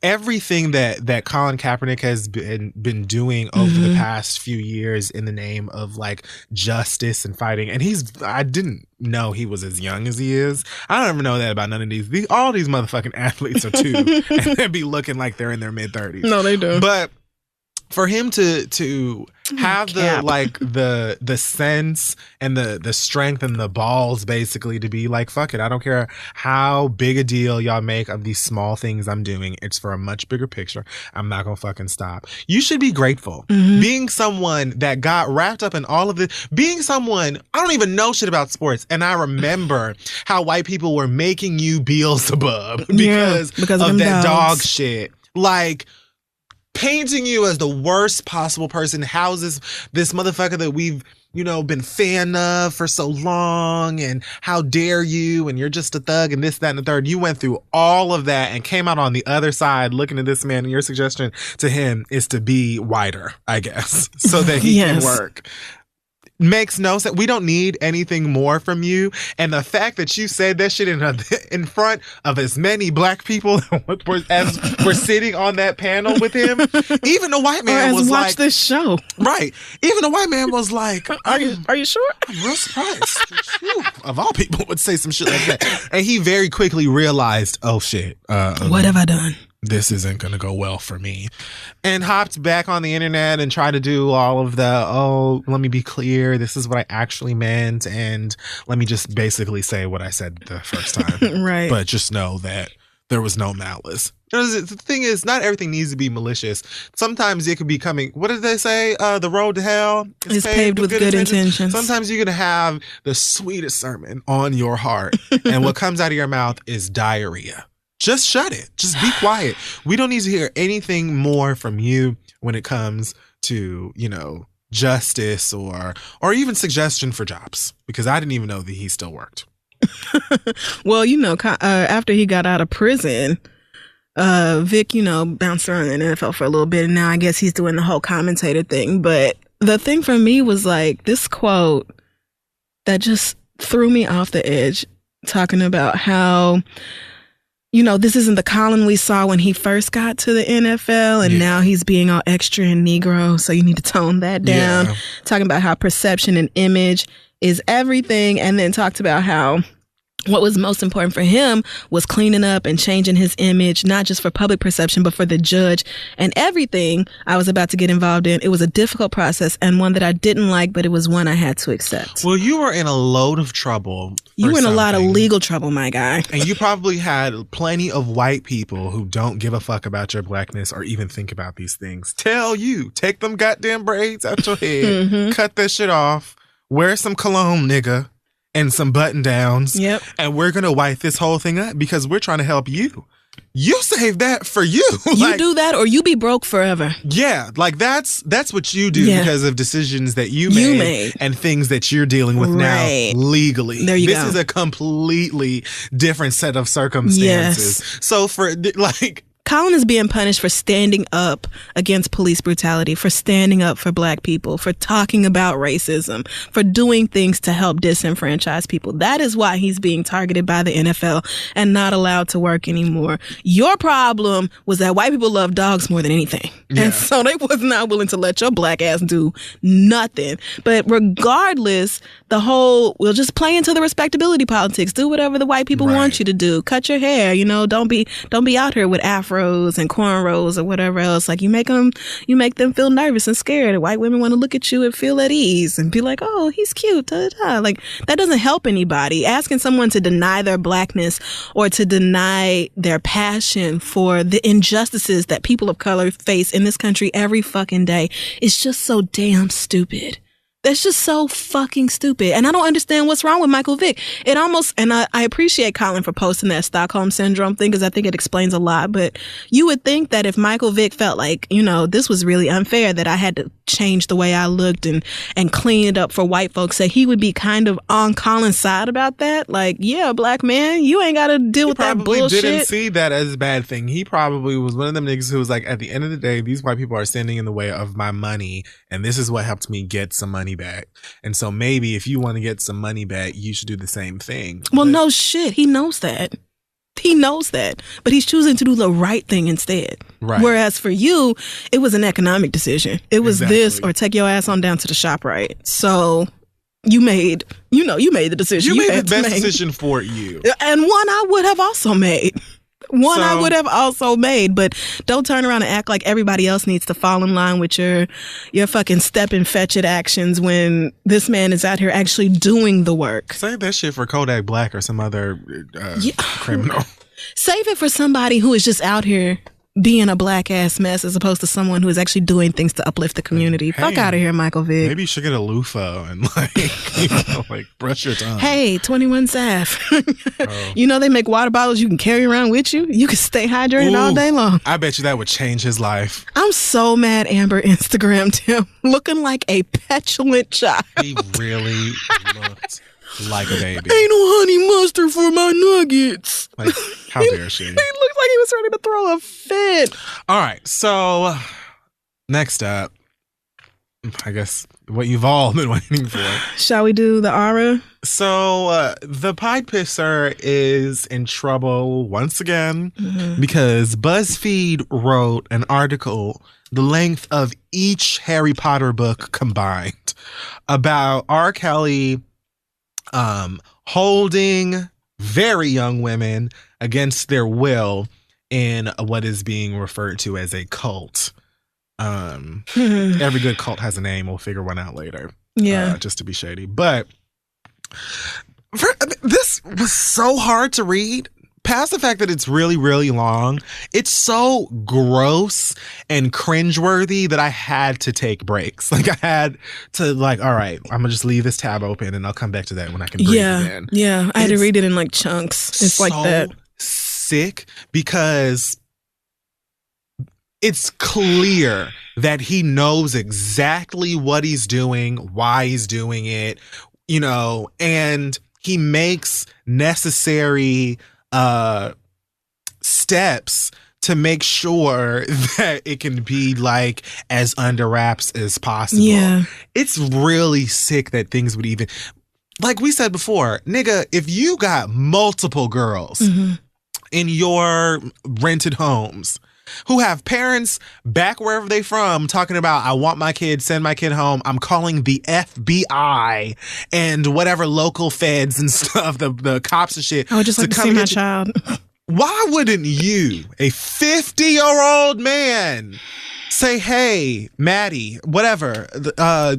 Everything that Colin Kaepernick has been doing over the past few years in the name of like justice and fighting, and I didn't know he was as young as he is. I don't even know that about none of these. All these motherfucking athletes are too, and they be looking like they're in their mid-30s. No, they do. But for him to have the sense and the strength and the balls basically to be like, fuck it, I don't care how big a deal y'all make of these small things I'm doing. It's for a much bigger picture. I'm not gonna fucking stop. You should be grateful. Being someone that got wrapped up in all of this, being someone, I don't even know shit about sports, and I remember how white people were making you Beelzebub because of that dog shit. Like, painting you as the worst possible person, houses this motherfucker that we've, been fan of for so long, and how dare you, and you're just a thug, and this, that, and the third. You went through all of that and came out on the other side looking at this man, and your suggestion to him is to be whiter, I guess, so that he can work. Makes no sense. We don't need anything more from you. And the fact that you said that shit in front of as many black people as were sitting on that panel with him, even the white man was like, watch this show. Right. Even the white man was like, are you sure? I'm real surprised. Whew, of all people would say some shit like that. And he very quickly realized, oh shit. What have I done? This isn't going to go well for me. And hopped back on the internet and tried to do all of the, let me be clear, this is what I actually meant, and let me just basically say what I said the first time. Right. But just know that there was no malice. The thing is, not everything needs to be malicious. Sometimes it could be coming. What did they say? The road to hell is paved with good intentions. Sometimes you're going to have the sweetest sermon on your heart, and what comes out of your mouth is diarrhea. Just shut it. Just be quiet. We don't need to hear anything more from you when it comes to, justice or even suggestion for jobs, because I didn't even know that he still worked. Well, after he got out of prison, Vic, bounced around in the NFL for a little bit, and now I guess he's doing the whole commentator thing. But the thing for me was like this quote that just threw me off the edge, talking about how, this isn't the Colin we saw when he first got to the NFL, and now he's being all extra and Negro, so you need to tone that down. Talking about how perception and image is everything, and then talked about how what was most important for him was cleaning up and changing his image, not just for public perception, but for the judge. And everything I was about to get involved in, it was a difficult process and one that I didn't like, but it was one I had to accept. Well, you were in a load of trouble. You were in a lot of legal trouble, my guy. And you probably had plenty of white people who don't give a fuck about your blackness or even think about these things. Tell you, take them goddamn braids out your head, cut that shit off, wear some cologne, nigga, and some button downs. Yep. And we're going to wipe this whole thing up because we're trying to help you. You save that for you. You do that or you be broke forever. Yeah. Like that's what you do because of decisions that you made and things that you're dealing with now legally. There you go. This is a completely different set of circumstances. Yes. So for Colin is being punished for standing up against police brutality, for standing up for black people, for talking about racism, for doing things to help disenfranchise people. That is why he's being targeted by the NFL and not allowed to work anymore. Your problem was that white people love dogs more than anything. Yeah. And so they was not willing to let your black ass do nothing. But regardless, the whole, we'll just play into the respectability politics. Do whatever the white people want you to do. Cut your hair. Don't be out here with afros and cornrows or whatever else. Like you make them feel nervous and scared. White women want to look at you and feel at ease and be like, oh, he's cute. Da, da, da. Like that doesn't help anybody. Asking someone to deny their blackness or to deny their passion for the injustices that people of color face in this country every fucking day is just so damn stupid. That's just so fucking stupid. And I don't understand what's wrong with Michael Vick. It almost, and I appreciate Colin for posting that Stockholm Syndrome thing because I think it explains a lot. But you would think that if Michael Vick felt like, this was really unfair, that I had to change the way I looked and clean it up for white folks, that he would be kind of on Colin's side about that. Like, yeah, black man, you ain't got to deal with that bullshit. He probably didn't see that as a bad thing. He probably was one of them niggas who was like, at the end of the day, these white people are standing in the way of my money. And this is what helped me get some money back. And so maybe if you want to get some money back, you should do the same thing. Well, no shit. He knows that. He knows that. But he's choosing to do the right thing instead. Right. Whereas for you, it was an economic decision. It was this or take your ass on down to the ShopRite. So you made the decision. You made the best decision for you. And one I would have also made. But don't turn around and act like everybody else needs to fall in line with your fucking step and fetch it actions when this man is out here actually doing the work. Save that shit for Kodak Black or some other criminal. Save it for somebody who is just out here being a black ass mess as opposed to someone who is actually doing things to uplift the community. Hey, fuck out of here, Michael Vick. Maybe you should get a loofah and brush your tongue. Hey, 21 Saf. They make water bottles you can carry around with you. You can stay hydrated all day long. I bet you that would change his life. I'm so mad Amber Instagrammed him looking like a petulant child. He really looked like a baby. Ain't no honey mustard for my nuggets. Like, how dare she? He looked like he was ready to throw a fit. All right, so next up, I guess what you've all been waiting for. Shall we do the aura? So the Pied Pisser is in trouble once again because BuzzFeed wrote an article the length of each Harry Potter book combined about R. Kelly holding very young women against their will in what is being referred to as a cult. Every good cult has a name. We'll figure one out later. Yeah. Just to be shady. But this was so hard to read. past the fact that it's really, really long, it's so gross and cringeworthy that I had to take breaks. Like, I had to, like, all right, I'm gonna just leave this tab open and I'll come back to that when I can breathe again. Yeah, I had to read it in like chunks. It's so like that. Sick, because it's clear that he knows exactly what he's doing, why he's doing it, you know, and he makes necessary steps to make sure that it can be like as under wraps as possible. Yeah. It's really sick that things would even, like we said before, nigga, if you got multiple girls in your rented homes who have parents back wherever they from talking about, I want my kid, send my kid home, I'm calling the FBI and whatever local feds and stuff, the cops and shit. I would just like to see my child. Why wouldn't you, a 50-year-old man, say, hey, Maddie, whatever,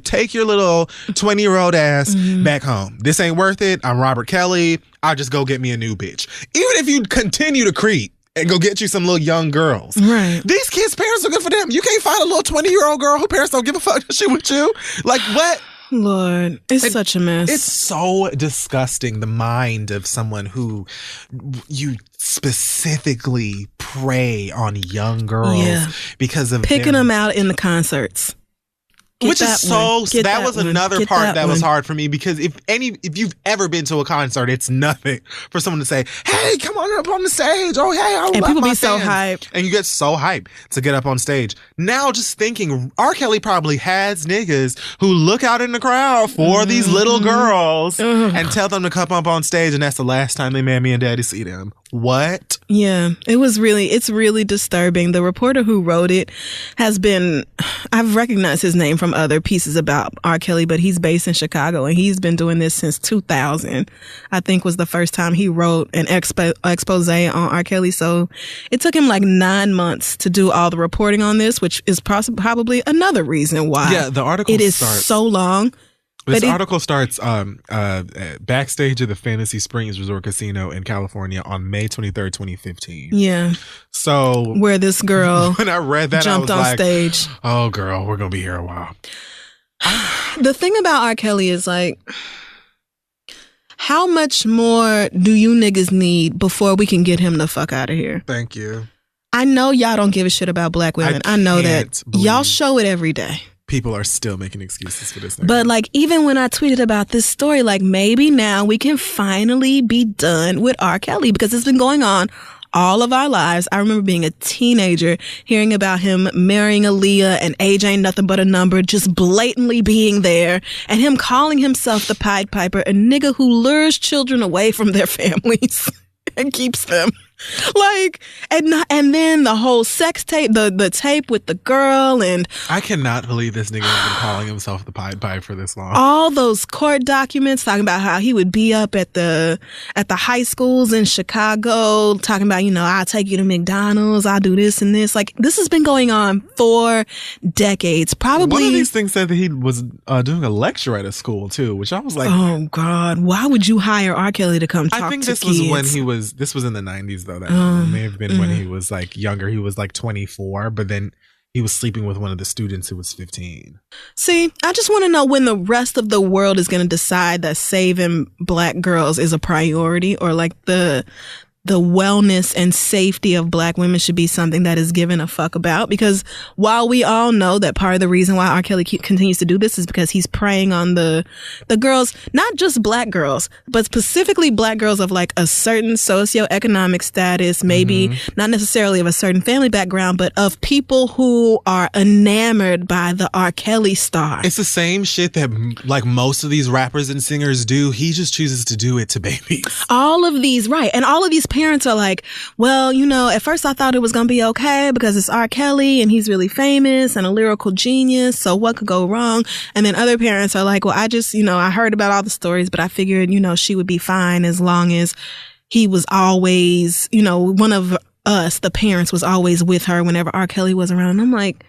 take your little 20-year-old ass back home. This ain't worth it. I'm Robert Kelly. I'll just go get me a new bitch. Even if you continue to creep and go get you some little young girls. Right. These kids' parents are good for them. You can't find a little 20-year-old girl whose parents don't give a fuck shit with you. Like, what? Lord, it's such a mess. It's so disgusting, the mind of someone who you specifically prey on young girls because of picking them out in the concerts. Which is so, that was another part that was hard for me, because if you've ever been to a concert, it's nothing for someone to say, hey, come on up on the stage. Oh, hey, I love my fans. And people be so hyped. And you get so hyped to get up on stage. Now just thinking, R. Kelly probably has niggas who look out in the crowd for these little girls and tell them to come up on stage, and that's the last time they mammy and daddy see them. What? Yeah, it's really disturbing. The reporter who wrote it I've recognized his name from other pieces about R. Kelly, but he's based in Chicago and he's been doing this since 2000, I think was the first time he wrote an expose on R. Kelly. So it took him like 9 months to do all the reporting on this, which is probably another reason why the article it is so long. This article starts backstage at the Fantasy Springs Resort Casino in California on May 23rd, 2015. Yeah. So where this girl when I read that, jumped on stage. Oh, girl, we're going to be here a while. The thing about R. Kelly is like, how much more do you niggas need before we can get him the fuck out of here? Thank you. I know y'all don't give a shit about black women. I know that. Y'all show it every day. People are still making excuses for this. But like, even when I tweeted about this story, like, maybe now we can finally be done with R. Kelly, because it's been going on all of our lives. I remember being a teenager, hearing about him marrying Aaliyah and age ain't nothing but a number, just blatantly being there, and him calling himself the Pied Piper, a nigga who lures children away from their families and keeps them. Like, and then the whole sex tape, the tape with the girl, and I cannot believe this nigga has been calling himself the Pied Piper for this long. All those court documents talking about how he would be up at the high schools in Chicago talking about, you know, I'll take you to McDonald's, I'll do this and this. Like, this has been going on for decades. Probably one of these things said that he was doing a lecture at a school too, which I was like, oh God, why would you hire R. Kelly to come talk to kids? I think this was when this was in the 90s though. That may have been when he was like younger. He was like 24, but then he was sleeping with one of the students who was 15. See, I just want to know when the rest of the world is going to decide that saving black girls is a priority, or like the wellness and safety of black women should be something that is given a fuck about. Because while we all know that part of the reason why R. Kelly continues to do this is because he's preying on the girls, not just black girls, but specifically black girls of like a certain socioeconomic status, maybe not necessarily of a certain family background, but of people who are enamored by the R. Kelly star. It's the same shit that like most of these rappers and singers do. He just chooses to do it to babies. All of these, right. And all of these parents are like, well, you know, at first I thought it was going to be okay because it's R. Kelly and he's really famous and a lyrical genius, so what could go wrong? And then other parents are like, well, I just, you know, I heard about all the stories, but I figured, you know, she would be fine as long as he was always, you know, one of us, the parents, was always with her whenever R. Kelly was around. And I'm like,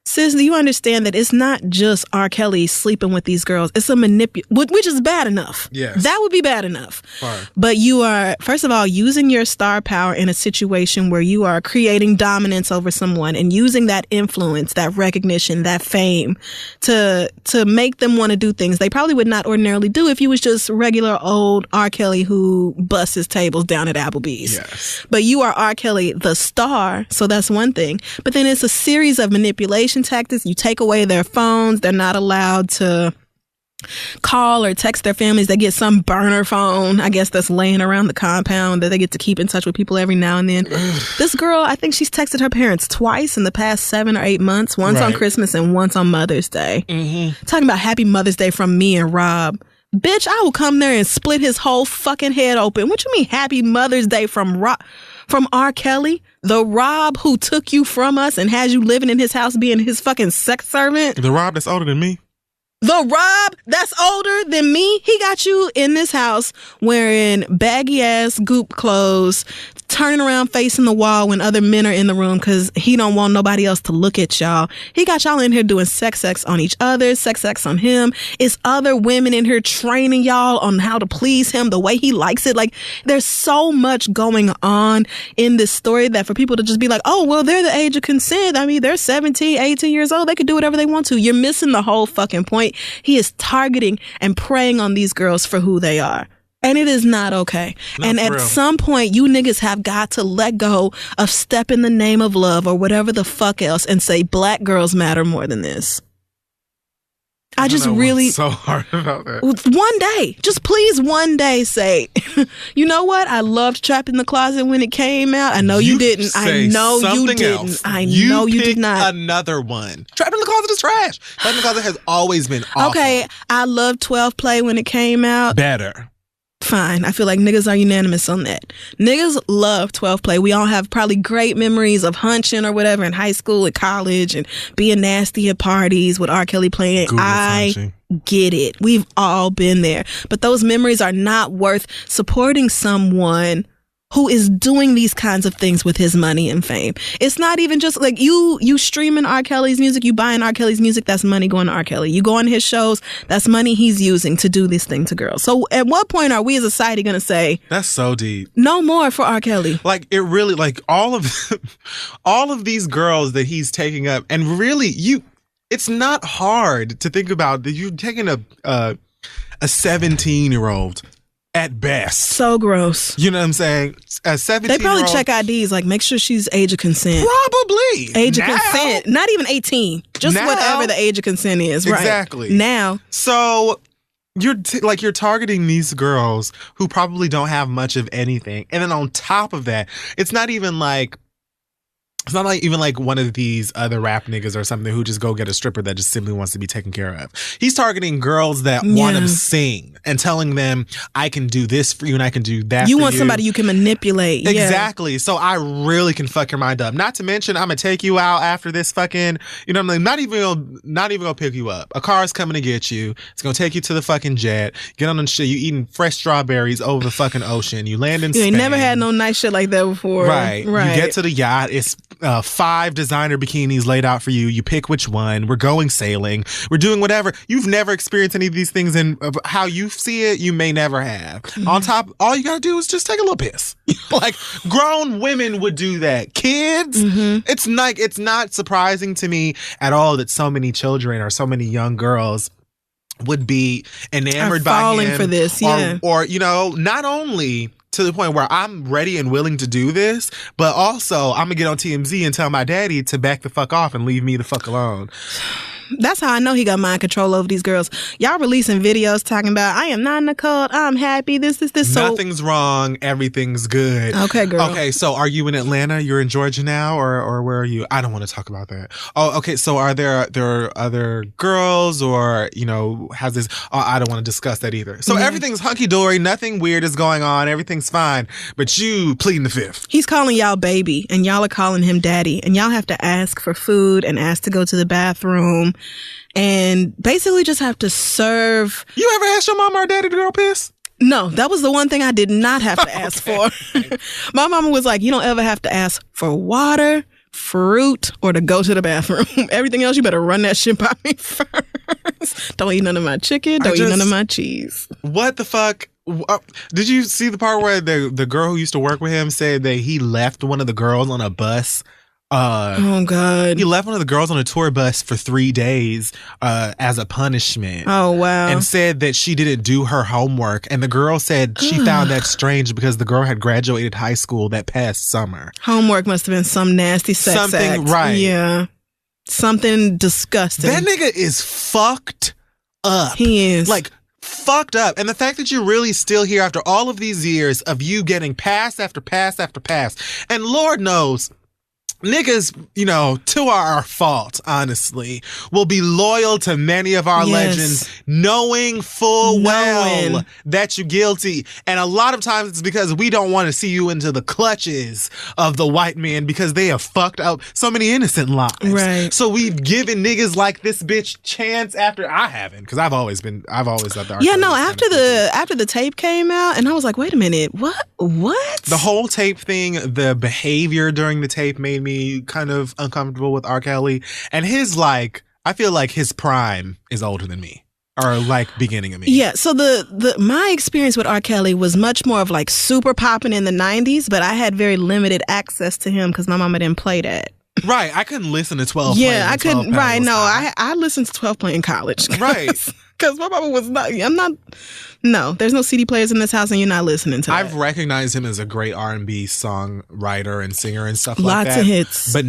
Sis, do you understand that it's not just R. Kelly sleeping with these girls? It's a which is bad enough. Yes. That would be bad enough. Fine. But you are, first of all, using your star power in a situation where you are creating dominance over someone and using that influence, that recognition, that fame to make them want to do things they probably would not ordinarily do if you was just regular old R. Kelly who busts his tables down at Applebee's. Yes. But you are R. Kelly, the star, so that's one thing. But then it's a series of manipulation tactics. You take away their phones. They're not allowed to call or text their families. They get some burner phone, I guess, that's laying around the compound that they get to keep in touch with people every now and then. This girl, I think she's texted her parents twice in the past 7 or 8 months, once on Christmas and once on Mother's Day. Talking about Happy Mother's Day from me and Rob. Bitch, I will come there and split his whole fucking head open. What you mean Happy Mother's Day from R. Kelly? The Rob who took you from us and has you living in his house being his fucking sex servant? The Rob that's older than me? The Rob that's older than me? He got you in this house wearing baggy ass goop clothes, turning around facing the wall when other men are in the room because he don't want nobody else to look at y'all. He got y'all in here doing sex on each other, sex on him. It's other women in here training y'all on how to please him the way he likes it. Like, there's so much going on in this story that for people to just be like, oh, well, they're the age of consent. I mean, they're 17, 18 years old. They could do whatever they want to. You're missing the whole fucking point. He is targeting and preying on these girls for who they are. And it is not okay. And at some point, you niggas have got to let go of step in the name of love or whatever the fuck else and say black girls matter more than this. I just really so hard about that. One day, just please one day say, you know what? I loved Trapped in the Closet when it came out. I know you didn't. I know you didn't. Else. I know you did not. Another one. Trapped in the Closet is trash. Trapped in the Closet has always been awful. Okay, I loved 12 Play when it came out. Better. Fine. I feel like niggas are unanimous on that. Niggas love 12 Play. We all have probably great memories of hunching or whatever in high school and college and being nasty at parties with R. Kelly playing. I get it. We've all been there. But those memories are not worth supporting someone who is doing these kinds of things with his money and fame. It's not even just like you streaming R. Kelly's music, you buying R. Kelly's music, that's money going to R. Kelly. You go on his shows, that's money he's using to do this thing to girls. So at what point are we as a society going to say, that's so deep, no more for R. Kelly? Like, it really, like, all of these girls that he's taking up, and really, it's not hard to think about that you're taking a 17-year-old at best. So gross. You know what I'm saying? A 17-year-old. They probably check IDs, like make sure she's age of consent. Probably. Age of consent. Not even 18. Just whatever the age of consent is. Right. Exactly. Now. So you're targeting these girls who probably don't have much of anything. And then on top of that, it's not even like one of these other rap niggas or something who just go get a stripper that just simply wants to be taken care of. He's targeting girls that want to sing and telling them, I can do this for you and I can do that for you. You want somebody you can manipulate. Exactly. Yeah. So I really can fuck your mind up. Not to mention, I'm going to take you out after this fucking, you know what I'm saying? Not even gonna pick you up. A car's coming to get you. It's going to take you to the fucking jet. Get on the shit. You eating fresh strawberries over the fucking ocean. You land in Spain. You ain't never had no nice shit like that before. Right. You get to the yacht. It's 5 designer bikinis laid out for you. You pick which one. We're going sailing. We're doing whatever. You've never experienced any of these things, and how you see it, you may never have. Mm-hmm. On top, all you gotta do is just take a little piss. Like, grown women would do that. Kids, it's not surprising to me at all that so many children or so many young girls would be enamored by him. Falling for this, yeah. Or, you know, not only to the point where I'm ready and willing to do this, but also I'm gonna get on TMZ and tell my daddy to back the fuck off and leave me the fuck alone. That's how I know he got mind control over these girls. Y'all releasing videos talking about, I am not in a cult, I'm happy, this. Nothing's wrong, everything's good. Okay, girl. Okay, so are you in Atlanta? You're in Georgia now, or where are you? I don't want to talk about that. Oh, okay, so are there other girls, or, you know, how's this? Oh, I don't want to discuss that either. So everything's hunky-dory, nothing weird is going on, everything's fine, but you pleading the fifth. He's calling y'all baby, and y'all are calling him daddy, and y'all have to ask for food and ask to go to the bathroom. And basically just have to serve. You ever asked your mama or daddy to go piss? No, that was the one thing I did not have to ask for. My mama was like, you don't ever have to ask for water, fruit or to go to the bathroom. Everything else, you better run that shit by me first. Don't eat none of my chicken. Don't eat none of my cheese. What the fuck? Did you see the part where the girl who used to work with him said that he left one of the girls on a bus? Oh God! He left one of the girls on a tour bus for 3 days as a punishment. Oh wow! And said that she didn't do her homework, and the girl said she found that strange because the girl had graduated high school that past summer. Homework must have been some nasty sex act. Right? Yeah, something disgusting. That nigga is fucked up. He is like fucked up. And the fact that you're really still here after all of these years of you getting pass after pass after pass, and Lord knows. Niggas, to our fault, honestly, will be loyal to many of our legends, knowing full well that you're guilty. And a lot of times it's because we don't want to see you into the clutches of the white man because they have fucked up so many innocent lives. Right. So we've given niggas like this bitch chance after I haven't, because I've always thought the after the tape came out, and I was like, wait a minute, what? The whole tape thing, the behavior during the tape made me kind of uncomfortable with R. Kelly, and his I feel like his prime is older than me, or beginning of me. Yeah. So my experience with R. Kelly was much more of super popping in the 90s, but I had very limited access to him because my mama didn't play that. Right. I couldn't listen to 12. Yeah, I couldn't. Right. No, I listened to 12 Play in college. Right. Because my mama was not. No, there's no CD players in this house, and you're not listening to. I've recognized him as a great R&B songwriter and singer and stuff like that. Lots of hits, but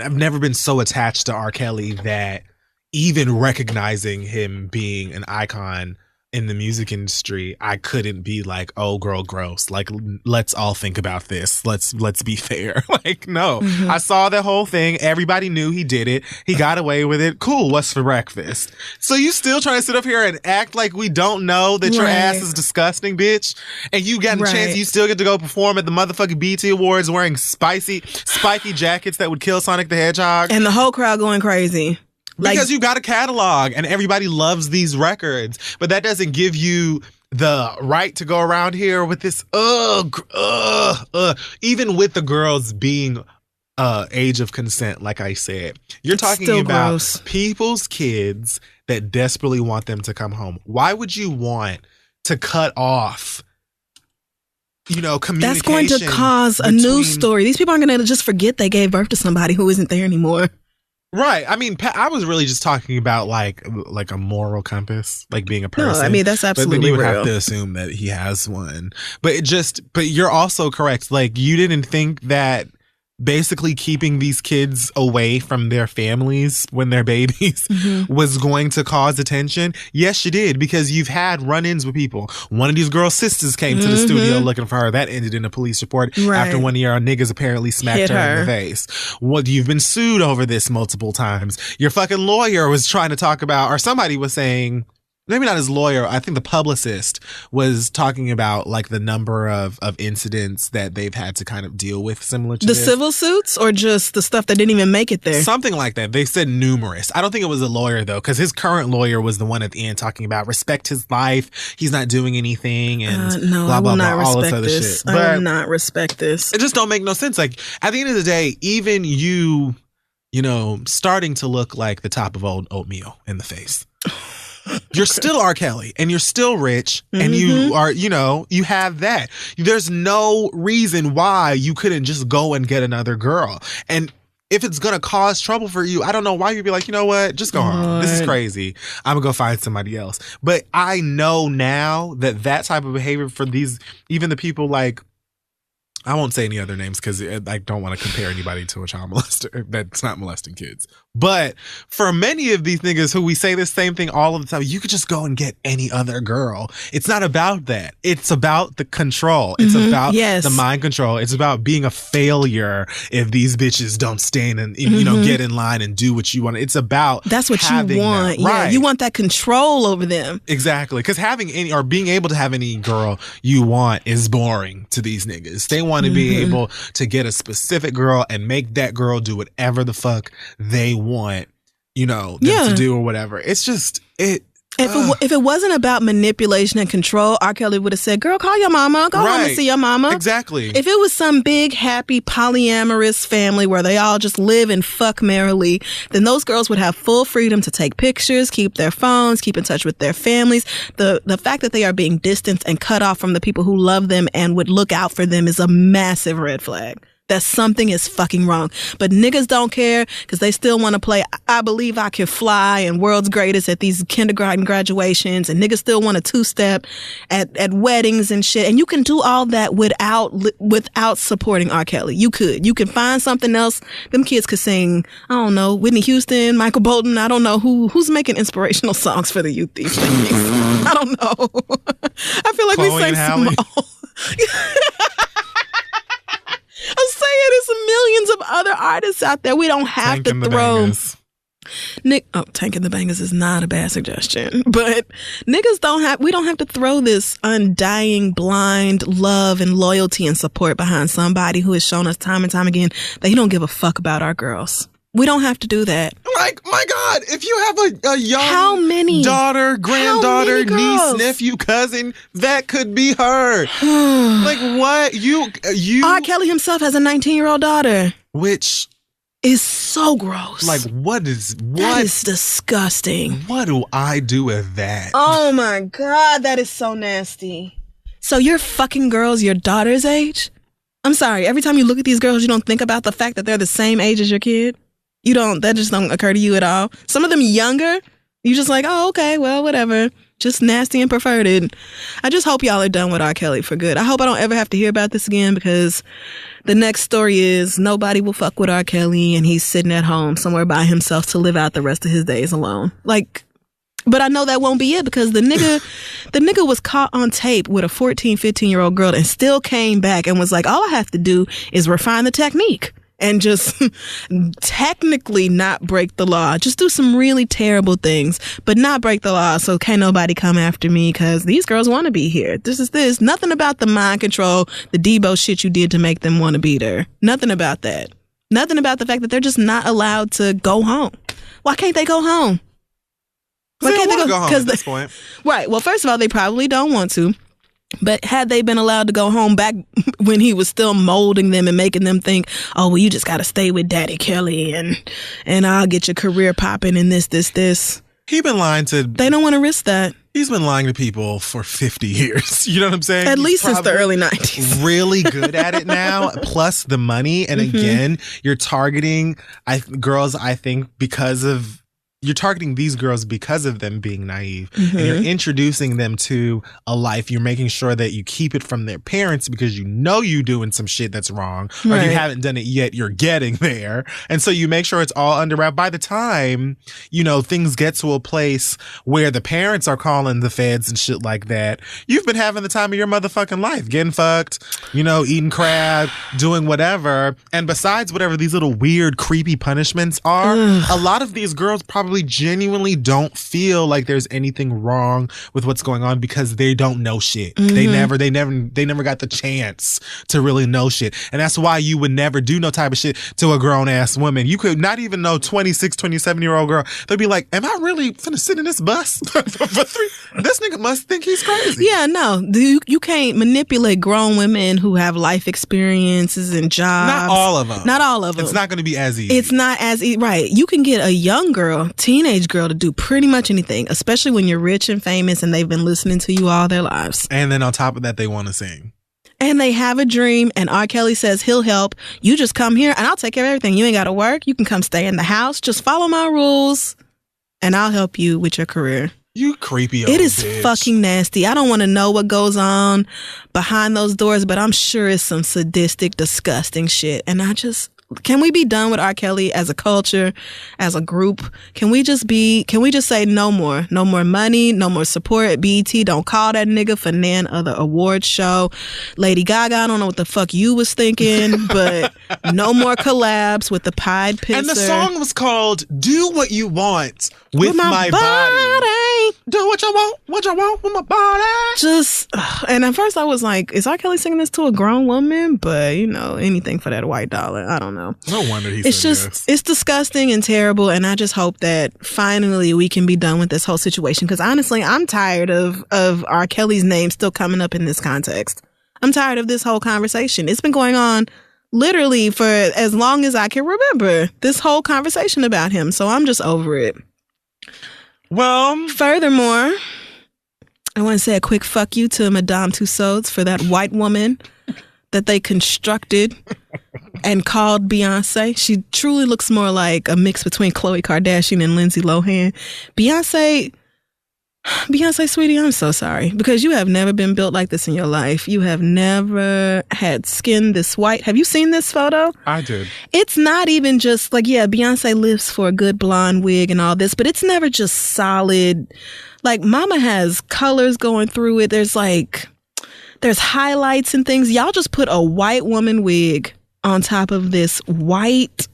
I've never been so attached to R. Kelly that even recognizing him being an icon in the music industry, I couldn't be like, oh girl, gross. Let's all think about this. Let's be fair. No. Mm-hmm. I saw the whole thing. Everybody knew he did it. He got away with it. Cool. What's for breakfast? So you still trying to sit up here and act like we don't know that your ass is disgusting, bitch? And you got a chance, you still get to go perform at the motherfucking BT Awards wearing spiky jackets that would kill Sonic the Hedgehog. And the whole crowd going crazy. Because you got a catalog and everybody loves these records, but that doesn't give you the right to go around here with this, even with the girls being age of consent, like I said. You're talking about gross. People's kids that desperately want them to come home. Why would you want to cut off communication? That's going to cause a news story. These people aren't going to just forget they gave birth to somebody who isn't there anymore. Right. I mean, I was really just talking about like a moral compass, being a person. No, I mean, that's absolutely But then you would real. have to assume that he has one. But you're also correct. You didn't think that basically keeping these kids away from their families when they're babies was going to cause attention. Yes, you did, because you've had run-ins with people. One of these girls' sisters came to the studio looking for her. That ended in a police report after one of your niggas apparently smacked her in the face. You've been sued over this multiple times. Your fucking lawyer was trying to talk about, or somebody was saying, maybe not his lawyer, I think the publicist was talking about the number of incidents that they've had to kind of deal with similar to the this. Civil suits, or just the stuff that didn't even make it there? Something like that. They said numerous. I don't think it was a lawyer though, because his current lawyer was the one at the end talking about respect his life. He's not doing anything and no, blah, I will blah, not blah, all this respect other this. shit. I will not respect this. It just don't make no sense. At the end of the day, even you starting to look like the top of old oatmeal in the face. You're still R. Kelly and you're still rich and you are, you have that. There's no reason why you couldn't just go and get another girl. And if it's going to cause trouble for you, I don't know why you'd be like, you know what? Just go home. This is crazy. I'm going to go find somebody else. But I know now that type of behavior for even the people I won't say any other names because I don't want to compare anybody to a child molester that's not molesting kids. But for many of these niggas who we say the same thing all of the time, you could just go and get any other girl. It's not about that. It's about the control. It's about the mind control. It's about being a failure if these bitches don't stand and get in line and do what you want. It's about that's what you want. Yeah, you want that control over them. Exactly. Because having any or being able to have any girl you want is boring to these niggas. They want to be able to get a specific girl and make that girl do whatever the fuck they want, them to do or whatever. It's just If it wasn't about manipulation and control, R. Kelly would have said, girl, call your mama. Go home and see your mama. Exactly. If it was some big, happy, polyamorous family where they all just live and fuck merrily, then those girls would have full freedom to take pictures, keep their phones, keep in touch with their families. The fact that they are being distanced and cut off from the people who love them and would look out for them is a massive red flag. That something is fucking wrong. But niggas don't care because they still want to play I Believe I Can Fly and World's Greatest at these kindergarten graduations, and niggas still want a two-step at weddings and shit. And you can do all that without supporting R. Kelly. You can find something else. Them kids could sing, I don't know, Whitney Houston, Michael Bolton. I don't know who's making inspirational songs for the youth these days. I don't know. I feel like Chloe we say small. I'm saying there's millions of other artists out there. We don't have to throw Tank and the Bangers is not a bad suggestion, but niggas we don't have to throw this undying blind love and loyalty and support behind somebody who has shown us time and time again that he don't give a fuck about our girls. We don't have to do that. Like, my God, if you have a young daughter, granddaughter, niece, nephew, cousin, that could be her. Like, what? You R. Kelly himself has a 19-year-old daughter. Which is so gross. Like, that is disgusting. What do I do with that? Oh, my God, that is so nasty. So you're fucking girls your daughter's age? I'm sorry, every time you look at these girls, you don't think about the fact that they're the same age as your kid? That just don't occur to you at all. Some of them younger, you just like, oh, okay, well, whatever. Just nasty and perverted. I just hope y'all are done with R. Kelly for good. I hope I don't ever have to hear about this again, because the next story is nobody will fuck with R. Kelly and he's sitting at home somewhere by himself to live out the rest of his days alone. But I know that won't be it, because the nigga was caught on tape with a 14, 15-year-old girl and still came back and was like, all I have to do is refine the technique and just technically not break the law. Just do some really terrible things, but not break the law, so can't nobody come after me because these girls want to be here. This. Nothing about the mind control, the Debo shit you did to make them want to be there. Nothing about that. Nothing about the fact that they're just not allowed to go home. Why can't they go home? Why can't they go home at this point? Right. Well, first of all, they probably don't want to. But had they been allowed to go home back when he was still molding them and making them think, oh, well, you just got to stay with Daddy Kelly and I'll get your career popping and this. He been lying to... They don't want to risk that. He's been lying to people for 50 years. You know what I'm saying? At least since the early 90s. Really good at it now, plus the money. And again, you're targeting girls, I think, because of... You're targeting these girls because of them being naive, and you're introducing them to a life. You're making sure that you keep it from their parents because you know you doing some shit that's wrong, or if you haven't done it yet, you're getting there. And so you make sure it's all under wrap. By the time, things get to a place where the parents are calling the feds and shit like that, you've been having the time of your motherfucking life, getting fucked, eating crab, doing whatever. And besides whatever these little weird, creepy punishments are, a lot of these girls probably genuinely don't feel like there's anything wrong with what's going on because they don't know shit. They never got the chance to really know shit. And that's why you would never do no type of shit to a grown ass woman. You could not even know 26, 27-year-old girl. They'd be like, am I really finna sit in this bus for 3? This nigga must think he's crazy. Yeah, no. You can't manipulate grown women who have life experiences and jobs. Not all of them. Not all of them. It's not going to be as easy. It's not as easy. Right. You can get a young girl, teenage girl, to do pretty much anything, especially when you're rich and famous and they've been listening to you all their lives. And then on top of that, they want to sing. And they have a dream, and R. Kelly says he'll help. You just come here and I'll take care of everything. You ain't got to work. You can come stay in the house. Just follow my rules and I'll help you with your career. You creepy old It is bitch. Fucking nasty. I don't want to know what goes on behind those doors, but I'm sure it's some sadistic, disgusting shit. And can we be done with R. Kelly as a culture, as a group? Can we just say no more? No more money, no more support. BET, don't call that nigga for nan other awards show. Lady Gaga, I don't know what the fuck you was thinking, but no more collabs with the Pied Pisser. And the song was called Do What You Want with My Body. Do what you want with my body. Just, and at first I was like, is R. Kelly singing this to a grown woman? But, you know, anything for that white dollar. I don't know. No wonder he It's said just, yes. it's disgusting and terrible. And I just hope that finally we can be done with this whole situation. Because honestly, I'm tired of R. Kelly's name still coming up in this context. I'm tired of this whole conversation. It's been going on literally for as long as I can remember, this whole conversation about him. So I'm just over it. Well, Furthermore, I want to say a quick fuck you to Madame Tussauds for that white woman that they constructed and called Beyonce. She truly looks more like a mix between Khloe Kardashian and Lindsay Lohan. Beyonce, sweetie, I'm so sorry because you have never been built like this in your life. You have never had skin this white. Have you seen this photo? I did. It's not even just like, yeah, Beyonce lives for a good blonde wig and all this, but it's never just solid. Like, Mama has colors going through it. There's highlights and things. Y'all just put a white woman wig on top of this white.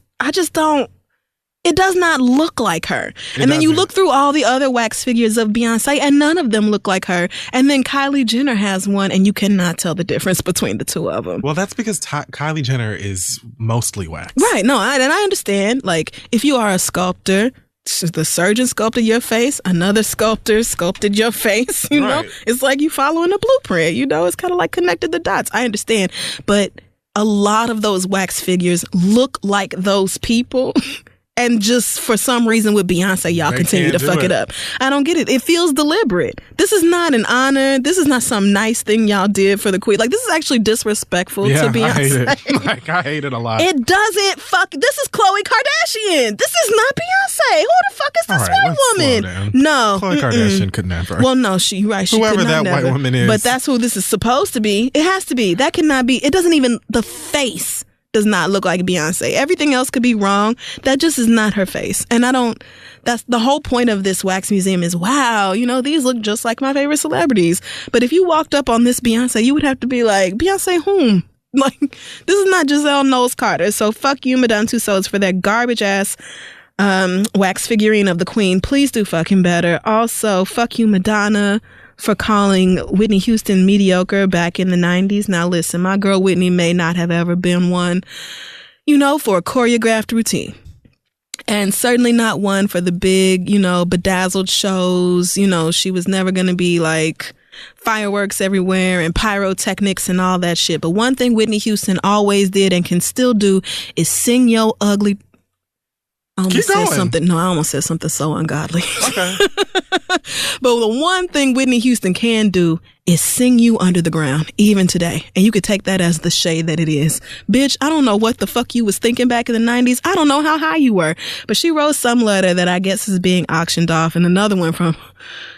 It does not look like her. And then you look through all the other wax figures of Beyonce and none of them look like her. And then Kylie Jenner has one and you cannot tell the difference between the two of them. Well, that's because Kylie Jenner is mostly wax. Right. No, and I understand. Like, if you are a sculptor, the surgeon sculpted your face, another sculptor sculpted your face, you know? It's like you following a blueprint, you know? It's kind of like connected the dots. I understand. But a lot of those wax figures look like those people. And just for some reason with Beyonce, y'all continue to fuck it up. I don't get it. It feels deliberate. This is not an honor. This is not some nice thing y'all did for the queen. Like, this is actually disrespectful to Beyonce. I hate it. Like, I hate it a lot. It doesn't this is Khloe Kardashian. This is not Beyonce. Who the fuck is this white woman? No. Khloe Kardashian could never. Well, no, she whoever that never. white woman is. But that's who this is supposed to be. It has to be. That cannot be. It doesn't even, the face does not look like Beyonce. Everything else could be wrong. That just is not her face. And that's the whole point of this wax museum is, wow, you know, these look just like my favorite celebrities. But if you walked up on this Beyonce, you would have to be like, Beyonce whom? Like, this is not Giselle Knowles Carter. So fuck you, Madame Tussauds, for that garbage ass wax figurine of the queen. Please do fucking better. Also, fuck you, Madonna, for calling Whitney Houston mediocre back in the 90s. Now listen, my girl Whitney may not have ever been one, you know, for a choreographed routine. And certainly not one for the big, you know, bedazzled shows. You know, she was never going to be like fireworks everywhere and pyrotechnics and all that shit. But one thing Whitney Houston always did and can still do is sing yo ugly. I almost said something so ungodly. Okay. But the one thing Whitney Houston can do is sing you under the ground, even today. And you could take that as the shade that it is. Bitch, I don't know what the fuck you was thinking back in the 90s. I don't know how high you were. But she wrote some letter that I guess is being auctioned off. And another one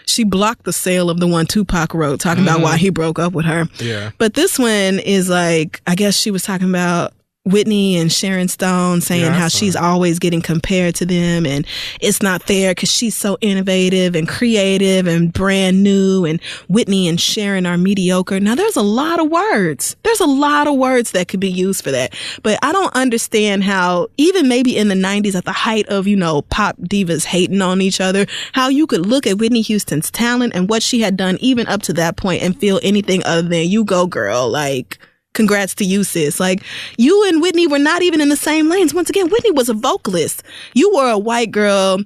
she blocked the sale of the one Tupac wrote, talking about why he broke up with her. Yeah. But this one is like, I guess she was talking about Whitney and Sharon Stone, saying how she's always getting compared to them and it's not fair because she's so innovative and creative and brand new, and Whitney and Sharon are mediocre. Now, there's a lot of words. There's a lot of words that could be used for that. But I don't understand how, even maybe in the 90s at the height of, you know, pop divas hating on each other, how you could look at Whitney Houston's talent and what she had done even up to that point and feel anything other than, you go girl, like, congrats to you, sis. Like, you and Whitney were not even in the same lanes. Once again, Whitney was a vocalist. You were a white girl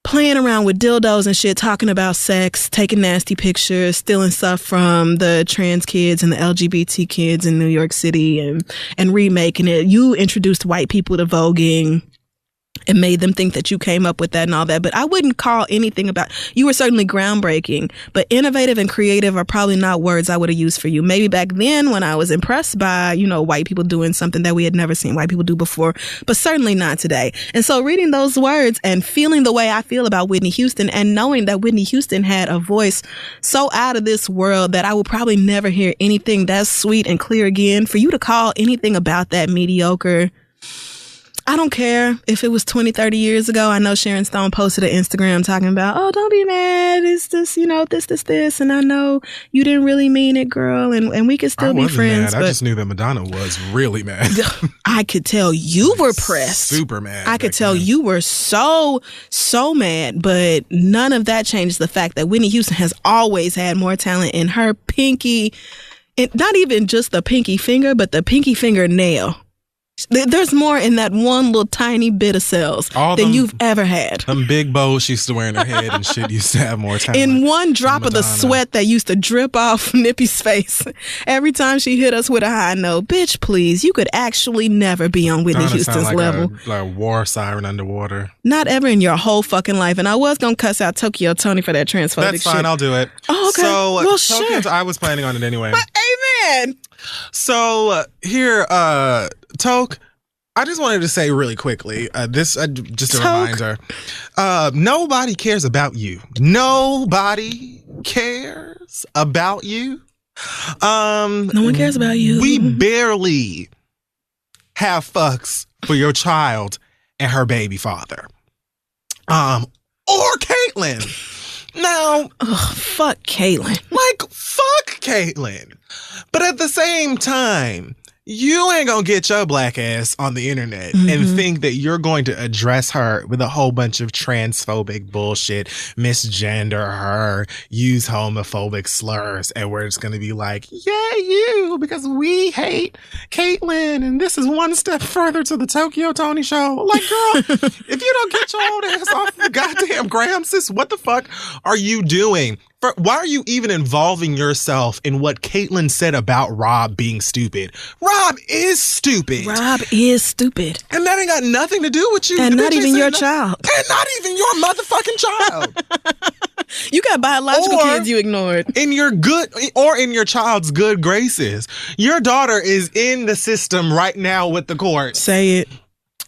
playing around with dildos and shit, talking about sex, taking nasty pictures, stealing stuff from the trans kids and the LGBT kids in New York City and remaking it. You introduced white people to voguing and made them think that you came up with that and all that. But I wouldn't call anything about, you were certainly groundbreaking, but innovative and creative are probably not words I would have used for you. Maybe back then when I was impressed by, you know, white people doing something that we had never seen white people do before, but certainly not today. And so reading those words and feeling the way I feel about Whitney Houston and knowing that Whitney Houston had a voice so out of this world that I will probably never hear anything that's sweet and clear again, for you to call anything about that mediocre, I don't care if it was 20, 30 years ago. I know Sharon Stone posted an Instagram talking about, oh, don't be mad. It's just, this. And I know you didn't really mean it, girl. And we could still be friends. Mad. I just knew that Madonna was really mad. I could tell you were pressed. Super mad. I could tell you were so mad. But none of that changes the fact that Whitney Houston has always had more talent in her pinky. Not even just the pinky finger, but the pinky fingernail. There's more in that one little tiny bit of cells than you've ever had. Them big bows she used to wear in her head and shit used to have more talent. In one drop of the sweat that used to drip off Nippy's face every time she hit us with a high note. Bitch, please, you could actually never be on Whitney Houston's level. Like a war siren underwater. Not ever in your whole fucking life. And I was going to cuss out Tokyo Tony for that transphobic shit. That's fine, I'll do it. Oh, okay. So, well, sure. I was planning on it anyway. Amen. So, here, Toke, I just wanted to say really quickly, just a reminder, nobody cares about you. Nobody cares about you. No one cares about you. We barely have fucks for your child and her baby father. Or Caitlyn. Now, fuck Caitlyn. Like, fuck Caitlyn. But at the same time, you ain't gonna get your black ass on the internet and think that you're going to address her with a whole bunch of transphobic bullshit, misgender her, use homophobic slurs, and we're just gonna be like, yeah, you, because we hate Caitlyn, and this is one step further to the Tokyo Tony show. Like, girl, if you don't get your old ass off the goddamn gram, sis, what the fuck are you doing? Why are you even involving yourself in what Caitlyn said about Rob being stupid? Rob is stupid. Rob is stupid. And that ain't got nothing to do with you. And not even your child. And not even your motherfucking child. You got biological kids you ignored. In your child's good graces. Your daughter is in the system right now with the court. Say it.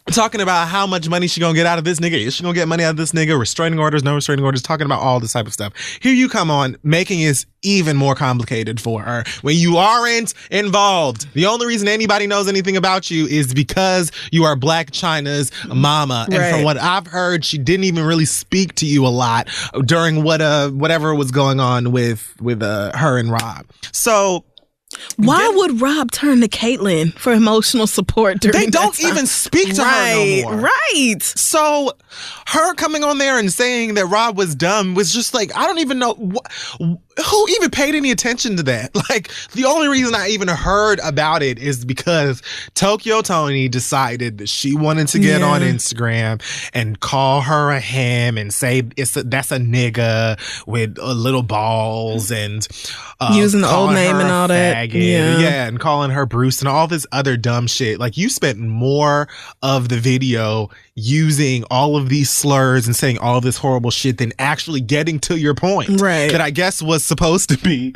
Talking about how much money she gonna get out of this nigga. Is she gonna get money out of this nigga? Restraining orders, no restraining orders, talking about all this type of stuff. Here you come on, making it even more complicated for her when you aren't involved. The only reason anybody knows anything about you is because you are Black China's mama. And from what I've heard, she didn't even really speak to you a lot during whatever was going on with her and Rob. So why would Rob turn to Caitlyn for emotional support during They don't even speak to her no more. Right. So her coming on there and saying that Rob was dumb was just like, I don't even know who even paid any attention to that. Like, the only reason I even heard about it is because Tokyo Tony decided that she wanted to get on Instagram and call her a him and say that's a nigga with little balls and using the old name and all that. Yeah, and calling her Bruce and all this other dumb shit. Like, you spent more of the video using all of these slurs and saying all this horrible shit than actually getting to your point. Right. That I guess was supposed to be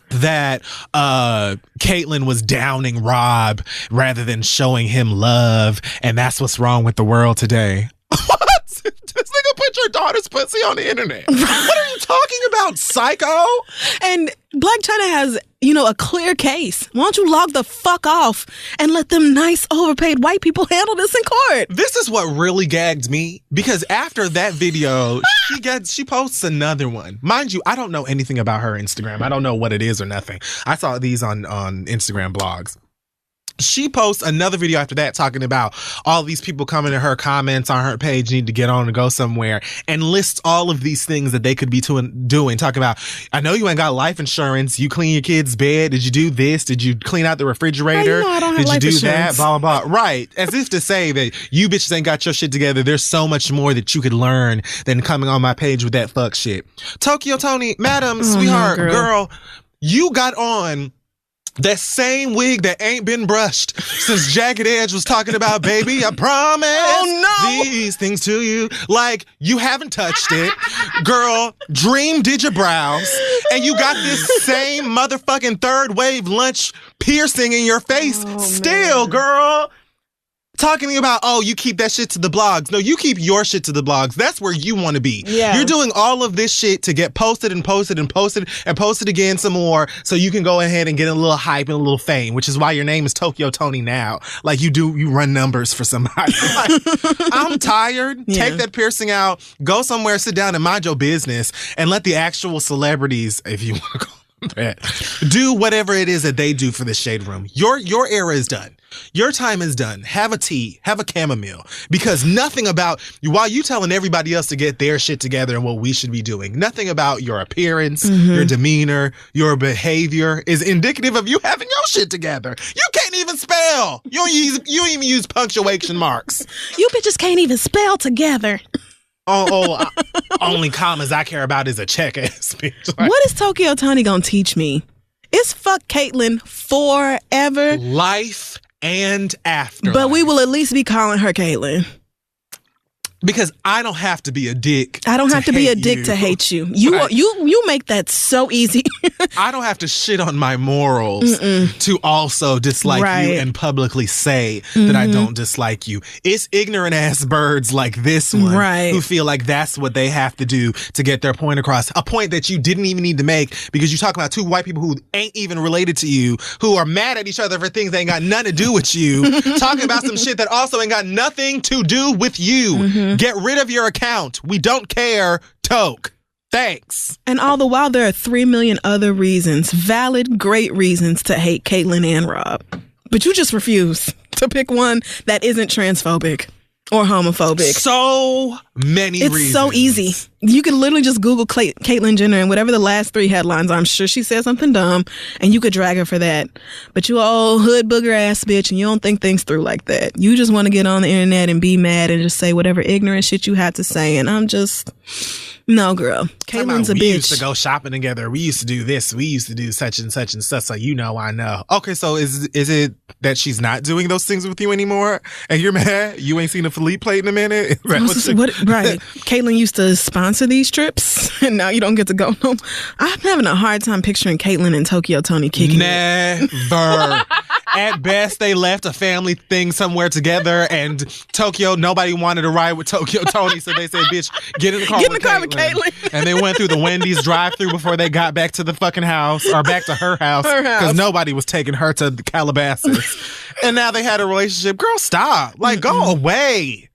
that Caitlyn was downing Rob rather than showing him love, and that's what's wrong with the world today. What? This nigga put your daughter's pussy on the internet. What are you talking about, psycho? And Black China has, a clear case. Why don't you log the fuck off and let them nice, overpaid white people handle this in court? This is what really gagged me, because after that video, she posts another one. Mind you, I don't know anything about her Instagram. I don't know what it is or nothing. I saw these on Instagram blogs. She posts another video after that talking about all these people coming to her comments on her page need to get on and go somewhere, and lists all of these things that they could be doing. Talking about, I know you ain't got life insurance. You clean your kid's bed. Did you do this? Did you clean out the refrigerator? I don't have Did you life do insurance. that? Blah, blah, blah. Right. As if to say that you bitches ain't got your shit together. There's so much more that you could learn than coming on my page with that fuck shit. Tokyo Tony, madam, sweetheart, girl, you got on that same wig that ain't been brushed since Jagged Edge was talking about, baby, I promise these things to you. Like, you haven't touched it. Girl, Dream did your brows, and you got this same motherfucking third wave lunch piercing in your face still, girl. talking about, oh, you keep that shit to the blogs. No, you keep your shit to the blogs. That's where you want to be. Yeah. You're doing all of this shit to get posted and posted and posted and posted again some more so you can go ahead and get a little hype and a little fame, which is why your name is Tokyo Tony now. Like you run numbers for somebody. Like, I'm tired. Yeah. Take that piercing out. Go somewhere, sit down and mind your business and let the actual celebrities, if you want to call them that, do whatever it is that they do for the Shade Room. Your era is done. Your time is done. Have a tea, have a chamomile, because nothing about you, while you telling everybody else to get their shit together and what we should be doing, nothing about your appearance, your demeanor, your behavior is indicative of you having your shit together. You can't even spell. You don't even use punctuation marks. You bitches can't even spell together. Only commas I care about is a check ass bitch. Like, What is Tokyo Tony gonna teach me? It's fuck Caitlyn forever. life and after. But we will at least be calling her Caitlyn. Because I don't have to be a dick. I don't have to be a hate dick you. to hate you. You Right. you make that so easy. I don't have to shit on my morals to also dislike Right. you and publicly say that I don't dislike you. It's ignorant ass birds like this one Right. who feel like that's what they have to do to get their point across. A point that you didn't even need to make because you talk about two white people who ain't even related to you, who are mad at each other for things that ain't got nothing to do with you, talking about some shit that also ain't got nothing to do with you. Get rid of your account. We don't care. Toke. Thanks. And all the while, there are 3 million other reasons, valid, great reasons to hate Caitlyn and Rob. But you just refuse to pick one that isn't transphobic or homophobic. So many reasons. It's so easy. You could literally just Google Caitlyn Jenner and whatever the last 3 headlines are, I'm sure she said something dumb and you could drag her for that. But you old hood booger ass bitch and you don't think things through like that. You just want to get on the internet and be mad and just say whatever ignorant shit you had to say. And I'm just, no, girl. Caitlyn's a bitch. We used to go shopping together. We used to do this. We used to do such and such and such. So you know, I know. Okay, so is it that she's not doing those things with you anymore? And you're mad? You ain't seen a Philippe plate in a minute? Right. Caitlyn used to sponsor these trips and now you don't get to go. No, I'm having a hard time picturing Caitlyn and Tokyo Tony kicking it. Never. At best, they left a family thing somewhere together, and Tokyo, nobody wanted to ride with Tokyo Tony, so they said, bitch, get in the car with Caitlyn. And they went through the Wendy's drive-thru before they got back to the fucking house, or back to her house, because nobody was taking her to Calabasas. And now they had a relationship. Girl, stop. Like, go away.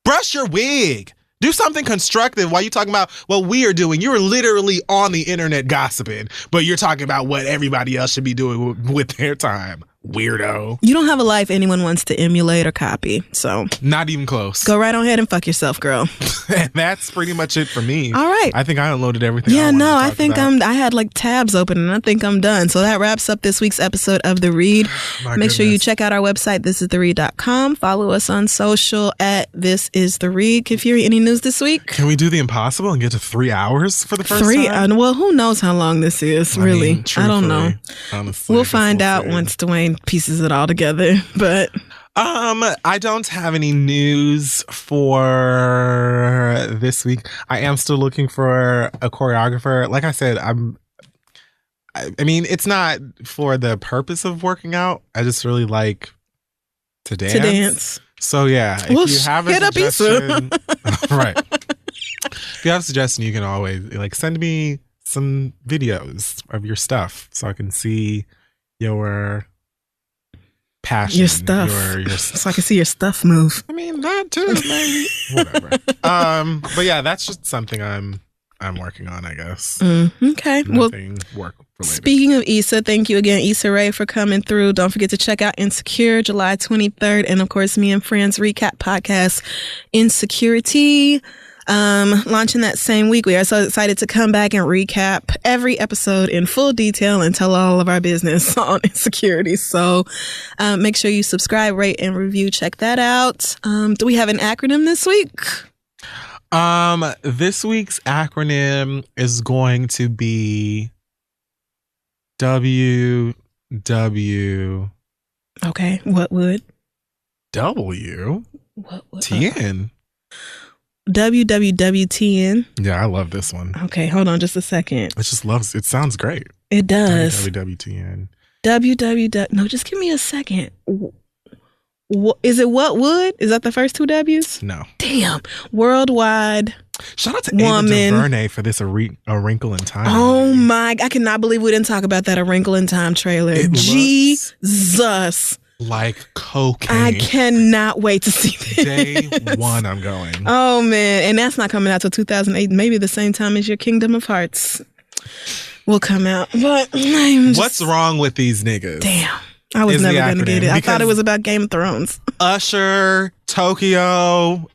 Brush your wig. Do something constructive while you talking about what we are doing. You're literally on the internet gossiping, but you're talking about what everybody else should be doing with their time. Weirdo. You don't have a life anyone wants to emulate or copy. So Not even close. go right on ahead and fuck yourself, girl. And that's pretty much it for me. All right. I think I unloaded everything. Yeah, no, I I think I had like tabs open and I think I'm done. So that wraps up this week's episode of The Read. Make sure you check out our website, thisistheread.com. Follow us on social at This Is The Read. Kafiri, any news this week? Can we do the impossible and get to 3 hours for the first 3? time? Well, who knows how long this is, really. mean, I don't know. Honestly, We'll find out once Dwayne pieces it all together. But I don't have any news for this week. I am still looking for a choreographer. Like I said, I mean, it's not for the purpose of working out. I just really like to dance. So yeah, if you have a suggestion, right? If you have a suggestion, you can always send me some videos of your stuff so I can see your passion, your stuff. So I can see your stuff move. I mean, that too, maybe. Whatever. But yeah, that's just something I'm working on, I guess. Okay. Nothing work related. Speaking of Issa, thank you again, Issa Rae, for coming through. Don't forget to check out Insecure, July 23rd. And of course, Me and Friends recap podcast, Insecurity. Launching that same week. We are so excited to come back and recap every episode in full detail and tell all of our business on Insecurity. So make sure you subscribe, rate, and review. Check that out. Do we have an acronym this week? This week's acronym is going to be WW. Okay. What would? W. What would? TN. WWWTN. Yeah, I love this one. Okay, hold on just a second. It sounds great. It does. WWTN. WWW. No, just give me a second. Is it What Would? Is that the first two W's? No. Damn. Worldwide. Shout out to Ava DuVernay for this A Wrinkle in Time. Oh my! I cannot believe we didn't talk about that A Wrinkle in Time trailer. Jesus. Like cocaine. I cannot wait to see this. Day one, I'm going. Oh man, and that's not coming out till 2008. Maybe the same time as your Kingdom of Hearts will come out. But what's wrong with these niggas? Damn, I was never gonna get it. I thought it was about Game of Thrones. Usher, Tokyo,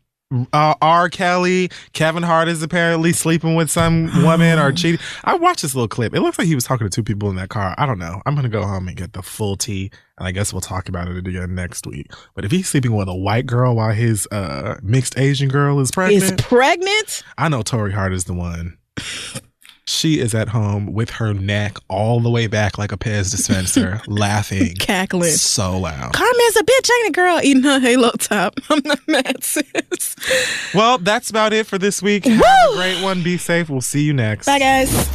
R. Kelly, Kevin Hart is apparently sleeping with some woman or cheating. I watched this little clip. It looks like he was talking to two people in that car. I don't know. I'm going to go home and get the full tea, and I guess we'll talk about it again next week. But if he's sleeping with a white girl while his mixed Asian girl is pregnant. I know Tori Hart is the one. She is at home with her neck all the way back like a Pez dispenser, laughing, cackling so loud. Carmen's a bitch, ain't a girl eating her Halo top. I'm not mad, sis. Well, that's about it for this week. Have a great one. Be safe. We'll see you next. Bye, guys.